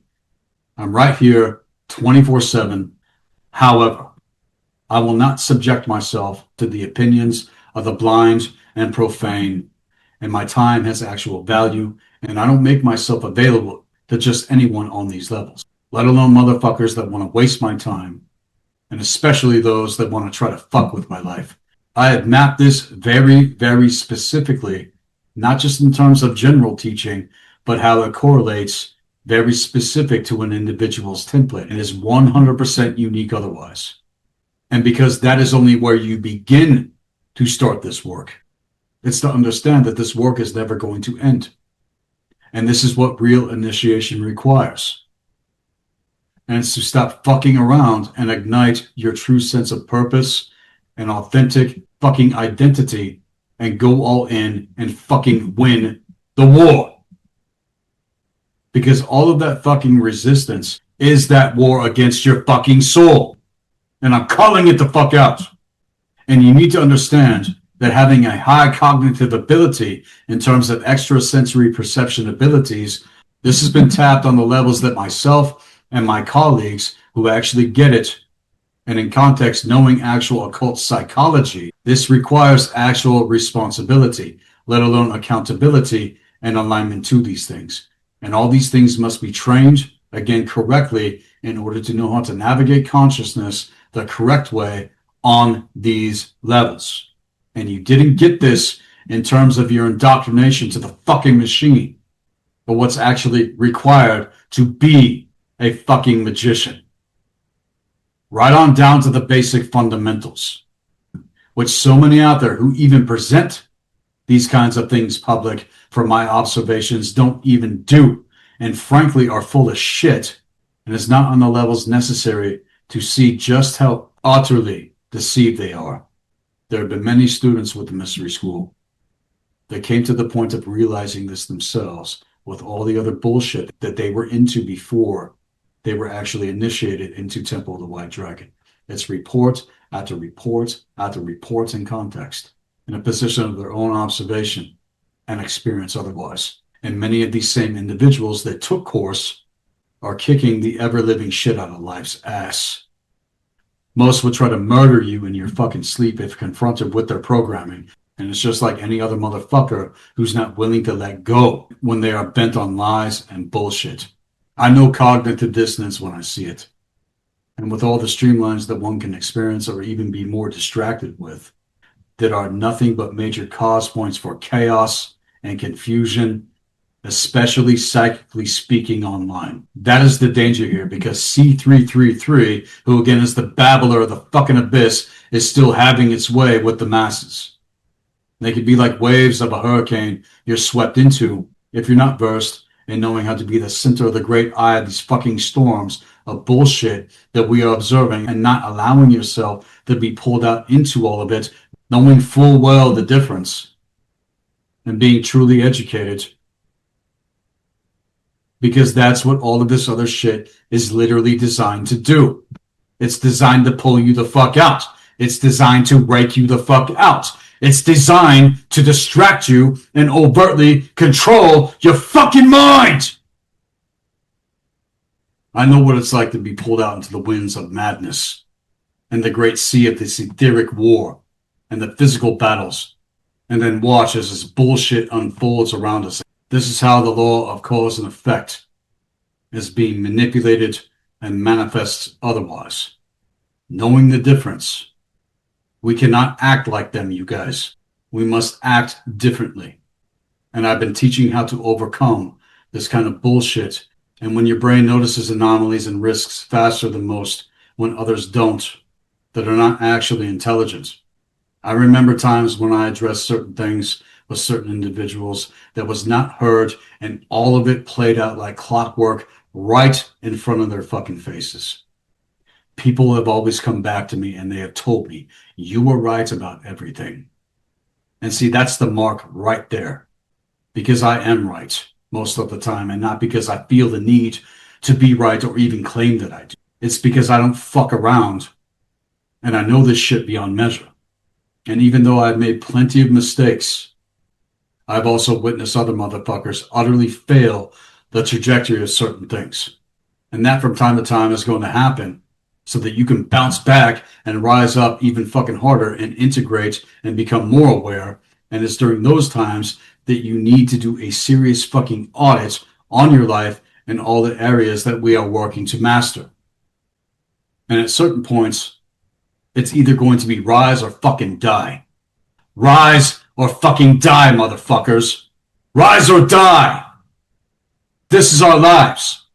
I'm right here 24/7. However, I will not subject myself to the opinions of the blind and profane, and my time has actual value, and I don't make myself available to just anyone on these levels, let alone motherfuckers that want to waste my time, and especially those that want to try to fuck with my life. I have mapped this very, very specifically, not just in terms of general teaching, but how it correlates very specific to an individual's template and is 100% unique otherwise. And because that is only where you begin to start this work, it's to understand that this work is never going to end. And this is what real initiation requires. And it's to stop fucking around and ignite your true sense of purpose and authentic fucking identity and go all in and fucking win the war. Because all of that fucking resistance is that war against your fucking soul. And I'm calling it the fuck out. And you need to understand that having a high cognitive ability in terms of extrasensory perception abilities, this has been tapped on the levels that myself and my colleagues who actually get it, and in context, knowing actual occult psychology, this requires actual responsibility, let alone accountability and alignment to these things. And all these things must be trained, again, correctly in order to know how to navigate consciousness the correct way on these levels. And you didn't get this in terms of your indoctrination to the fucking machine, but what's actually required to be a fucking magician. Right on down to the basic fundamentals, which so many out there who even present these kinds of things public, from my observations, don't even do, and frankly are full of shit, and is not on the levels necessary to see just how utterly deceived they are. There have been many students with the mystery school that came to the point of realizing this themselves with all the other bullshit that they were into before they were actually initiated into Temple of the White Dragon. It's report after report after report in context, in a position of their own observation and experience otherwise. And many of these same individuals that took course are kicking the ever-living shit out of life's ass. Most would try to murder you in your fucking sleep if confronted with their programming. And it's just like any other motherfucker who's not willing to let go when they are bent on lies and bullshit. I know cognitive dissonance when I see it. And with all the streamlines that one can experience or even be more distracted with, that are nothing but major cause points for chaos and confusion, especially psychically speaking online. That is the danger here, because C333, who again is the babbler of the fucking abyss, is still having its way with the masses. They could be like waves of a hurricane you're swept into if you're not versed in knowing how to be the center of the great eye of these fucking storms of bullshit that we are observing, and not allowing yourself to be pulled out into all of it, knowing full well the difference and being truly educated. Because that's what all of this other shit is literally designed to do. It's designed to pull you the fuck out. It's designed to rake you the fuck out. It's designed to distract you and overtly control your fucking mind. I know what it's like to be pulled out into the winds of madness and the great sea of this etheric war and the physical battles, and then watch as this bullshit unfolds around us. This is how the law of cause and effect is being manipulated and manifests otherwise. Knowing the difference, we cannot act like them, you guys. We must act differently. And I've been teaching how to overcome this kind of bullshit. And when your brain notices anomalies and risks faster than most, when others don't, that are not actually intelligent. I remember times when I addressed certain things with certain individuals that was not heard, and all of it played out like clockwork right in front of their fucking faces. People have always come back to me and they have told me, you were right about everything. And see, that's the mark right there. Because I am right most of the time, and not because I feel the need to be right or even claim that I do. It's because I don't fuck around, and I know this shit beyond measure. And even though I've made plenty of mistakes, I've also witnessed other motherfuckers utterly fail the trajectory of certain things. And that from time to time is going to happen, so that you can bounce back and rise up even fucking harder and integrate and become more aware. And it's during those times that you need to do a serious fucking audit on your life and all the areas that we are working to master. And at certain points, it's either going to be rise or fucking die. Rise or fucking die, motherfuckers. Rise or die. This is our lives.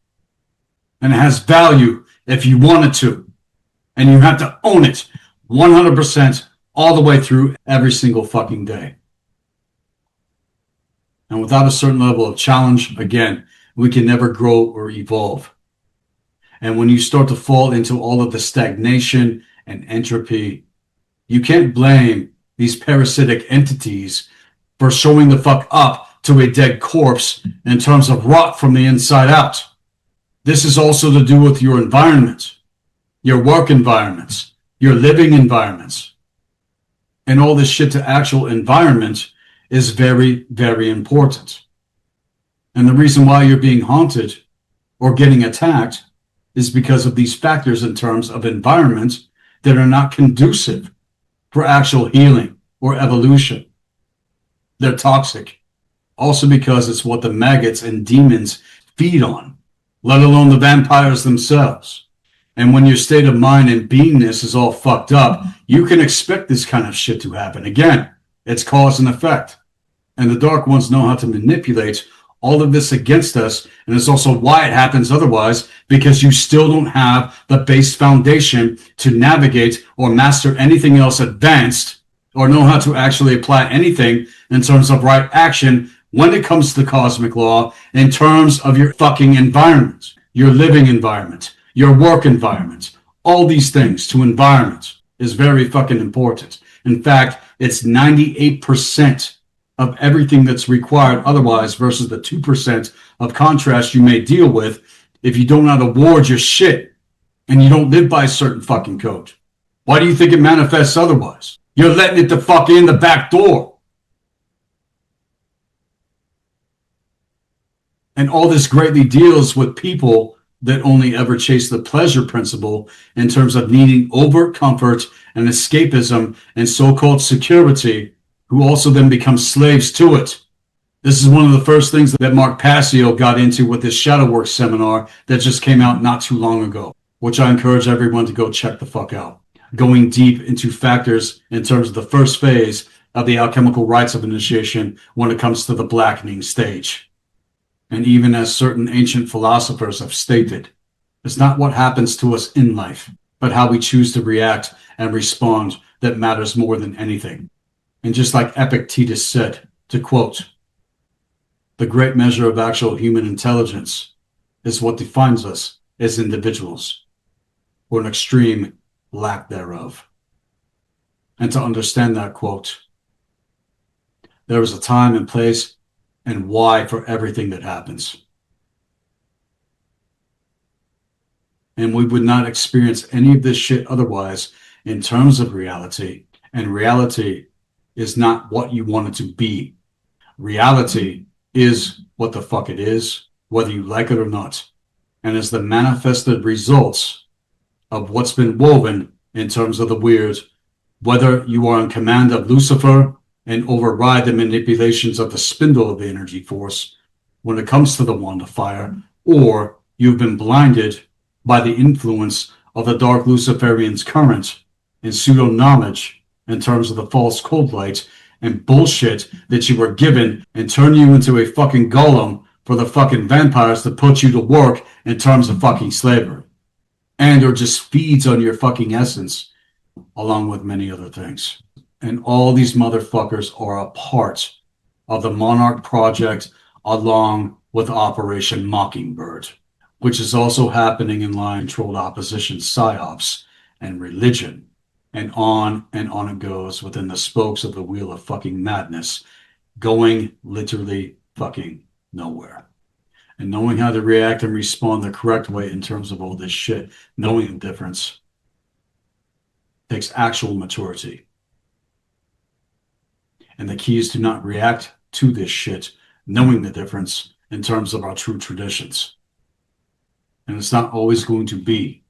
And it has value if you want it to. And you have to own it 100% all the way through every single fucking day. And without a certain level of challenge, again, we can never grow or evolve. And when you start to fall into all of the stagnation and entropy, you can't blame these parasitic entities for showing the fuck up to a dead corpse in terms of rot from the inside out. This is also to do with your environment, your work environments, your living environments. And all this shit to actual environment is very, very important. And the reason why you're being haunted or getting attacked is because of these factors in terms of environment that are not conducive for actual healing or evolution. They're toxic. Also because it's what the maggots and demons feed on, let alone the vampires themselves. And when your state of mind and beingness is all fucked up, you can expect this kind of shit to happen. Again, it's cause and effect. And the Dark Ones know how to manipulate all of this against us. And it's also why it happens otherwise, because you still don't have the base foundation to navigate or master anything else advanced or know how to actually apply anything in terms of right action when it comes to the cosmic law in terms of your fucking environment, your living environment, your work environment. All these things to environment is very fucking important. In fact, it's 98% of everything that's required otherwise versus the 2% of contrast you may deal with if you don't know how to ward your shit and you don't live by a certain fucking code. Why do you think it manifests otherwise? You're letting it the fuck in the back door. And all this greatly deals with people that only ever chase the pleasure principle in terms of needing overt comfort and escapism and so-called security, who also then become slaves to it. This is one of the first things that Mark Passio got into with this Shadow Work seminar that just came out not too long ago, which I encourage everyone to go check the fuck out. Going deep into factors in terms of the first phase of the alchemical rites of initiation when it comes to the blackening stage. And even as certain ancient philosophers have stated, it's not what happens to us in life, but how we choose to react and respond that matters more than anything. And just like Epictetus said, to quote, "The great measure of actual human intelligence is what defines us as individuals, or an extreme lack thereof." And to understand that quote, there is a time and place and why for everything that happens. And we would not experience any of this shit otherwise in terms of reality. And reality is not what you want it to be. Reality is what the fuck it is, whether you like it or not. And is the manifested results of what's been woven in terms of the weird, whether you are in command of Lucifer and override the manipulations of the spindle of the energy force when it comes to the wand of fire, or you've been blinded by the influence of the dark Luciferian's current and pseudo-knowledge in terms of the false cold light and bullshit that you were given and turn you into a fucking golem for the fucking vampires to put you to work in terms of fucking slavery. And or just feeds on your fucking essence, along with many other things. And all these motherfuckers are a part of the Monarch Project along with Operation Mockingbird, which is also happening in line-controlled opposition psyops and religion. And on it goes within the spokes of the wheel of fucking madness, going literally fucking nowhere. And knowing how to react and respond the correct way in terms of all this shit, knowing the difference, takes actual maturity. And the key is to not react to this shit, knowing the difference in terms of our true traditions. And it's not always going to be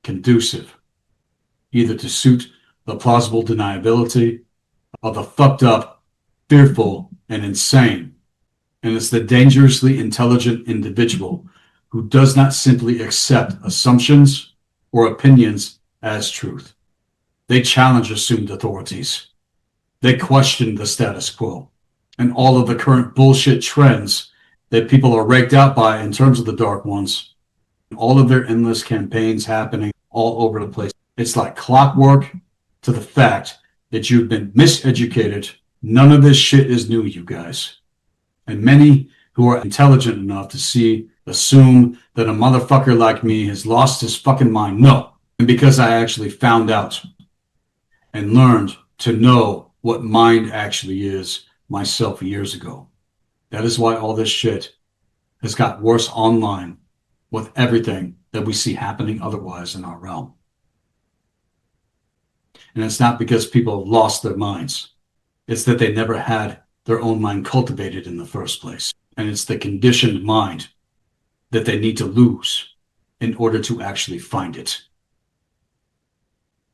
conducive, either to suit the plausible deniability of the fucked up, fearful, and insane. And it's the dangerously intelligent individual who does not simply accept assumptions or opinions as truth. They challenge assumed authorities. They question the status quo and all of the current bullshit trends that people are raked out by in terms of the Dark Ones. All of their endless campaigns happening all over the place. It's like clockwork to the fact that you've been miseducated. None of this shit is new, you guys. And many who are intelligent enough to assume that a motherfucker like me has lost his fucking mind. No. And because I actually found out and learned to know what mind actually is myself years ago. That is why all this shit has got worse online with everything that we see happening otherwise in our realm. And it's not because people have lost their minds. It's that they never had their own mind cultivated in the first place. And it's the conditioned mind that they need to lose in order to actually find it.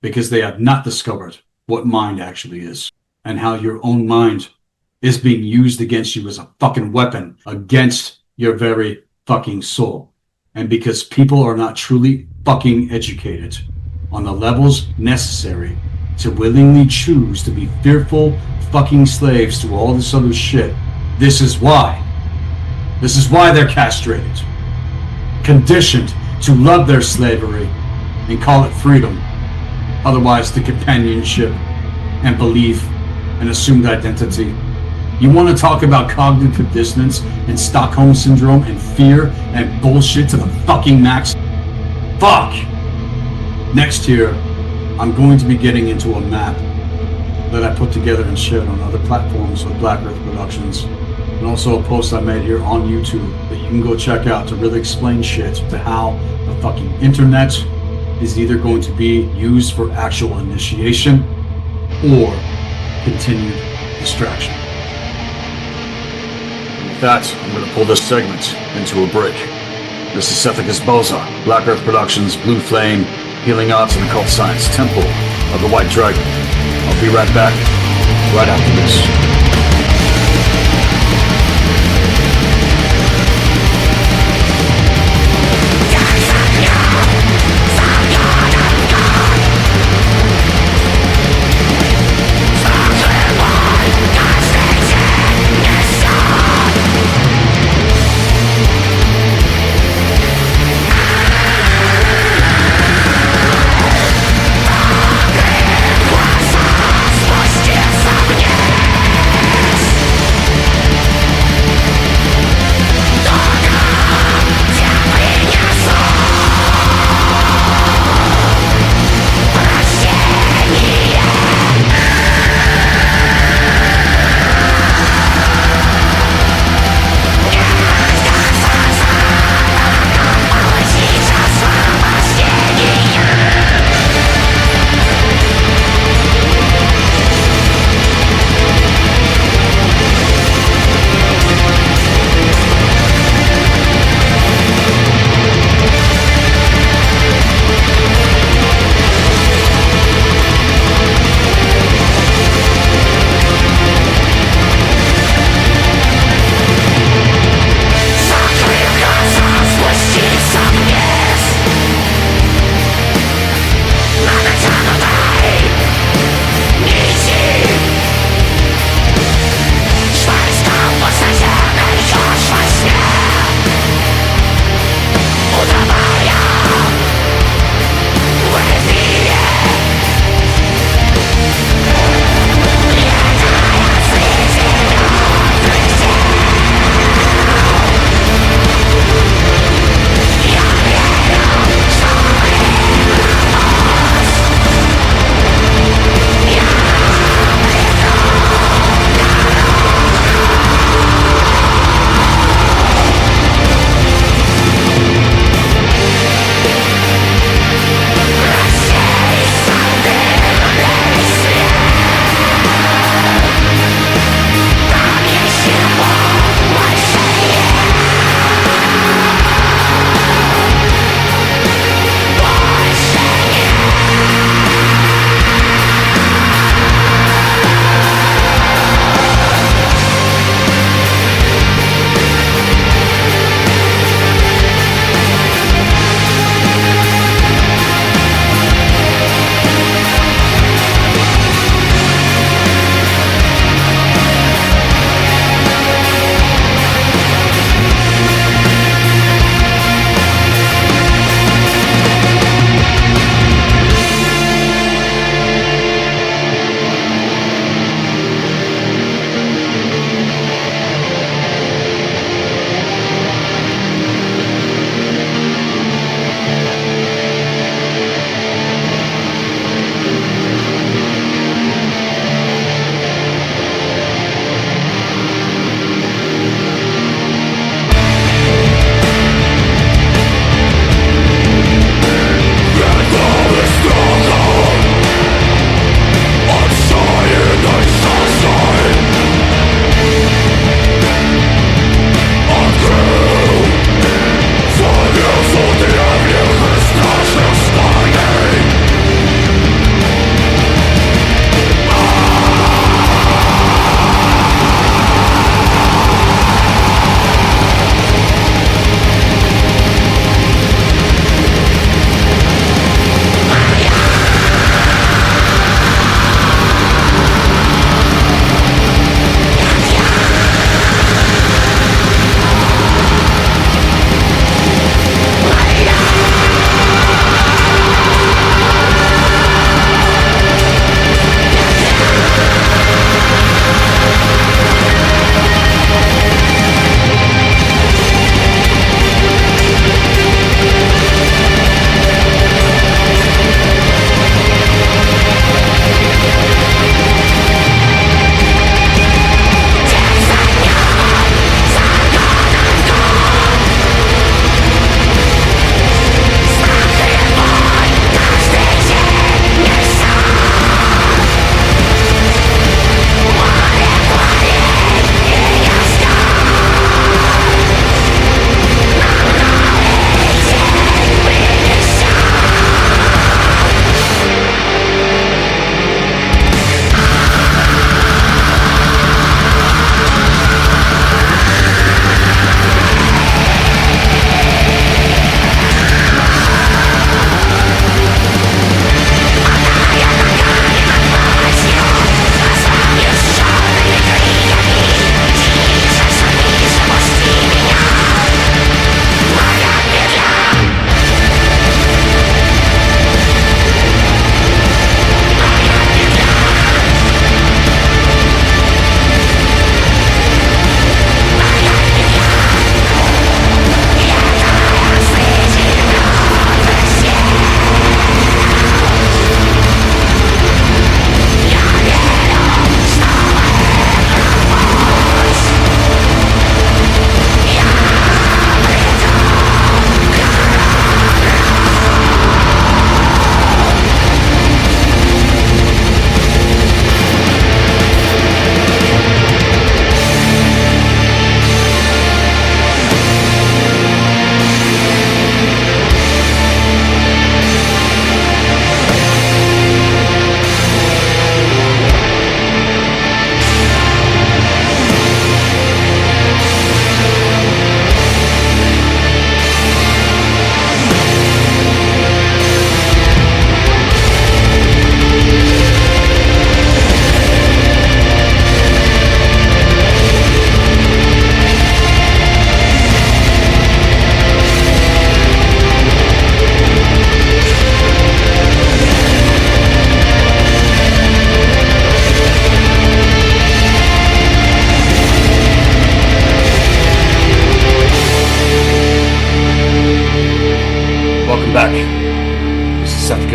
Because they have not discovered what mind actually is and how your own mind is being used against you as a fucking weapon against your very fucking soul. And because people are not truly fucking educated on the levels necessary to willingly choose to be fearful fucking slaves to all this other shit, this is why. This is why they're castrated, conditioned to love their slavery and call it freedom, otherwise the companionship and belief and assumed identity. You want to talk about cognitive dissonance and Stockholm syndrome and fear and bullshit to the fucking max? Fuck! Next year, I'm going to be getting into a map that I put together and shared on other platforms with Black Earth Productions, and also a post I made here on YouTube that you can go check out to really explain shit to how the fucking internet is either going to be used for actual initiation or continued distraction. With that, I'm going to pull this segment into a break. This is Sethikus Boza, Black Earth Productions, Blue Flame, Healing Arts and Occult Science, Temple of the White Dragon. I'll be right back, right after this.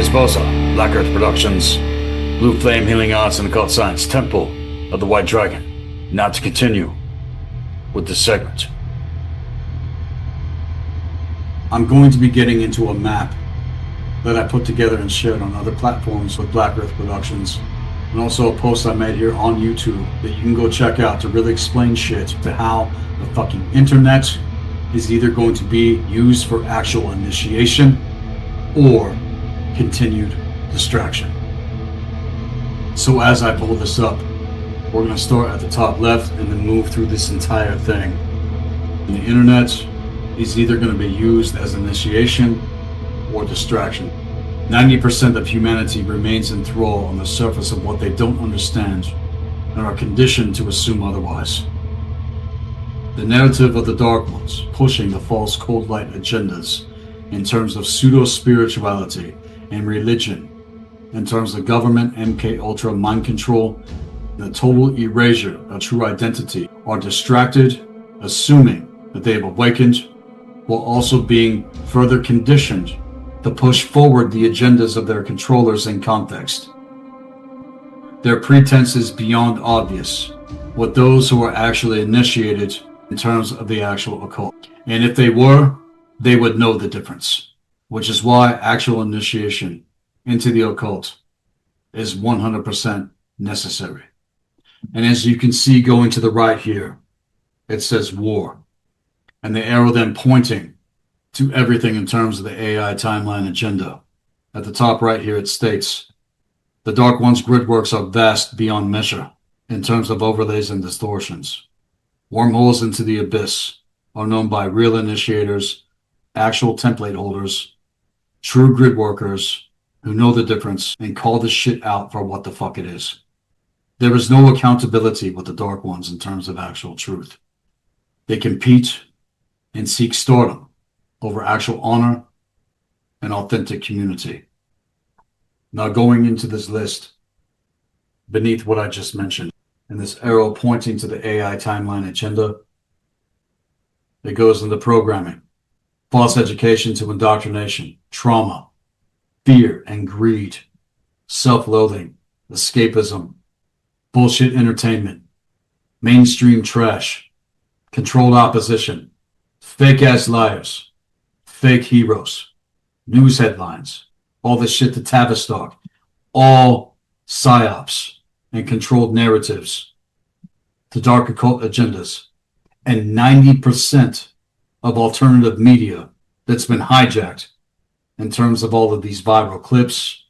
Sethikus Boza, Black Earth Productions, Blue Flame Healing Arts and Occult Science, Temple of the White Dragon. Now to continue with this segment. I'm going to be getting into a map that I put together and shared on other platforms with Black Earth Productions, and also a post I made here on YouTube that you can go check out to really explain shit to how the fucking internet is either going to be used for actual initiation or continued distraction. So as I pull this up, we're going to start at the top left and then move through this entire thing. And the internet is either going to be used as initiation or distraction. 90% of humanity remains enthralled on the surface of what they don't understand and are conditioned to assume otherwise. The narrative of the Dark Ones pushing the false cold light agendas in terms of pseudo-spirituality and religion, in terms of government, MK Ultra mind control, and the total erasure of true identity, are distracted, assuming that they have awakened, while also being further conditioned to push forward the agendas of their controllers in context. Their pretense is beyond obvious with those who are actually initiated in terms of the actual occult. And if they were, they would know the difference, which is why actual initiation into the occult is 100% necessary. And as you can see going to the right here, it says war, and the arrow then pointing to everything in terms of the AI timeline agenda. At the top right here, it states, the Dark One's gridworks are vast beyond measure in terms of overlays and distortions. Wormholes into the abyss are known by real initiators, actual template holders, true grid workers who know the difference and call this shit out for what the fuck it is. There is no accountability with the Dark Ones in terms of actual truth. They compete and seek stardom over actual honor and authentic community. Now going into this list, beneath what I just mentioned, and this arrow pointing to the AI timeline agenda, it goes into programming, false education to indoctrination, trauma, fear and greed, self-loathing, escapism, bullshit entertainment, mainstream trash, controlled opposition, fake-ass liars, fake heroes, news headlines, all this shit to Tavistock, all psyops and controlled narratives to dark occult agendas, and 90% of alternative media that's been hijacked in terms of all of these viral clips.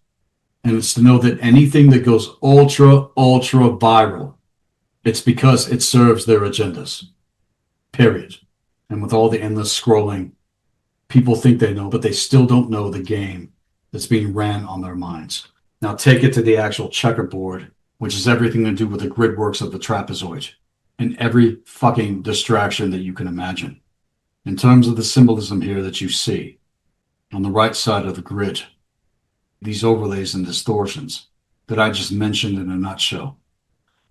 And it's to know that anything that goes ultra viral, it's because it serves their agendas, period. And with all the endless scrolling, people think they know, but they still don't know the game that's being ran on their minds. Now take it to the actual checkerboard, which is everything to do with the grid works of the trapezoid and every fucking distraction that you can imagine. In terms of the symbolism here that you see on the right side of the grid, these overlays and distortions that I just mentioned in a nutshell,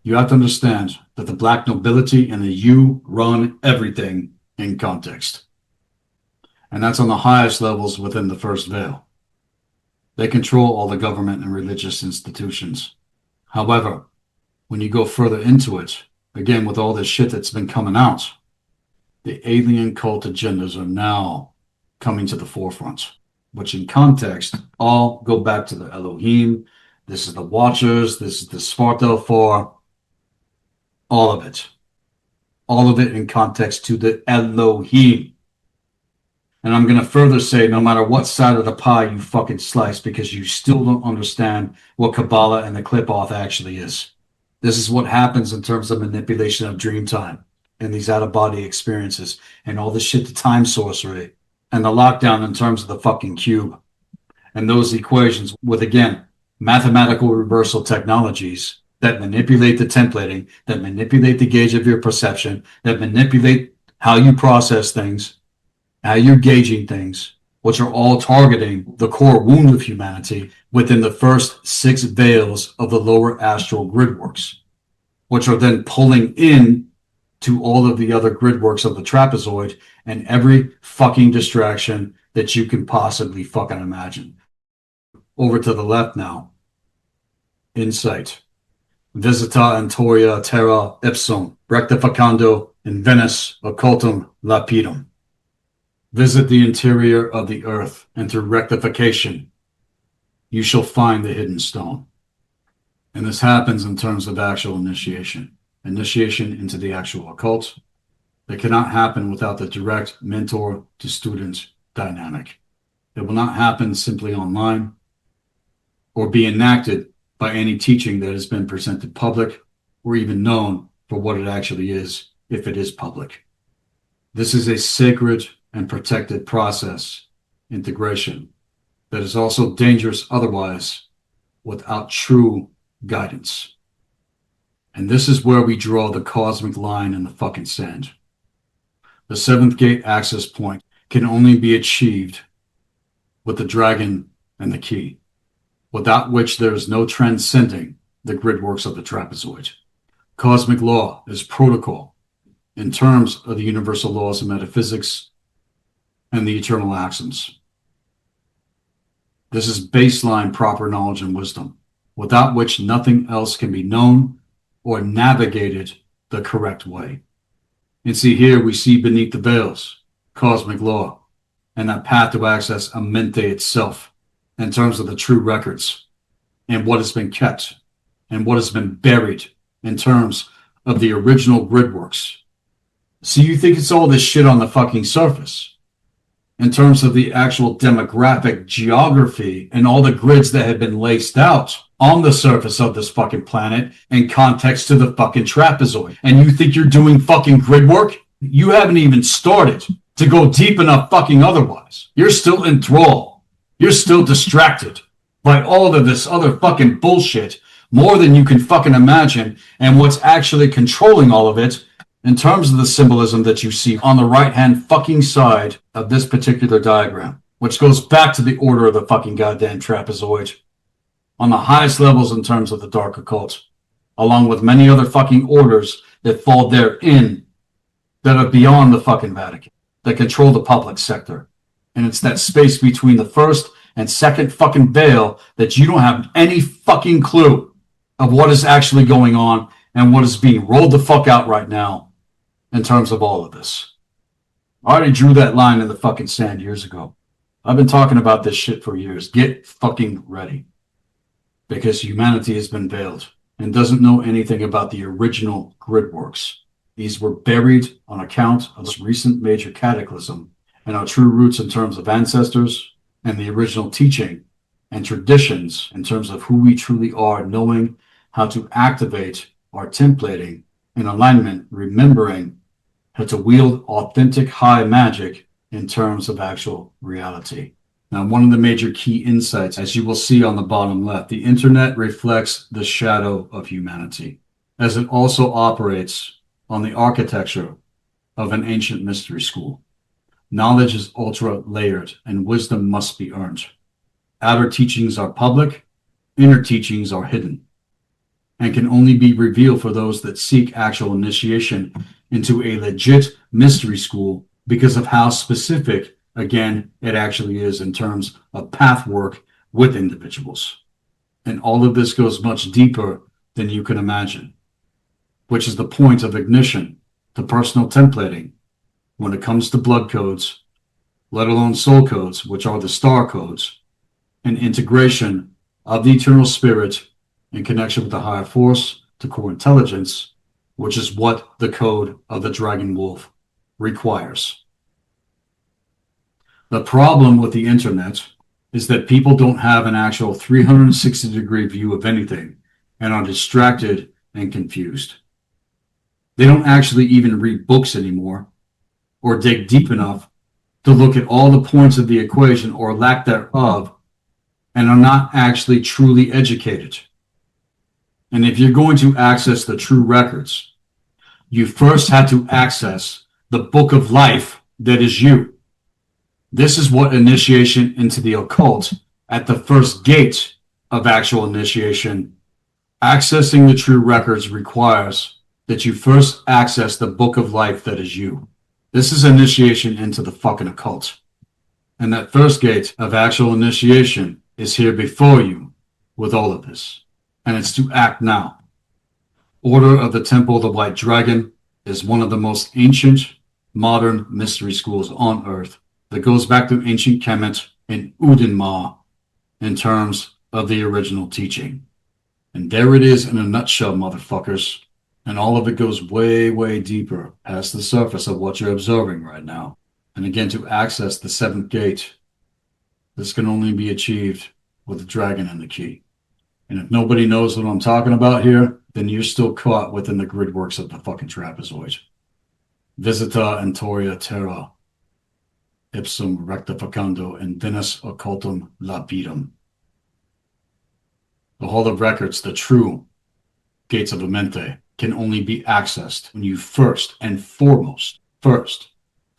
you have to understand that the black nobility and the you run everything in context. And that's on the highest levels within the first veil. They control all the government and religious institutions. However, when you go further into it, again, with all this shit that's been coming out, the alien cult agendas are now coming to the forefront, which in context all go back to the Elohim. This is the Watchers, this is the Svartalfar, all of it. All of it in context to the Elohim. And I'm going to further say, no matter what side of the pie you fucking slice, because you still don't understand what Kabbalah and the Clip-Off actually is. This is what happens in terms of manipulation of dream time and these out-of-body experiences and all this shit to time sorcery and the lockdown in terms of the fucking cube and those equations with, again, mathematical reversal technologies that manipulate the templating, that manipulate the gauge of your perception, that manipulate how you process things, how you're gauging things, which are all targeting the core wound of humanity within the first 6 veils of the lower astral gridworks, which are then pulling in to all of the other gridworks of the trapezoid and every fucking distraction that you can possibly fucking imagine. Over to the left now. Insight. Visita Antoria terra ipsum, rectificando in Venice occultum lapidum. Visit the interior of the earth, and through rectification, you shall find the hidden stone. And this happens in terms of actual initiation. Initiation into the actual occult. That cannot happen without the direct mentor to student dynamic. It will not happen simply online or be enacted by any teaching that has been presented public or even known for what it actually is, if it is public. This is a sacred and protected process, integration, that is also dangerous otherwise without true guidance. And this is where we draw the cosmic line in the fucking sand. The seventh gate access point can only be achieved with the dragon and the key, without which there is no transcending the gridworks of the trapezoid. Cosmic law is protocol in terms of the universal laws of metaphysics and the eternal axioms. This is baseline proper knowledge and wisdom, without which nothing else can be known or navigated the correct way. And see, here we see beneath the veils, cosmic law, and that path to access a mente itself in terms of the true records and what has been kept and what has been buried in terms of the original gridworks. So you think it's all this shit on the fucking surface in terms of the actual demographic geography and all the grids that have been laced out on the surface of this fucking planet in context to the fucking trapezoid. And you think you're doing fucking grid work? You haven't even started to go deep enough fucking otherwise. You're still enthralled. You're still distracted by all of this other fucking bullshit more than you can fucking imagine, and what's actually controlling all of it in terms of the symbolism that you see on the right-hand fucking side of this particular diagram, which goes back to the order of the fucking goddamn trapezoid on the highest levels in terms of the dark occult, along with many other fucking orders that fall therein that are beyond the fucking Vatican, that control the public sector. And it's that space between the first and second fucking veil that you don't have any fucking clue of what is actually going on and what is being rolled the fuck out right now in terms of all of this. I already drew that line in the fucking sand years ago. I've been talking about this shit for years. Get fucking ready. Because humanity has been veiled and doesn't know anything about the original gridworks. These were buried on account of this recent major cataclysm and our true roots in terms of ancestors and the original teaching and traditions in terms of who we truly are, knowing how to activate our templating in alignment, remembering how to wield authentic high magic in terms of actual reality. Now, one of the major key insights, as you will see on the bottom left, the internet reflects the shadow of humanity, as it also operates on the architecture of an ancient mystery school. Knowledge is ultra-layered, and wisdom must be earned. Outer teachings are public, inner teachings are hidden, and can only be revealed for those that seek actual initiation into a legit mystery school because of how specific, again, it actually is in terms of path work with individuals. And all of this goes much deeper than you can imagine, which is the point of ignition to personal templating when it comes to blood codes, let alone soul codes, which are the star codes, and integration of the eternal spirit in connection with the higher force to core intelligence, which is what the code of the dragon wolf requires. The problem with the internet is that people don't have an actual 360-degree view of anything and are distracted and confused. They don't actually even read books anymore or dig deep enough to look at all the points of the equation or lack thereof, and are not actually truly educated. And if you're going to access the true records, you first had to access the book of life that is you. This is what initiation into the occult at the first gate of actual initiation. Accessing the true records requires that you first access the book of life that is you. This is initiation into the fucking occult. And that first gate of actual initiation is here before you with all of this, and it's to act now. Order of the Temple of the White Dragon is one of the most ancient modern mystery schools on Earth that goes back to ancient Kemet and Udinmar in terms of the original teaching. And there it is in a nutshell, motherfuckers. And all of it goes way, way deeper past the surface of what you're observing right now. And again, to access the seventh gate, this can only be achieved with the dragon and the key. And if nobody knows what I'm talking about here, then you're still caught within the gridworks of the fucking trapezoid. Visita Antoria Terra, ipsum rectificando in dinis occultum lapidum. The Hall of Records, the true gates of Amente, can only be accessed when you first and foremost,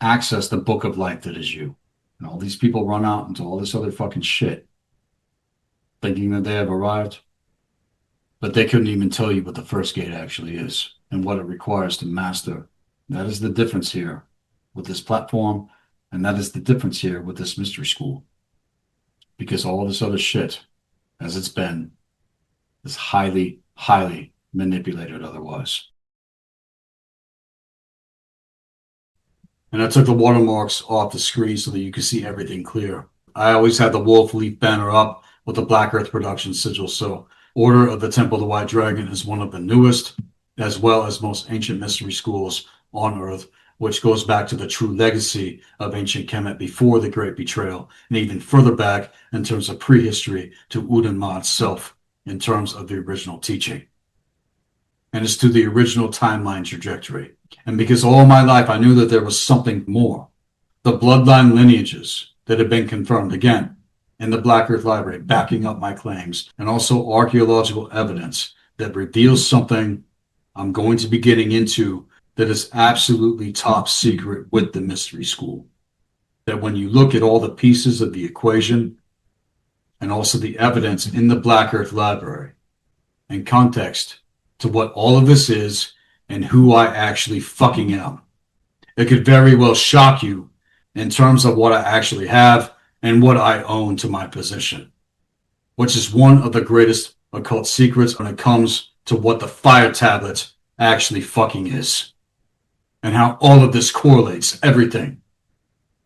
access the book of life that is you. And all these people run out into all this other fucking shit, thinking that they have arrived, but they couldn't even tell you what the first gate actually is and what it requires to master. That is the difference here with this platform, and that is the difference here with this mystery school. Because all this other shit, as it's been, is highly, highly manipulated otherwise. And I took the watermarks off the screen so that you can see everything clear. I always had the wolf leaf banner up with the Black Earth Productions sigil, so Order of the Temple of the White Dragon is one of the newest, as well as most ancient mystery schools on Earth, which goes back to the true legacy of ancient Kemet before the Great Betrayal, and even further back in terms of prehistory to Udinmar itself, in terms of the original teaching. And it's to the original timeline trajectory. And because all my life I knew that there was something more. The bloodline lineages that had been confirmed, again, in the Black Earth Library, backing up my claims, and also archaeological evidence that reveals something I'm going to be getting into that is absolutely top secret with the mystery school. That when you look at all the pieces of the equation, and also the evidence in the Black Earth Library, and context to what all of this is and who I actually fucking am, it could very well shock you in terms of what I actually have and what I own to my position, which is one of the greatest occult secrets when it comes to what the fire tablet actually fucking is, and how all of this correlates everything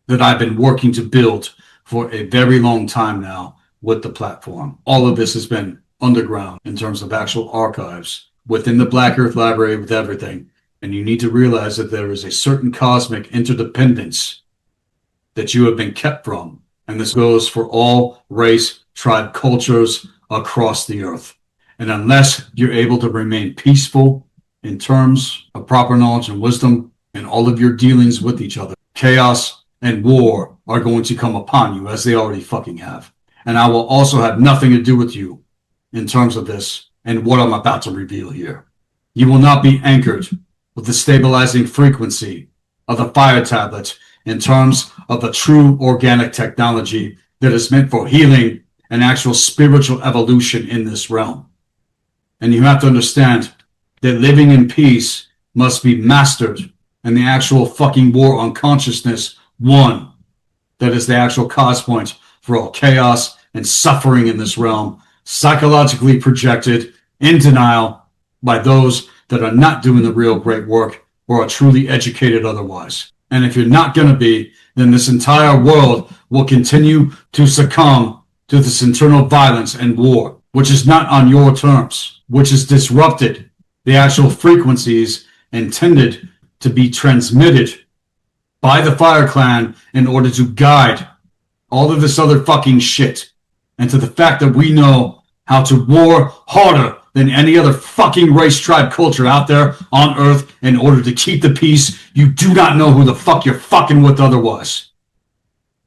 that I've been working to build for a very long time now with the platform. All of this has been underground in terms of actual archives within the Black Earth Library with everything. And you need to realize that there is a certain cosmic interdependence that you have been kept from. And this goes for all race, tribe, cultures across the earth. And unless you're able to remain peaceful in terms of proper knowledge and wisdom in all of your dealings with each other, chaos and war are going to come upon you, as they already fucking have. And I will also have nothing to do with you in terms of this and what I'm about to reveal here. You will not be anchored with the stabilizing frequency of the fire tablet in terms of the true organic technology that is meant for healing and actual spiritual evolution in this realm. And you have to understand that living in peace must be mastered, and the actual fucking war on consciousness won. That is the actual cause point for all chaos and suffering in this realm, psychologically projected in denial by those that are not doing the real great work or are truly educated otherwise. And if you're not going to be, then this entire world will continue to succumb to this internal violence and war, which is not on your terms, which has disrupted the actual frequencies intended to be transmitted by the Fire Clan in order to guide all of this other fucking shit, and to the fact that we know how to war harder than any other fucking race, tribe, culture out there on Earth in order to keep the peace. You do not know who the fuck you're fucking with otherwise.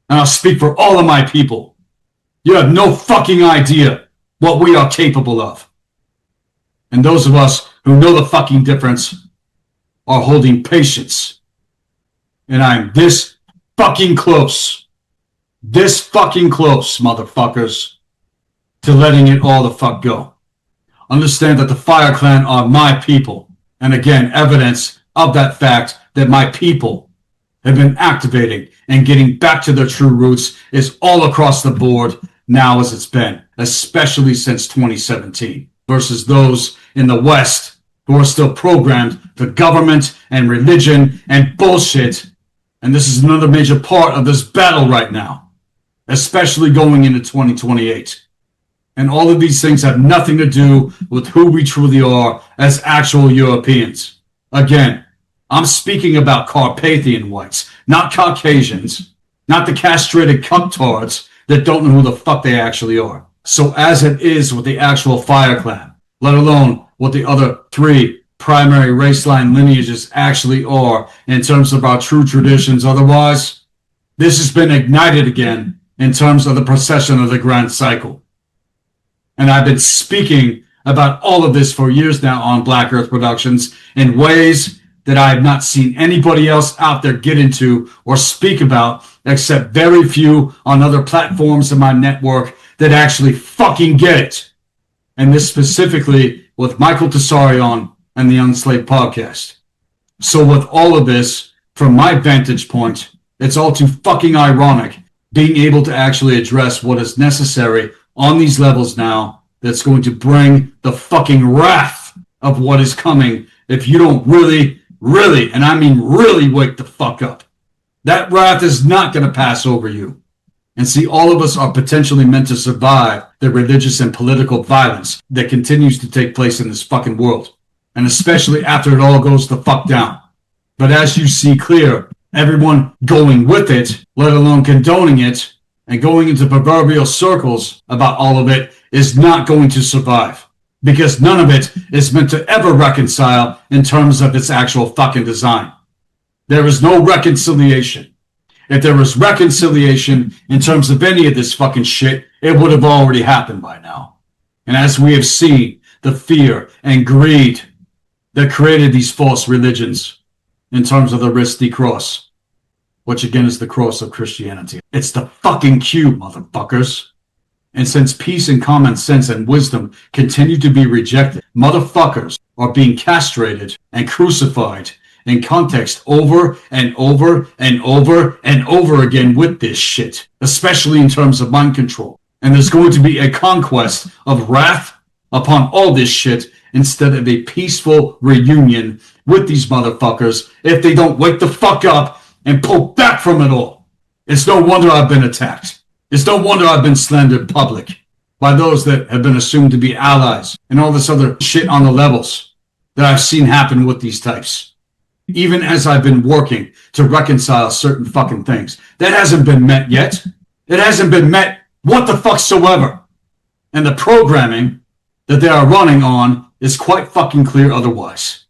And I'll speak for all of my people. You have no fucking idea what we are capable of. And those of us who know the fucking difference are holding patience. And I'm this fucking close, motherfuckers, to letting it all the fuck go. Understand that the Fire Clan are my people. And again, evidence of that fact that my people have been activating and getting back to their true roots is all across the board, now as it's been, especially since 2017, versus those in the West who are still programmed for government and religion and bullshit. And this is another major part of this battle right now, especially going into 2028. And all of these things have nothing to do with who we truly are as actual Europeans. Again, I'm speaking about Carpathian whites, not Caucasians, not the castrated cucktards that don't know who the fuck they actually are. So as it is with the actual Fire Clan, let alone what the other three primary race line lineages actually are in terms of our true traditions otherwise, this has been ignited again in terms of the procession of the grand cycle. And I've been speaking about all of this for years now on Black Earth Productions in ways that I have not seen anybody else out there get into or speak about, except very few on other platforms in my network that actually fucking get it. And this specifically with Michael Tessarion and the Unslaved podcast. So with all of this, from my vantage point, it's all too fucking ironic being able to actually address what is necessary on these levels now that's going to bring the fucking wrath of what is coming if you don't really, and I mean really wake the fuck up. That wrath is not going to pass over you. And see, all of us are potentially meant to survive the religious and political violence that continues to take place in this fucking world. And especially after it all goes the fuck down. But as you see clear, everyone going with it, let alone condoning it, and going into proverbial circles about all of it is not going to survive. Because none of it is meant to ever reconcile in terms of its actual fucking design. There is no reconciliation. If there was reconciliation in terms of any of this fucking shit, it would have already happened by now. And as we have seen, the fear and greed that created these false religions in terms of the Christi cross, which again is the cross of Christianity. It's the fucking Q, motherfuckers. And since peace and common sense and wisdom continue to be rejected, motherfuckers are being castrated and crucified in context over and over and over and over again with this shit, especially in terms of mind control. And there's going to be a conquest of wrath upon all this shit instead of a peaceful reunion with these motherfuckers if they don't wake the fuck up and pull back from it all. It's no wonder I've been attacked. It's no wonder I've been slandered public by those that have been assumed to be allies and all this other shit on the levels that I've seen happen with these types. Even as I've been working to reconcile certain fucking things. That hasn't been met yet. It hasn't been met what the fucksoever. And the programming that they are running on is quite fucking clear otherwise.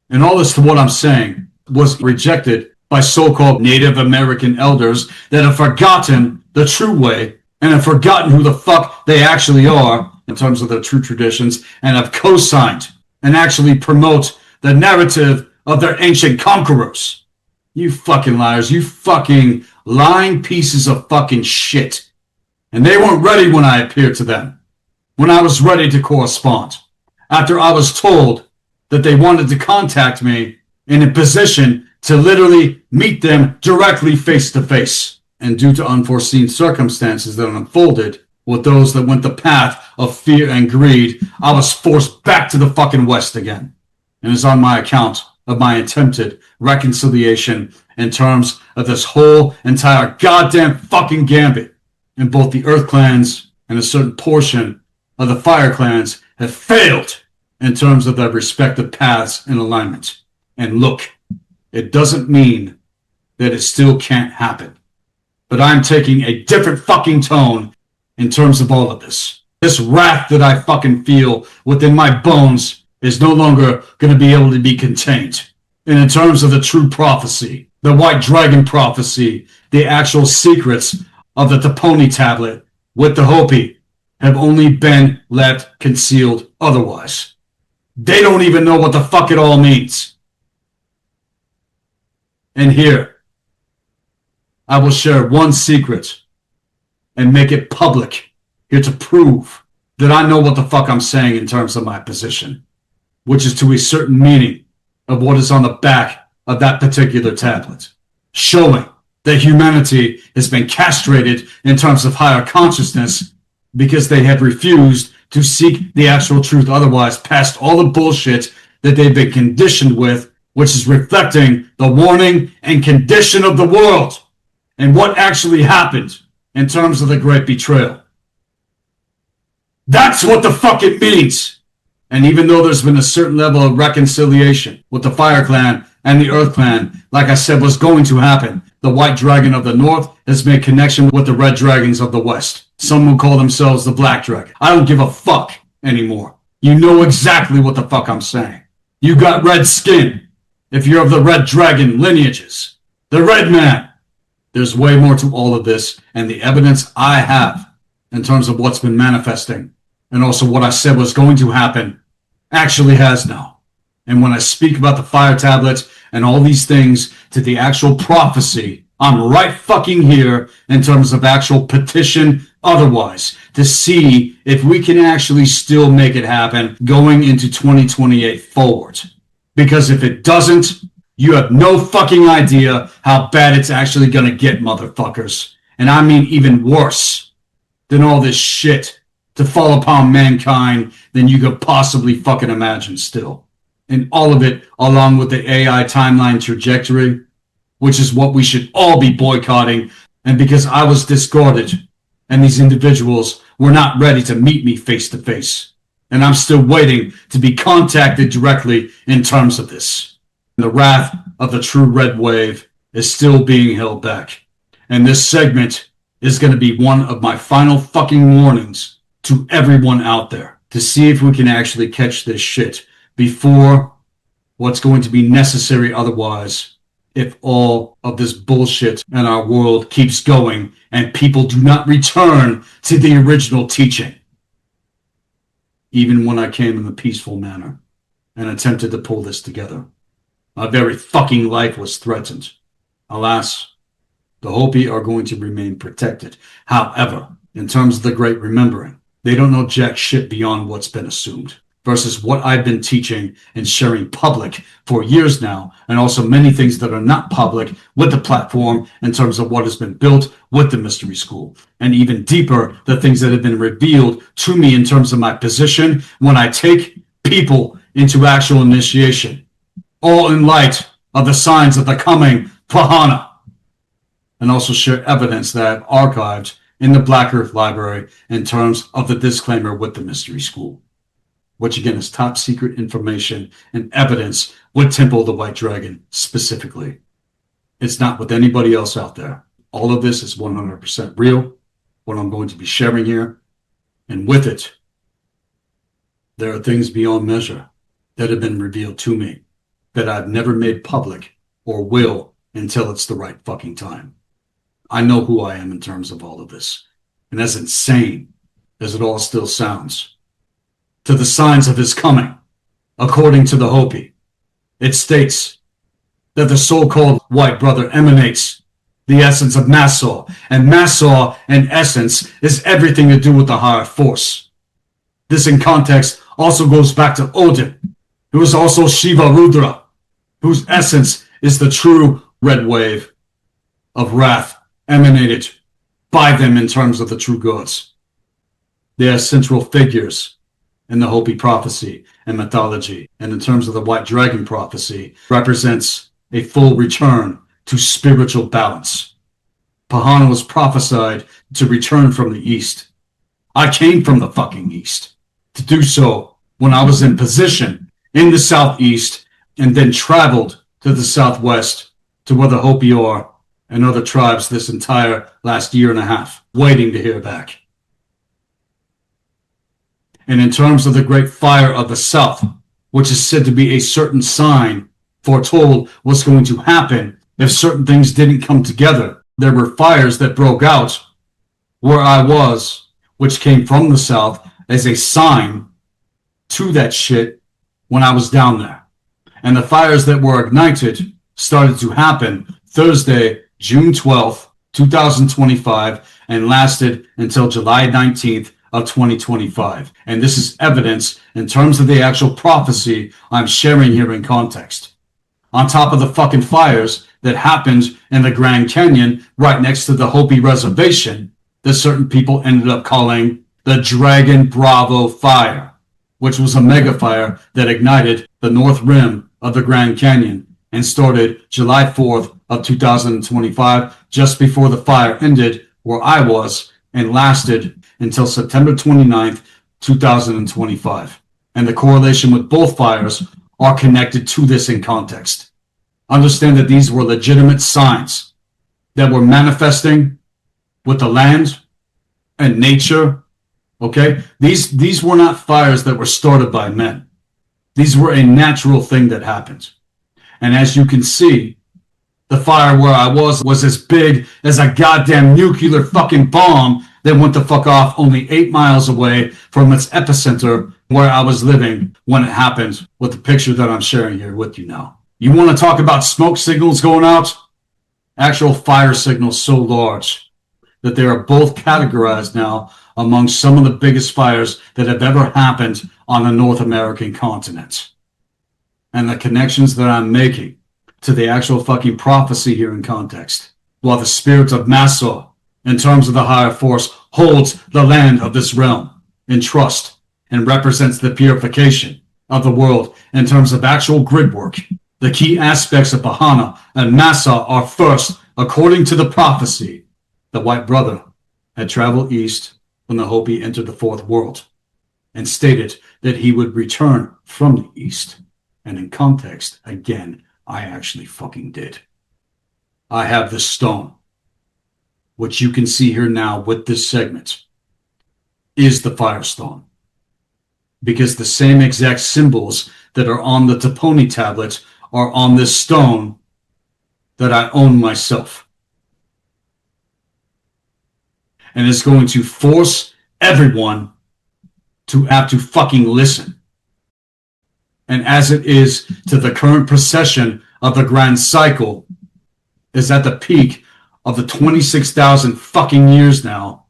And all this to what I'm saying was rejected by so-called Native American elders that have forgotten the true way and have forgotten who the fuck they actually are in terms of their true traditions and have co-signed and actually promote the narrative of their ancient conquerors. You fucking liars. You fucking lying pieces of fucking shit. And they weren't ready when I appeared to them. When I was ready to correspond. After I was told that they wanted to contact me in a position to literally meet them directly face to face. And due to unforeseen circumstances that unfolded with those that went the path of fear and greed, I was forced back to the fucking West again. And it's on my account of my attempted reconciliation in terms of this whole entire goddamn fucking gambit. And both the Earth clans and a certain portion of the Fire clans have failed in terms of their respective paths and alignment. And look, it doesn't mean that it still can't happen. But I'm taking a different fucking tone in terms of all of this. This wrath that I fucking feel within my bones is no longer going to be able to be contained. And in terms of the true prophecy, the white dragon prophecy, the actual secrets of the Toponi tablet with the Hopi have only been left concealed otherwise. They don't even know what the fuck it all means. And here, I will share one secret and make it public here to prove that I know what the fuck I'm saying in terms of my position, which is to a certain meaning of what is on the back of that particular tablet, showing that humanity has been castrated in terms of higher consciousness because they have refused to seek the actual truth otherwise, past all the bullshit that they've been conditioned with, which is reflecting the warning and condition of the world and what actually happened in terms of the great betrayal. That's what the fuck it means. And even though there's been a certain level of reconciliation with the Fire Clan and the Earth Clan, like I said, was going to happen, the White Dragon of the North has made connection with the Red Dragons of the West. Some will call themselves the Black Dragon. I don't give a fuck anymore. You know exactly what the fuck I'm saying. You got red skin if you're of the Red Dragon lineages. The Red Man. There's way more to all of this, and the evidence I have in terms of what's been manifesting, and also what I said was going to happen, actually has now. And when I speak about the fire tablets and all these things to the actual prophecy, I'm right fucking here in terms of actual petition otherwise to see if we can actually still make it happen going into 2028 forward. Because if it doesn't, you have no fucking idea how bad it's actually going to get, motherfuckers. And I mean even worse than all this shit to fall upon mankind than you could possibly fucking imagine still. And all of it along with the AI timeline trajectory, which is what we should all be boycotting. And because I was discarded and these individuals were not ready to meet me face to face. And I'm still waiting to be contacted directly in terms of this. The wrath of the true red wave is still being held back. And this segment is going to be one of my final fucking warnings to everyone out there to see if we can actually catch this shit before what's going to be necessary otherwise, if all of this bullshit in our world keeps going and people do not return to the original teaching. Even when I came in a peaceful manner and attempted to pull this together, my very fucking life was threatened. Alas, the Hopi are going to remain protected. However, in terms of the great remembering, they don't know jack shit beyond what's been assumed versus what I've been teaching and sharing public for years now, and also many things that are not public with the platform in terms of what has been built with the Mystery School, and even deeper, the things that have been revealed to me in terms of my position when I take people into actual initiation, all in light of the signs of the coming Pahana, and also share evidence that I've archived in the Black Earth Library in terms of the disclaimer with the Mystery School, which again is top secret information and evidence with Temple of the White Dragon specifically. It's not with anybody else out there. All of this is 100% real, what I'm going to be sharing here. And with it, there are things beyond measure that have been revealed to me that I've never made public or will until it's the right fucking time. I know who I am in terms of all of this. And as insane as it all still sounds, to the signs of his coming, according to the Hopi, it states that the so-called white brother emanates the essence of Masaw, and Masaw in essence is everything to do with the higher force. This in context also goes back to Odin, who is also Shiva Rudra, whose essence is the true red wave of wrath emanated by them in terms of the true gods. They are central figures in the Hopi prophecy and mythology, and in terms of the White Dragon prophecy, represents a full return to spiritual balance. Pahana was prophesied to return from the east. I came from the fucking east to do so when I was in position in the southeast, and then traveled to the southwest to where the Hopi are and other tribes this entire last year and a half, waiting to hear back. And in terms of the great fire of the south, which is said to be a certain sign foretold what's going to happen if certain things didn't come together, there were fires that broke out where I was, which came from the south as a sign to that shit when I was down there. And the fires that were ignited started to happen Thursday, June 12th, 2025, and lasted until July 19th of 2025. And this is evidence in terms of the actual prophecy I'm sharing here in context. On top of the fucking fires, that happened in the Grand Canyon right next to the Hopi Reservation that certain people ended up calling the Dragon Bravo Fire, which was a mega fire that ignited the north rim of the Grand Canyon and started July 4th of 2025, just before the fire ended where I was, and lasted until September 29th, 2025. And the correlation with both fires are connected to this in context. Understand that these were legitimate signs that were manifesting with the land and nature. Okay? These were not fires that were started by men. These were a natural thing that happened. And as you can see, the fire where I was as big as a goddamn nuclear fucking bomb that went the fuck off only 8 miles away from its epicenter where I was living when it happened, with the picture that I'm sharing here with you now. You want to talk about smoke signals going out? Actual fire signals so large that they are both categorized now among some of the biggest fires that have ever happened on the North American continent. And the connections that I'm making to the actual fucking prophecy here in context, while the spirit of Massa, in terms of the higher force, holds the land of this realm in trust and represents the purification of the world in terms of actual grid work. The key aspects of Pahana and Massa are, first, according to the prophecy, the white brother had traveled east when the Hopi entered the fourth world and stated that he would return from the east. And in context, again, I actually fucking did. I have this stone, which you can see here now with this segment, is the Firestone. Because the same exact symbols that are on the Toponi tablet are on this stone that I own myself. And it's going to force everyone to have to fucking listen. And as it is to the current procession of the grand cycle, is at the peak of the 26,000 fucking years now,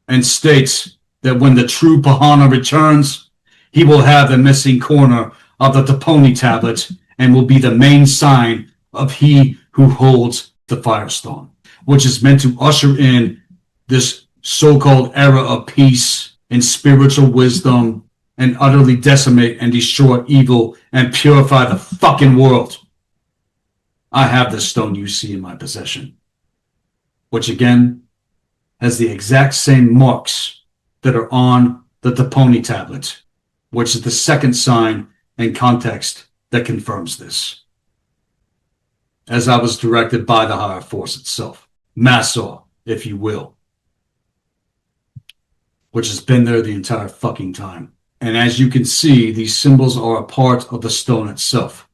and states that when the true Pahana returns, he will have the missing corner of the Toponi tablet and will be the main sign of he who holds the Firestone, which is meant to usher in this so-called era of peace and spiritual wisdom and utterly decimate and destroy evil and purify the fucking world. I have this stone you see in my possession, which again has the exact same marks that are on the Toponi tablet, which is the second sign and context that confirms this. As I was directed by the higher force itself, Massa, if you will, which has been there the entire fucking time. And as you can see, these symbols are a part of the stone itself.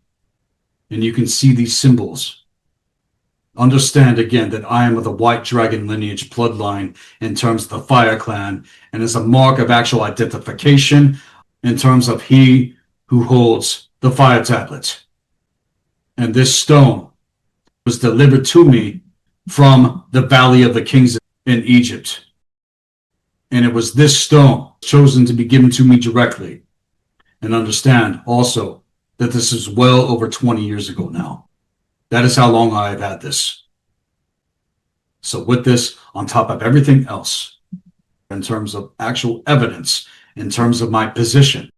And you can see these symbols. Understand again that I am of the white dragon lineage bloodline in terms of the Fire Clan, and as a mark of actual identification in terms of he who holds the fire tablet. And this stone was delivered to me from the Valley of the Kings in Egypt. And it was this stone chosen to be given to me directly. And understand also that this is well over 20 years ago now. That is how long I have had this. So with this, on top of everything else, in terms of actual evidence, in terms of my position,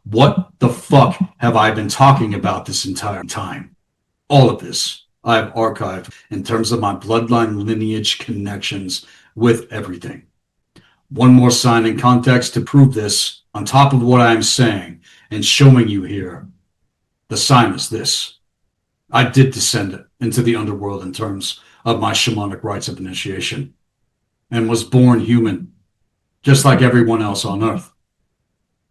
what the fuck have I been talking about this entire time? All of this I have archived in terms of my bloodline lineage connections with everything. One more sign in context to prove this, on top of what I am saying and showing you here. The sign is this. I did descend into the underworld in terms of my shamanic rites of initiation and was born human, just like everyone else on earth.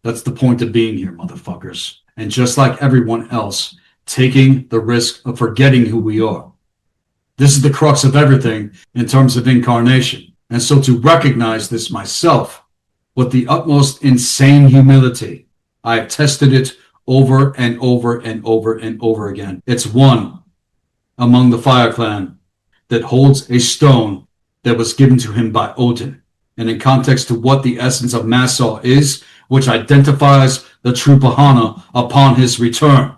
That's the point of being here, motherfuckers. And just like everyone else, taking the risk of forgetting who we are. This is the crux of everything in terms of incarnation. And so to recognize this myself with the utmost insane humility, I have tested it over and over and over and over again. It's one among the Fire Clan that holds a stone that was given to him by Odin. And in context to what the essence of Massa is, which identifies the true Pahana upon his return.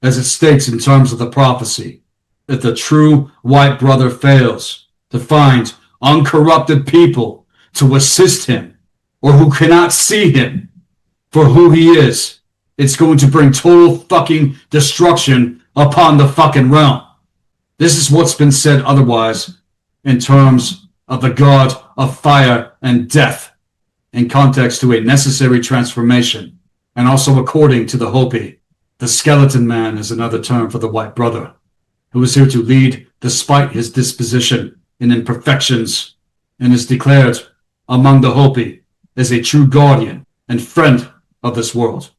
as it states in terms of the prophecy, if the true white brother fails to find uncorrupted people to assist him, or who cannot see him for who he is, it's going to bring total fucking destruction upon the fucking realm. This is what's been said otherwise in terms of the god of fire and death, in context to a necessary transformation, and also according to the Hopi. The skeleton man is another term for the white brother, who is here to lead despite his disposition and imperfections, and is declared among the Hopi as a true guardian and friend of this world.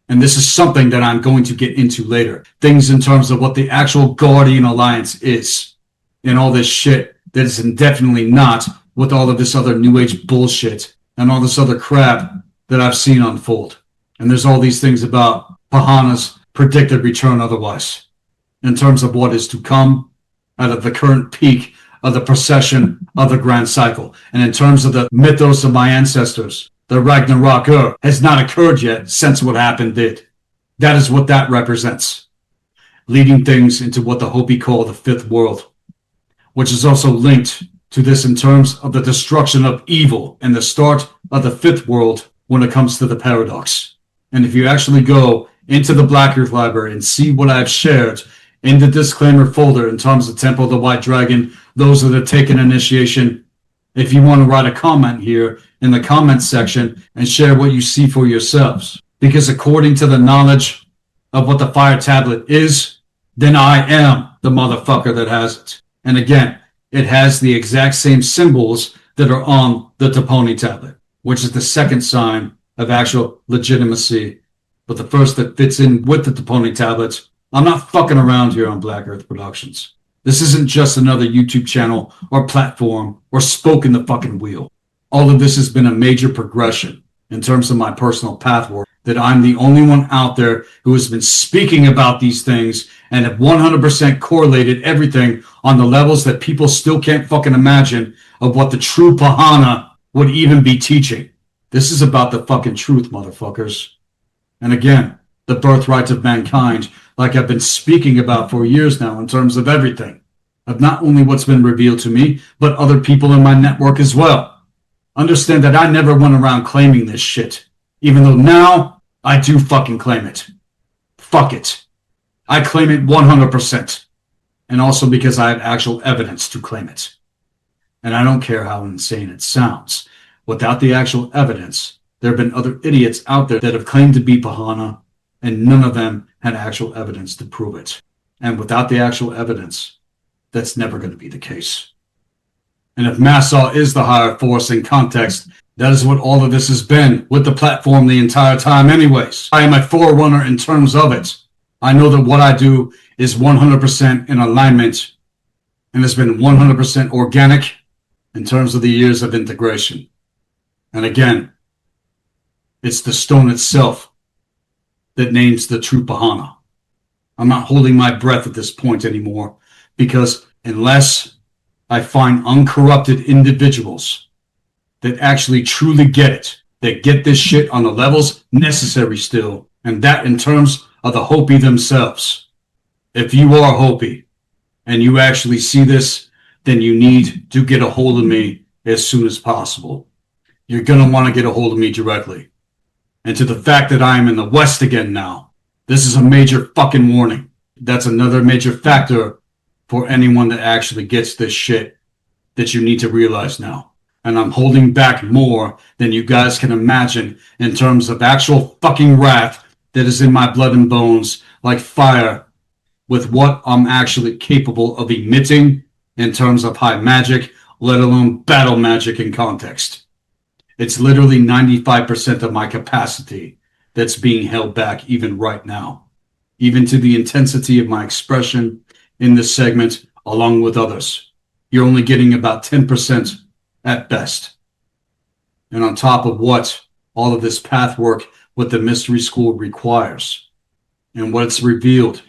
And this is something that I'm going to get into later. Things in terms of what the actual Guardian Alliance is, and all this shit that is indefinitely not with all of this other New Age bullshit and all this other crap that I've seen unfold. And there's all these things about Pahana's predicted return otherwise, in terms of what is to come out of the current peak of the procession of the grand cycle. And in terms of the mythos of my ancestors, the Ragnarok has not occurred yet since what happened did. That is what that represents, leading things into what the Hopi call the fifth world, which is also linked to this in terms of the destruction of evil and the start of the fifth world when it comes to the paradox. And if you actually go into the Black Earth Library and see what I've shared in the disclaimer folder in terms of Temple of the White Dragon, those that have taken initiation, if you want to write a comment here in the comments section and share what you see for yourselves. Because according to the knowledge of what the fire tablet is, then I am the motherfucker that has it. And again, it has the exact same symbols that are on the Toponi tablet, which is the second sign of actual legitimacy, but the first that fits in with the Toponi tablets. I'm not fucking around here on Black Earth Productions. This isn't just another YouTube channel or platform or spoke in the fucking wheel. All of this has been a major progression in terms of my personal pathway, that I'm the only one out there who has been speaking about these things and have 100% correlated everything on the levels that people still can't fucking imagine of what the true Pahana would even be teaching. This is about the fucking truth, motherfuckers. And again, the birthright of mankind, like I've been speaking about for years now in terms of everything, of not only what's been revealed to me, but other people in my network as well. Understand that I never went around claiming this shit, even though now I do fucking claim it. Fuck it. I claim it 100%. And also because I have actual evidence to claim it. And I don't care how insane it sounds. Without the actual evidence, there have been other idiots out there that have claimed to be Pahana, and none of them had actual evidence to prove it. And without the actual evidence, that's never going to be the case. And if Massa is the higher force in context, that is what all of this has been with the platform the entire time anyways. I am a forerunner in terms of it. I know that what I do is 100% in alignment and has been 100% organic in terms of the years of integration. And again, it's the stone itself that names the true Pahana. I'm not holding my breath at this point anymore, because unless I find uncorrupted individuals that actually truly get it, that get this shit on the levels necessary still, and that in terms of the Hopi themselves. If you are Hopi and you actually see this, then you need to get a hold of me as soon as possible. You're going to want to get a hold of me directly. And to the fact that I am in the West again now, this is a major fucking warning. That's another major factor for anyone that actually gets this shit that you need to realize now. And I'm holding back more than you guys can imagine in terms of actual fucking wrath that is in my blood and bones, like fire, with what I'm actually capable of emitting in terms of high magic, let alone battle magic in context. It's literally 95% of my capacity that's being held back even right now, even to the intensity of my expression in this segment, along with others. You're only getting about 10% at best. And on top of what all of this path work with the mystery school requires, and what it's revealed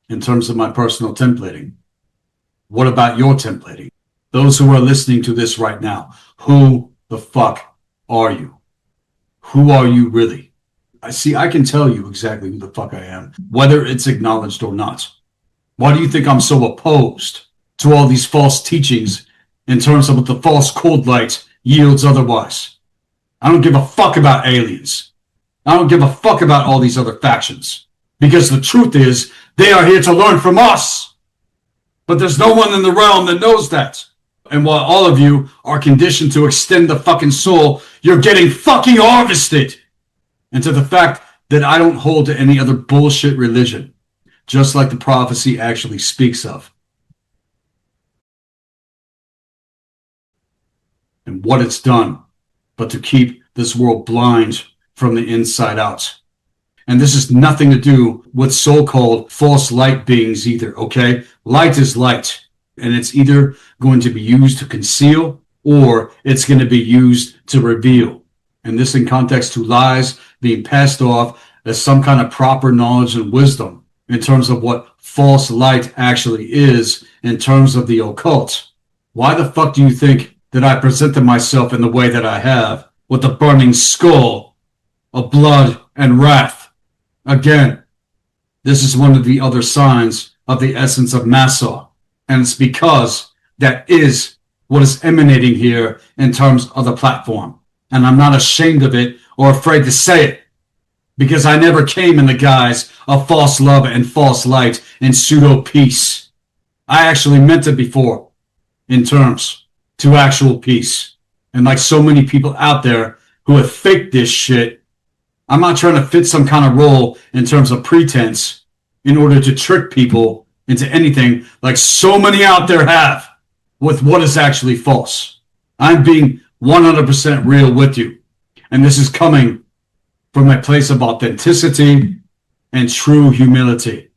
in terms of my personal templating. What about your templating? Those who are listening to this right now, who the fuck are you? Who are you really? I see, I can tell you exactly who the fuck I am, whether it's acknowledged or not. Why do you think I'm so opposed to all these false teachings in terms of what the false cold light yields otherwise? I don't give a fuck about aliens. I don't give a fuck about all these other factions. Because the truth is, they are here to learn from us. But there's no one in the realm that knows that. And while all of you are conditioned to extend the fucking soul, you're getting fucking harvested into the fact that I don't hold to any other bullshit religion, just like the prophecy actually speaks of. And what it's done, but to keep this world blind from the inside out. And this has nothing to do with so-called false light beings either, okay? Light is light, and it's either going to be used to conceal or it's going to be used to reveal. And this in context to lies being passed off as some kind of proper knowledge and wisdom in terms of what false light actually is in terms of the occult. Why the fuck do you think that I presented myself in the way that I have, with a burning skull of blood and wrath? Again, this is one of the other signs of the essence of Massa, and it's because that is what is emanating here in terms of the platform. And I'm not ashamed of it or afraid to say it, because I never came in the guise of false love and false light and pseudo peace. I actually meant it before in terms to actual peace. And like so many people out there who have faked this shit, I'm not trying to fit some kind of role in terms of pretense in order to trick people into anything like so many out there have with what is actually false. I'm being 100% real with you. And this is coming from a place of authenticity and true humility,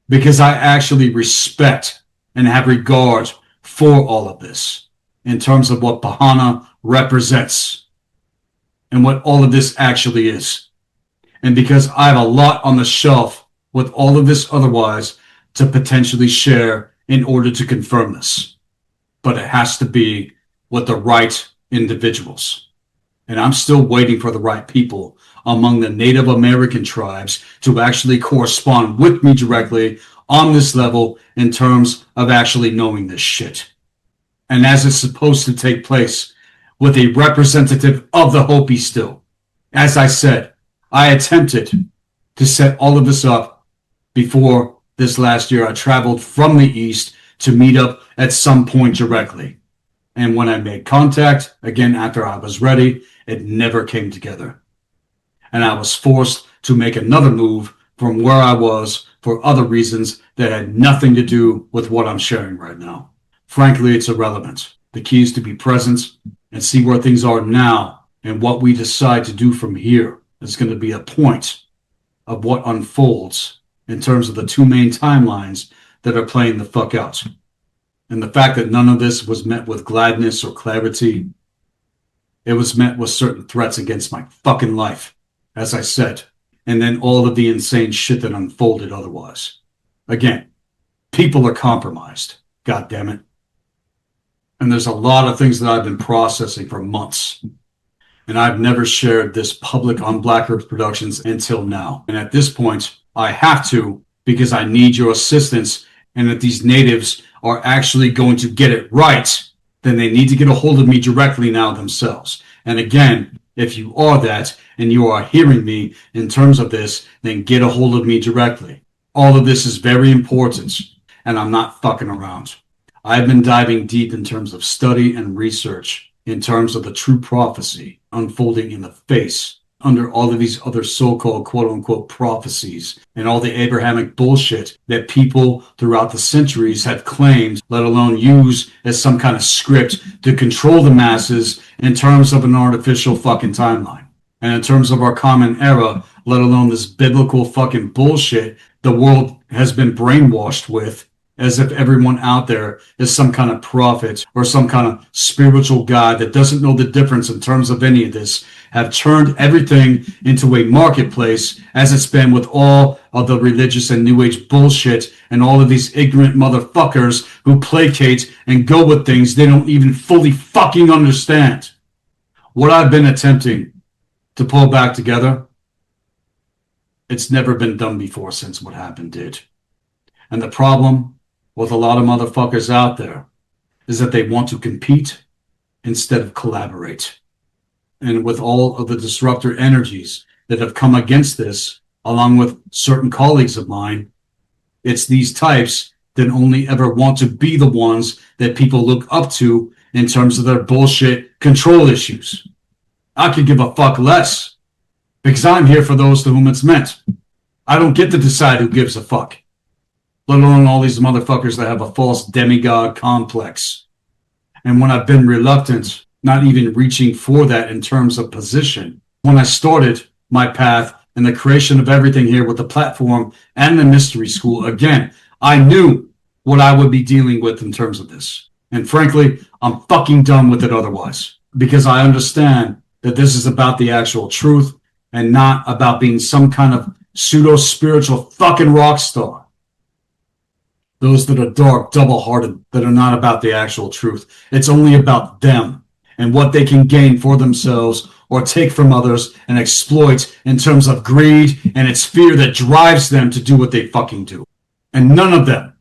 because I actually respect and have regard for all of this in terms of what Pahana represents and what all of this actually is. And because I have a lot on the shelf with all of this otherwise to potentially share in order to confirm this. But it has to be with the right individuals. And I'm still waiting for the right people among the Native American tribes to actually correspond with me directly on this level in terms of actually knowing this shit. And as it's supposed to take place with a representative of the Hopi still. As I said, I attempted to set all of this up before this last year. I traveled from the East to meet up at some point directly. And when I made contact, again, after I was ready, it never came together. And I was forced to make another move from where I was for other reasons that had nothing to do with what I'm sharing right now. Frankly, it's irrelevant. The key is to be present and see where things are now and what we decide to do from here. Is going to be a point of what unfolds in terms of the two main timelines that are playing the fuck out. And the fact that none of this was met with gladness or clarity, it was met with certain threats against my fucking life, as I said, and then all of the insane shit that unfolded otherwise. Again, people are compromised, God damn it. And there's a lot of things that I've been processing for months. And I've never shared this public on Black Earth Productions until now. And at this point, I have to, because I need your assistance. And if these natives are actually going to get it right, then they need to get a hold of me directly now themselves. And again, if you are that and you are hearing me in terms of this, then get a hold of me directly. All of this is very important, and I'm not fucking around. I've been diving deep in terms of study and research in terms of the true prophecy unfolding in the face under all of these other so-called quote-unquote prophecies and all the Abrahamic bullshit that people throughout the centuries have claimed, let alone use as some kind of script to control the masses in terms of an artificial fucking timeline. And in terms of our common era, let alone this biblical fucking bullshit the world has been brainwashed with, as if everyone out there is some kind of prophet or some kind of spiritual God that doesn't know the difference in terms of any of this, have turned everything into a marketplace, as it's been with all of the religious and new age bullshit and all of these ignorant motherfuckers who placate and go with things they don't even fully fucking understand. What I've been attempting to pull back together It's never been done before since what happened did. And the problem with a lot of motherfuckers out there is that they want to compete instead of collaborate. And with all of the disruptor energies that have come against this, along with certain colleagues of mine, it's these types that only ever want to be the ones that people look up to in terms of their bullshit control issues. I could give a fuck less because I'm here for those to whom it's meant. I don't get to decide who gives a fuck, let alone all these motherfuckers that have a false demigod complex. And when I've been reluctant, not even reaching for that in terms of position, when I started my path in the creation of everything here with the platform and the mystery school, again, I knew what I would be dealing with in terms of this. And frankly, I'm fucking done with it otherwise, because I understand that this is about the actual truth and not about being some kind of pseudo-spiritual fucking rock star. Those that are dark, double-hearted, that are not about the actual truth. It's only about them and what they can gain for themselves or take from others and exploit in terms of greed, and it's fear that drives them to do what they fucking do. And none of them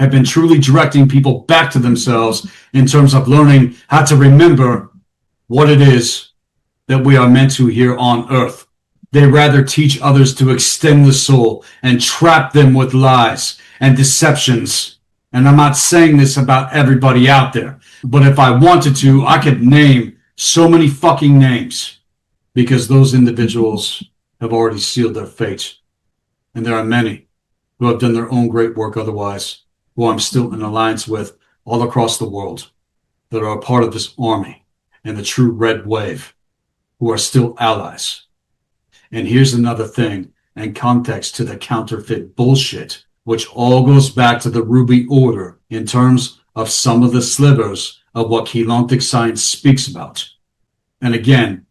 have been truly directing people back to themselves in terms of learning how to remember what it is that we are meant to here on earth. They rather teach others to extend the soul and trap them with lies and deceptions. And I'm not saying this about everybody out there, but if I wanted to, I could name so many fucking names, because those individuals have already sealed their fate. And there are many who have done their own great work otherwise, who I'm still in alliance with all across the world, that are a part of this army and the true red wave, who are still allies. And here's another thing and context to the counterfeit bullshit, which all goes back to the Ruby Order in terms of some of the slivers of what Keylontic science speaks about. And again,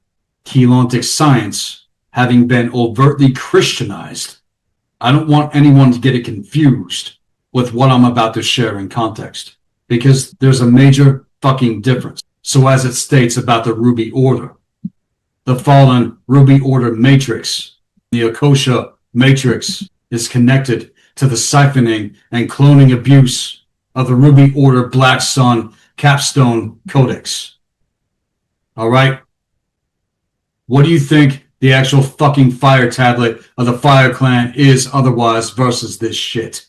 Keylontic science having been overtly Christianized, I don't want anyone to get it confused with what I'm about to share in context, because there's a major fucking difference. So as it states about the Ruby Order, the fallen Ruby Order matrix, the Akosha matrix, is connected to the siphoning and cloning abuse of the Ruby Order Black Sun Capstone Codex. All right? What do you think the actual fucking fire tablet of the Fire Clan is otherwise versus this shit?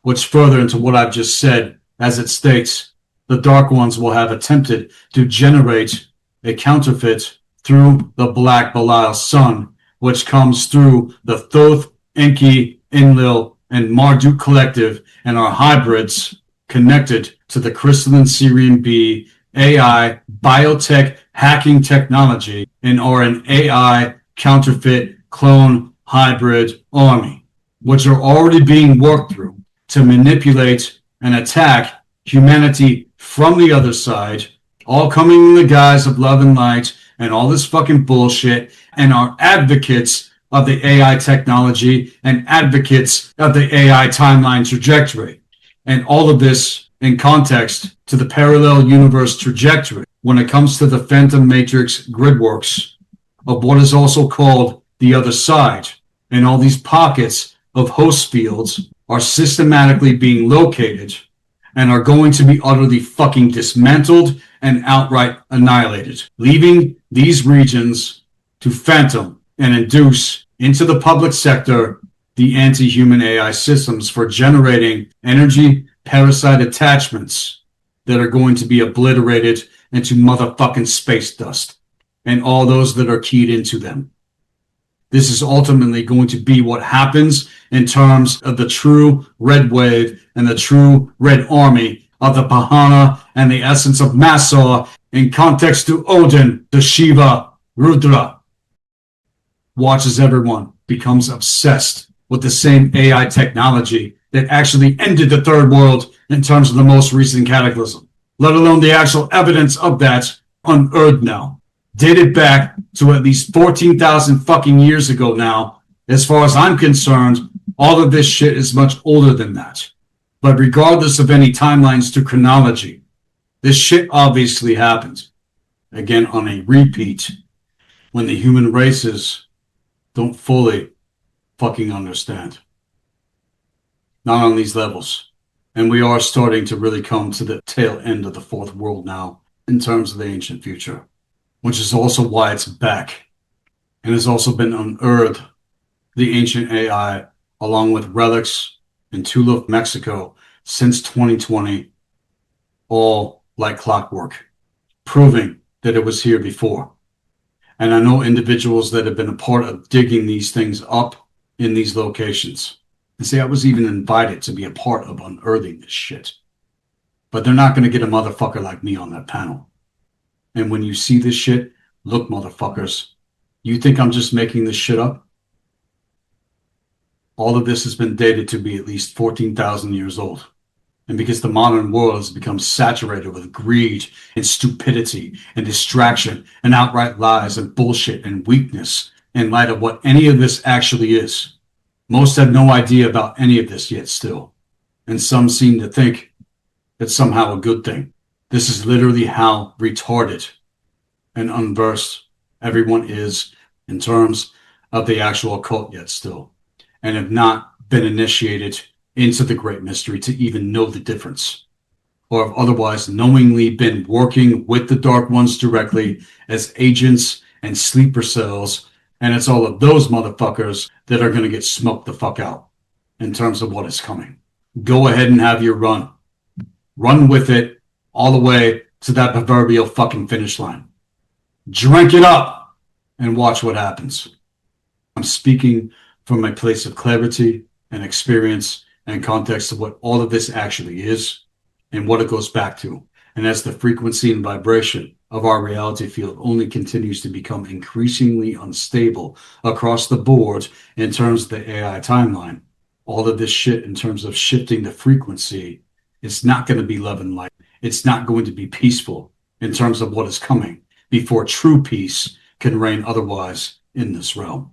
Which further into what I've just said, as it states, the Dark Ones will have attempted to generate a counterfeit through the Black Belial Sun, which comes through the Thoth, Enki, Enlil, and Marduk collective and are hybrids connected to the crystalline Syrian B, AI, biotech hacking technology, and are an AI counterfeit clone hybrid army, which are already being worked through to manipulate and attack humanity from the other side, all coming in the guise of love and light and all this fucking bullshit, and are advocates of the AI technology and advocates of the AI timeline trajectory. And all of this in context to the parallel universe trajectory when it comes to the Phantom Matrix gridworks of what is also called the other side. And all these pockets of host fields are systematically being located and are going to be utterly fucking dismantled and outright annihilated, leaving these regions to phantom and induce into the public sector the anti-human AI systems for generating energy parasite attachments that are going to be obliterated into motherfucking space dust and all those that are keyed into them. This is ultimately going to be what happens in terms of the true red wave and the true red army of the Pahana and the essence of Massaw in context to Odin, the Shiva, Rudra. Watch as everyone becomes obsessed with the same AI technology that actually ended the third world in terms of the most recent cataclysm, let alone the actual evidence of that unearthed now, dated back to at least 14,000 fucking years ago now. As far as I'm concerned, all of this shit is much older than that. But regardless of any timelines to chronology, this shit obviously happened. Again, on a repeat, when the human races don't fully fucking understand. Not on these levels. And we are starting to really come to the tail end of the fourth world now in terms of the ancient future, which is also why it's back and has also been unearthed. The ancient AI, along with relics in Tula, Mexico, since 2020, all like clockwork, proving that it was here before. And I know individuals that have been a part of digging these things up in these locations. And say I was even invited to be a part of unearthing this shit. But they're not going to get a motherfucker like me on that panel. And when you see this shit, look, motherfuckers, you think I'm just making this shit up? All of this has been dated to be at least 14,000 years old. And because the modern world has become saturated with greed and stupidity and distraction and outright lies and bullshit and weakness in light of what any of this actually is. Most have no idea about any of this yet still. And some seem to think it's somehow a good thing. This is literally how retarded and unversed everyone is in terms of the actual occult yet still, and have not been initiated into the great mystery to even know the difference, or have otherwise knowingly been working with the Dark Ones directly as agents and sleeper cells. And it's all of those motherfuckers that are going to get smoked the fuck out in terms of what is coming. Go ahead and have your run. Run with it all the way to that proverbial fucking finish line. Drink it up and watch what happens. I'm speaking from a place of clarity and experience and context of what all of this actually is and what it goes back to. And as the frequency and vibration of our reality field only continues to become increasingly unstable across the board in terms of the AI timeline, all of this shit in terms of shifting the frequency, it's not going to be love and light. It's not going to be peaceful in terms of what is coming before true peace can reign otherwise in this realm.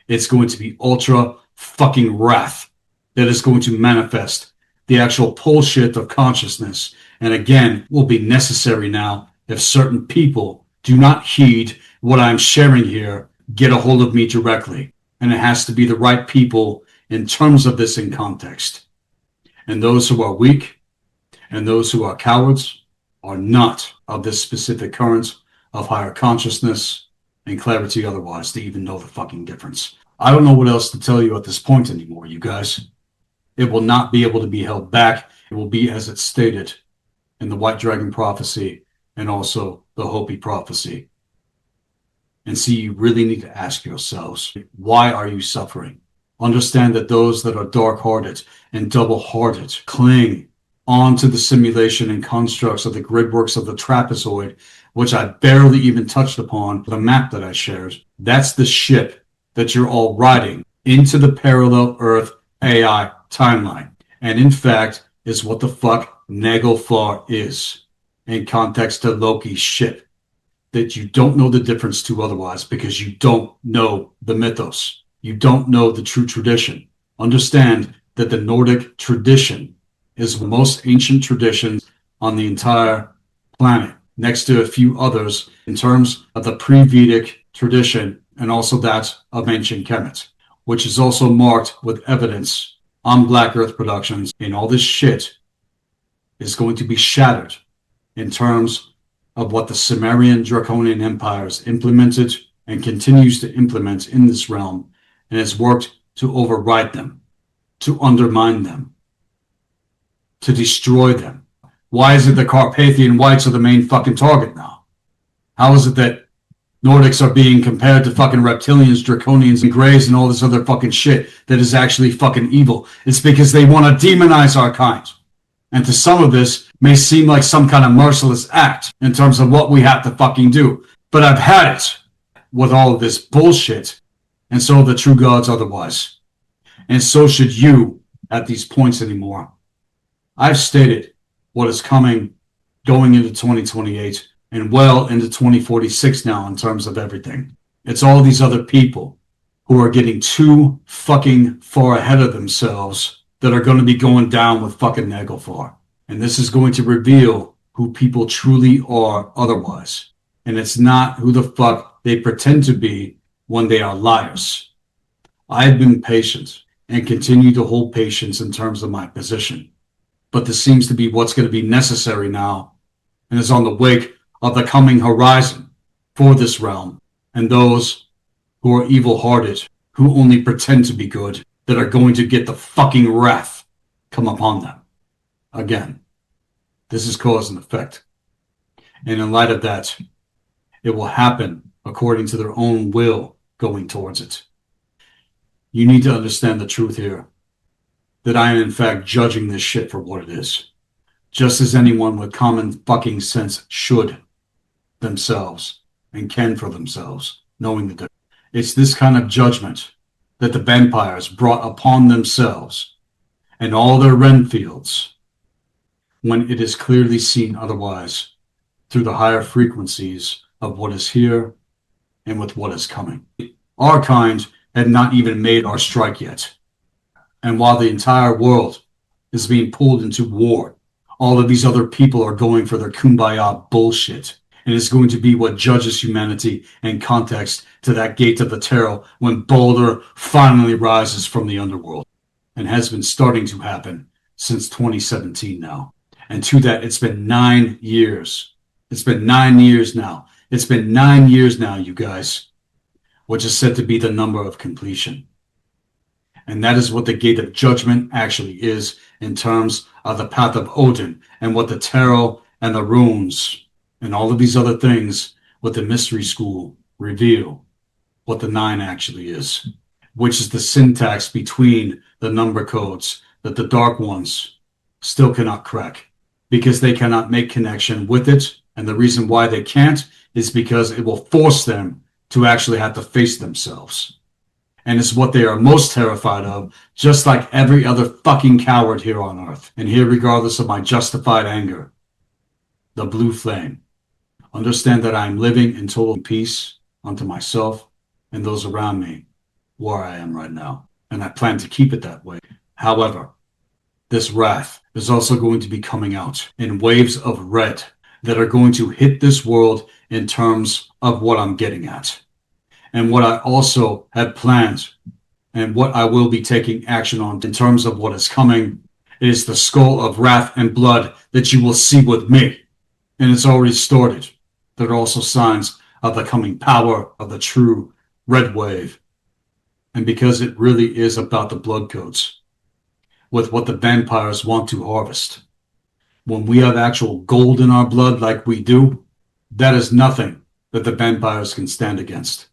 It's going to be ultra fucking wrath that is going to manifest the actual bullshit of consciousness. And again, will be necessary now if certain people do not heed what I'm sharing here, get a hold of me directly. And it has to be the right people in terms of this in context. And those who are weak and those who are cowards are not of this specific current of higher consciousness and clarity otherwise to even know the fucking difference. I don't know what else to tell you at this point anymore, you guys. It will not be able to be held back. It will be as it's stated in the White Dragon prophecy and also the Hopi prophecy. And see, you really need to ask yourselves, why are you suffering? Understand that those that are dark-hearted and double-hearted cling onto the simulation and constructs of the gridworks of the trapezoid, which I barely even touched upon the map that I shared. That's the ship that you're all riding into the parallel Earth AI timeline. And in fact, is what the fuck Naglfar is in context to Loki's ship that you don't know the difference to otherwise because you don't know the mythos. You don't know the true tradition. Understand that the Nordic tradition is the most ancient tradition on the entire planet, next to a few others in terms of the pre-Vedic tradition and also that of ancient Kemet, which is also marked with evidence on Black Earth Productions. And all this shit is going to be shattered in terms of what the Sumerian Draconian empires implemented and continues to implement in this realm and has worked to override them, to undermine them, to destroy them. Why is it the Carpathian whites are the main fucking target now? How is it that Nordics are being compared to fucking reptilians, draconians, and greys and all this other fucking shit that is actually fucking evil? It's because they want to demonize our kind. And to some of this may seem like some kind of merciless act in terms of what we have to fucking do. But I've had it with all of this bullshit, and so the true gods otherwise. And so should you at these points anymore. I've stated what is coming going into 2028 and well into 2046 now in terms of everything. It's all these other people who are getting too fucking far ahead of themselves that are going to be going down with fucking Naglfar. And this is going to reveal who people truly are otherwise. And it's not who the fuck they pretend to be when they are liars. I have been patient and continue to hold patience in terms of my position. But this seems to be what's going to be necessary now, and is on the wake of the coming horizon for this realm, and those who are evil-hearted, who only pretend to be good, that are going to get the fucking wrath come upon them. Again, this is cause and effect. And in light of that, it will happen according to their own will going towards it. You need to understand the truth here, that I am in fact judging this shit for what it is, just as anyone with common fucking sense should themselves and can for themselves, knowing the difference. It's this kind of judgment that the vampires brought upon themselves and all their Renfields, when it is clearly seen otherwise through the higher frequencies of what is here and with what is coming. Our kind had not even made our strike yet. And while the entire world is being pulled into war, all of these other people are going for their kumbaya bullshit. And it's going to be what judges humanity in context to that gate of the tarot when Balder finally rises from the underworld, and has been starting to happen since 2017 now. And to that, it's been 9 years. It's been 9 years now. It's been 9 years now, you guys, which is said to be the number of completion. And that is what the gate of judgment actually is in terms of the path of Odin, and what the tarot and the runes and all of these other things with the mystery school reveal what the 9 actually is, which is the syntax between the number codes that the dark ones still cannot crack, because they cannot make connection with it. And the reason why they can't is because it will force them to actually have to face themselves. And it's what they are most terrified of, just like every other fucking coward here on earth. And here, regardless of my justified anger, the blue flame. Understand that I am living in total peace unto myself and those around me where I am right now. And I plan to keep it that way. However, this wrath is also going to be coming out in waves of red that are going to hit this world in terms of what I'm getting at. And what I also have planned, and what I will be taking action on in terms of what is coming, is the skull of wrath and blood that you will see with me. And it's already started. There are also signs of the coming power of the true red wave. And because it really is about the blood codes, with what the vampires want to harvest. When we have actual gold in our blood like we do, that is nothing that the vampires can stand against.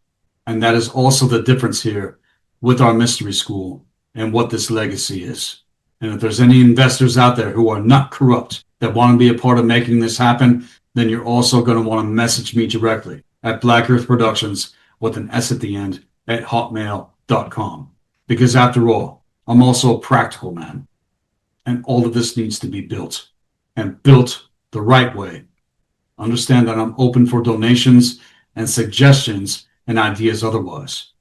And that is also the difference here with our mystery school and what this legacy is. And if there's any investors out there who are not corrupt that want to be a part of making this happen, then you're also going to want to message me directly at blackearthproductions with an S at the end at hotmail.com. Because after all, I'm also a practical man. And all of this needs to be built, and built the right way. Understand that I'm open for donations and suggestions and ideas otherwise.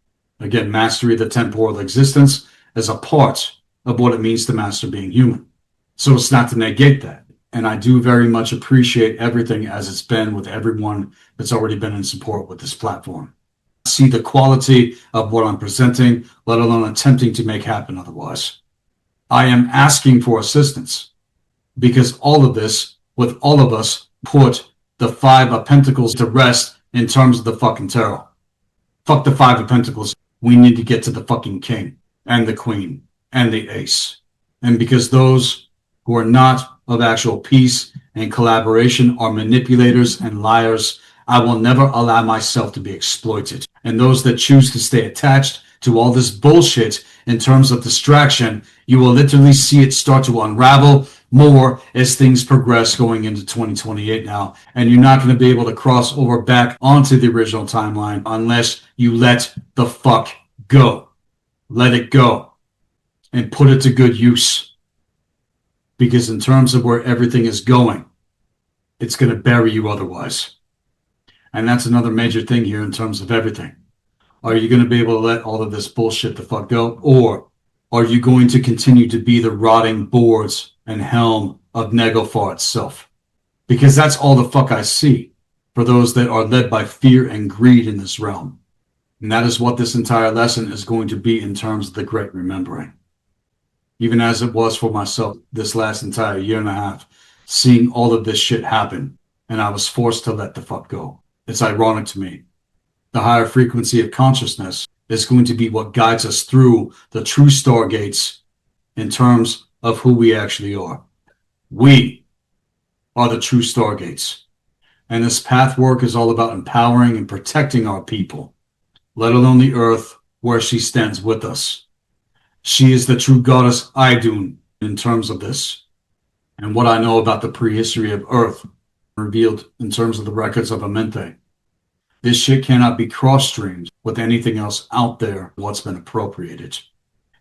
Again, mastery of the temporal existence is a part of what it means to master being human. So it's not to negate that. And I do very much appreciate everything as it's been with everyone that's already been in support with this platform. See the quality of what I'm presenting, let alone attempting to make happen otherwise. I am asking for assistance, because all of this, with all of us, put the 5 of Pentacles to rest in terms of the fucking tarot. Fuck the 5 of Pentacles. We need to get to the fucking king and the queen and the ace. And because those who are not of actual peace and collaboration are manipulators and liars, I will never allow myself to be exploited. And those that choose to stay attached to all this bullshit in terms of distraction, you will literally see it start to unravel more as things progress going into 2028 now. And you're not going to be able to cross over back onto the original timeline unless you let the fuck go. Let it go and put it to good use. Because in terms of where everything is going, it's going to bury you otherwise. And that's another major thing here in terms of everything. Are you going to be able to let all of this bullshit the fuck go? Or are you going to continue to be the rotting boards and helm of Naglfar itself? Because that's all the fuck I see for those that are led by fear and greed in this realm. And that is what this entire lesson is going to be in terms of the great remembering. Even as it was for myself this last entire year and a half, seeing all of this shit happen, and I was forced to let the fuck go. It's ironic to me. The higher frequency of consciousness is going to be what guides us through the true stargates in terms of who we actually are. We are the true stargates. And this path work is all about empowering and protecting our people, let alone the earth where she stands with us. She is the true goddess Idun in terms of this. And what I know about the prehistory of earth revealed in terms of the records of Amente. This shit cannot be cross-streamed with anything else out there what's been appropriated.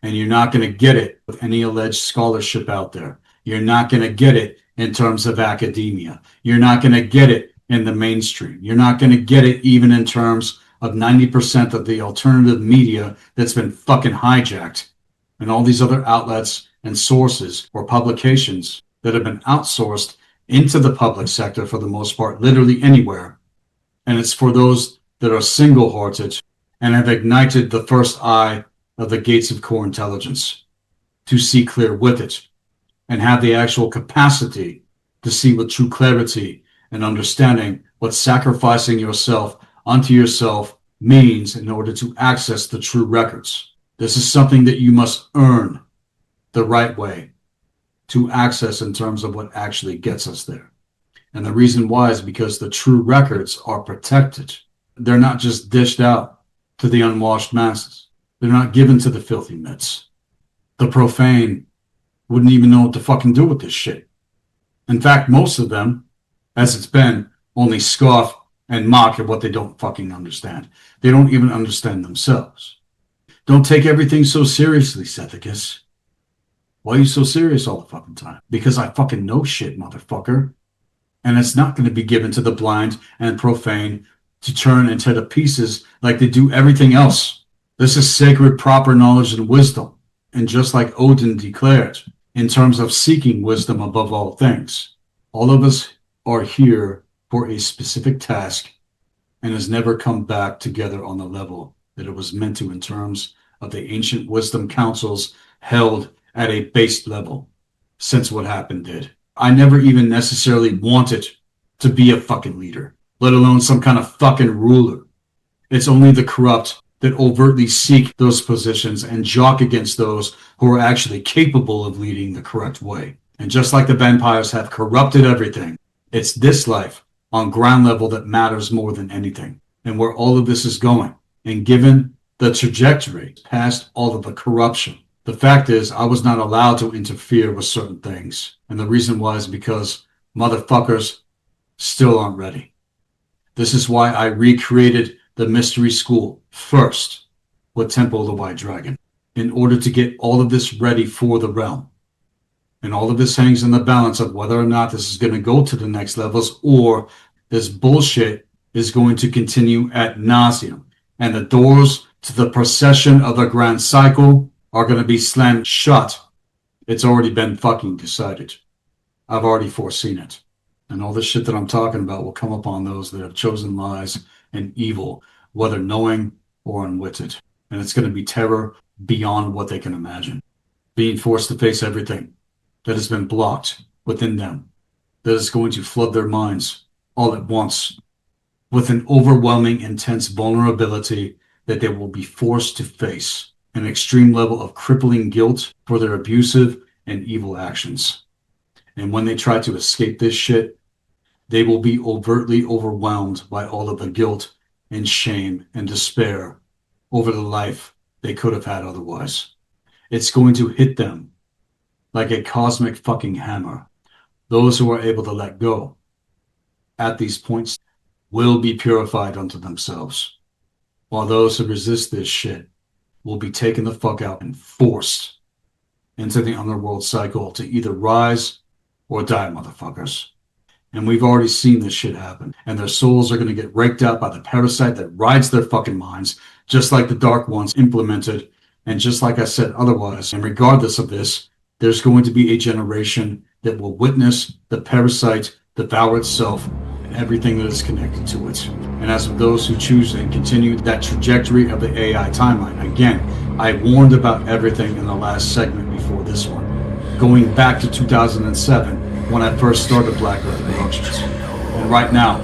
And you're not going to get it with any alleged scholarship out there. You're not going to get it in terms of academia. You're not going to get it in the mainstream. You're not going to get it even in terms of 90% of the alternative media that's been fucking hijacked, and all these other outlets and sources or publications that have been outsourced into the public sector for the most part, literally anywhere. And it's for those that are single-hearted and have ignited the first eye of the gates of core intelligence to see clear with it and have the actual capacity to see with true clarity and understanding what sacrificing yourself unto yourself means in order to access the true records. This is something that you must earn the right way to access in terms of what actually gets us there. And the reason why is because the true records are protected. They're not just dished out to the unwashed masses. They're not given to the filthy mitts. The profane wouldn't even know what to fucking do with this shit. In fact, most of them, as it's been, only scoff and mock at what they don't fucking understand. They don't even understand themselves. Don't take everything so seriously, Sethikus. Why are you so serious all the fucking time? Because I fucking know shit, motherfucker. And it's not going to be given to the blind and profane to turn and tear to pieces like they do everything else. This is sacred, proper knowledge and wisdom. And just like Odin declared, in terms of seeking wisdom above all things, all of us are here for a specific task and has never come back together on the level that it was meant to in terms of the ancient wisdom councils held at a base level since what happened did. I never even necessarily wanted to be a fucking leader, let alone some kind of fucking ruler. It's only the corrupt that overtly seek those positions and jock against those who are actually capable of leading the correct way. And just like the vampires have corrupted everything, it's this life on ground level that matters more than anything, and where all of this is going. And given the trajectory past all of the corruption, the fact is I was not allowed to interfere with certain things. And the reason why is because motherfuckers still aren't ready. This is why I recreated the mystery school first with Temple of the White Dragon, in order to get all of this ready for the realm. And all of this hangs in the balance of whether or not this is going to go to the next levels or this bullshit is going to continue ad nauseum. And the doors to the procession of the grand cycle are going to be slammed shut. It's already been fucking decided. I've already foreseen it. And all this shit that I'm talking about will come upon those that have chosen lies and evil, whether knowing or unwitted. And it's going to be terror beyond what they can imagine. Being forced to face everything that has been blocked within them, that is going to flood their minds all at once with an overwhelming, intense vulnerability that they will be forced to face an extreme level of crippling guilt for their abusive and evil actions. And when they try to escape this shit, they will be overtly overwhelmed by all of the guilt and shame and despair over the life they could have had otherwise. It's going to hit them like a cosmic fucking hammer. Those who are able to let go at these points will be purified unto themselves, while those who resist this shit will be taken the fuck out and forced into the underworld cycle to either rise or die, motherfuckers. And we've already seen this shit happen. And their souls are going to get raked out by the parasite that rides their fucking minds, just like the Dark Ones implemented. And just like I said otherwise, and regardless of this, there's going to be a generation that will witness the parasite devour itself and everything that is connected to it. And as for those who choose and continue that trajectory of the AI timeline, again, I warned about everything in the last segment before this one, going back to 2007 when I first started Black Earth Productions. And right now,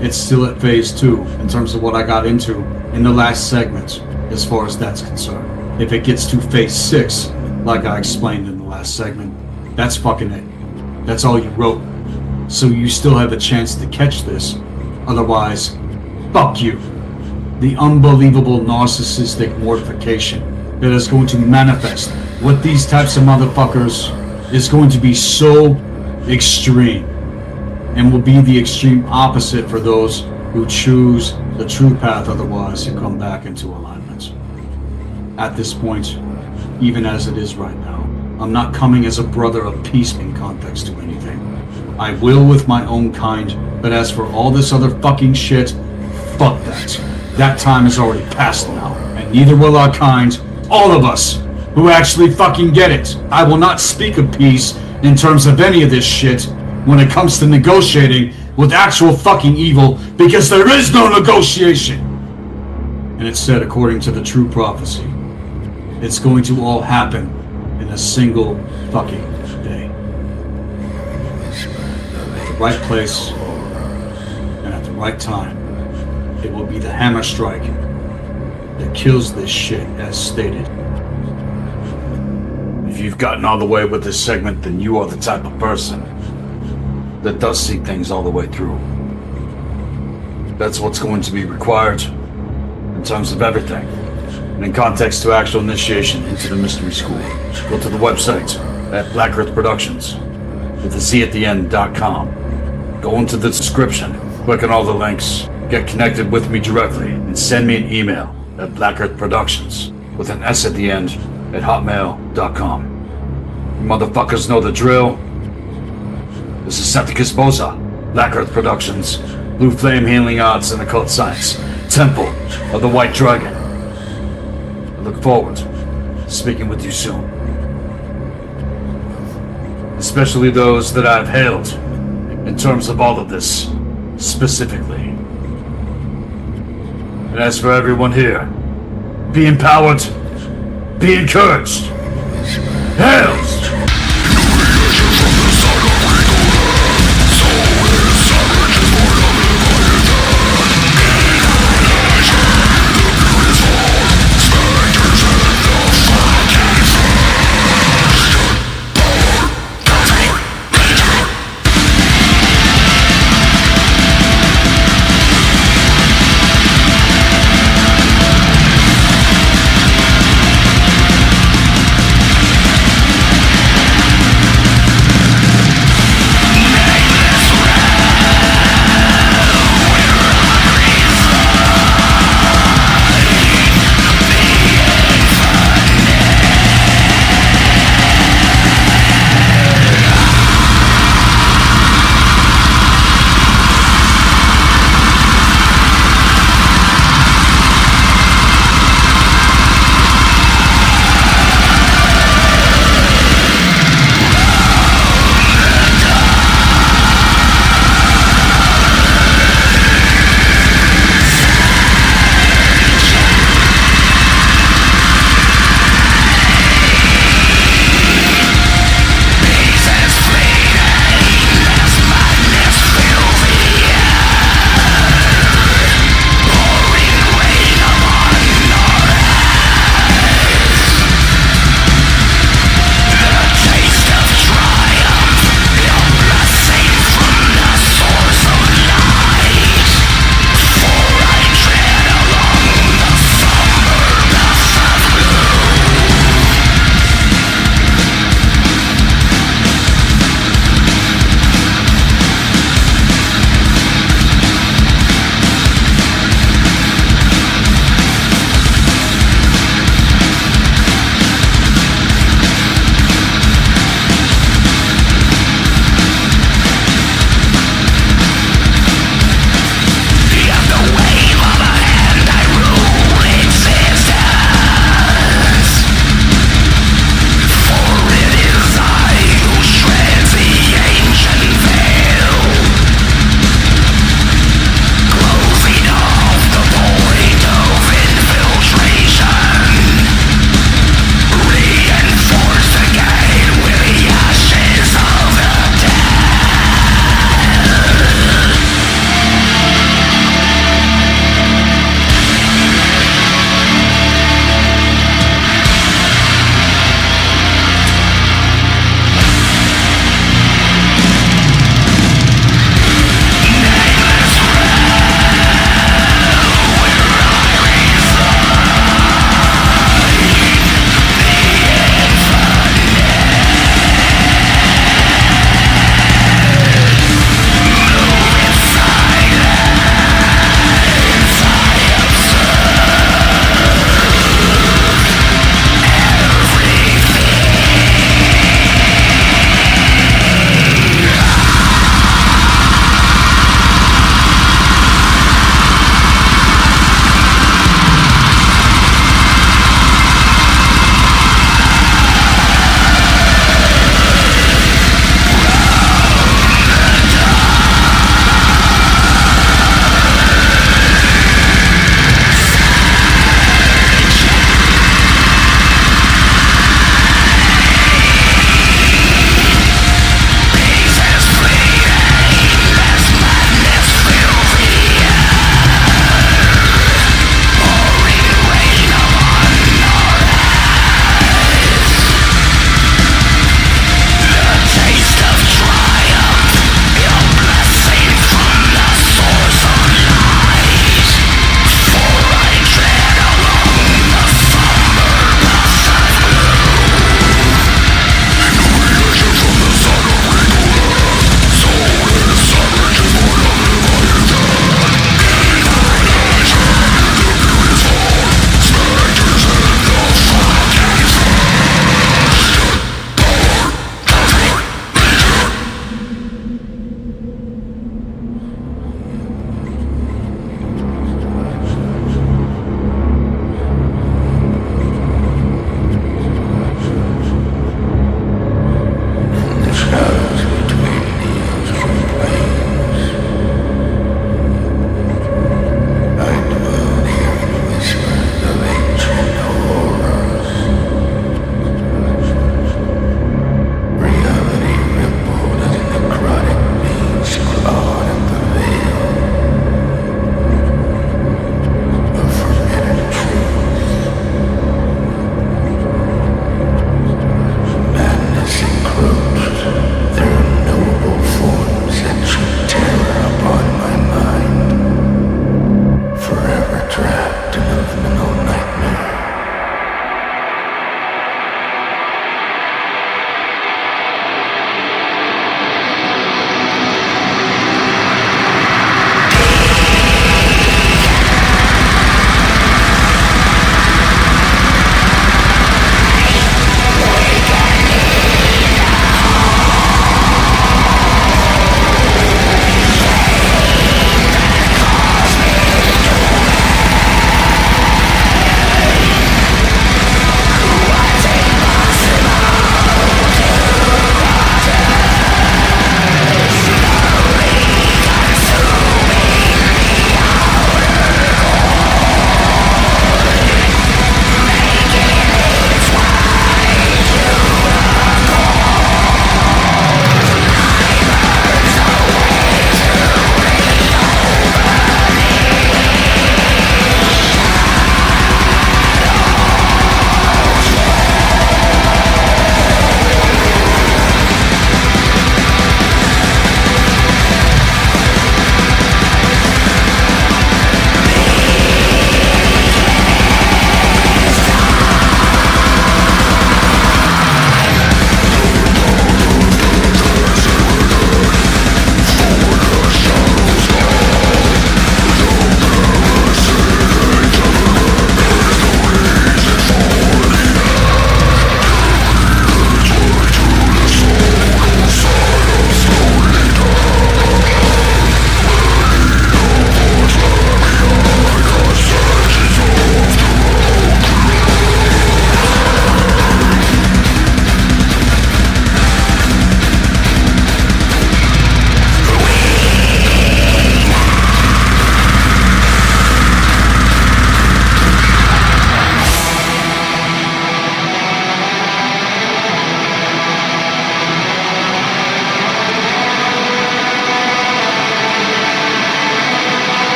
it's still at phase 2 in terms of what I got into in the last segment as far as that's concerned. If it gets to phase 6, like I explained in the last segment, that's fucking it. That's all you wrote. So you still have a chance to catch this. Otherwise, fuck you. The unbelievable narcissistic mortification that is going to manifest with these types of motherfuckers is going to be so extreme, and will be the extreme opposite for those who choose the true path otherwise to come back into alignment. At this point, even as it is right now, I'm not coming as a brother of peace in context to anything. I will with my own kind, but as for all this other fucking shit, fuck that. That time is already past now, and neither will our kind, all of us, who actually fucking get it. I will not speak of peace in terms of any of this shit when it comes to negotiating with actual fucking evil, because there is no negotiation. And it said, according to the true prophecy, it's going to all happen in a single fucking day. At the right place and at the right time, it will be the hammer strike that kills this shit as stated. If you've gotten all the way with this segment, then you are the type of person that does see things all the way through. That's what's going to be required in terms of everything. And in context to actual initiation into the mystery school, go to the website at Black Earth Productions with a Z at the end.com. Go into the description, click on all the links, get connected with me directly, and send me an email at blackearthproductions with an S at the end at hotmail.com. You motherfuckers know the drill. This is Sethikus Boza, Black Earth Productions, Blue Flame Healing Arts and Occult Science, Temple of the White Dragon. I look forward to speaking with you soon. Especially those that I've hailed in terms of all of this, specifically. And as for everyone here, be empowered, be encouraged. HAILZ!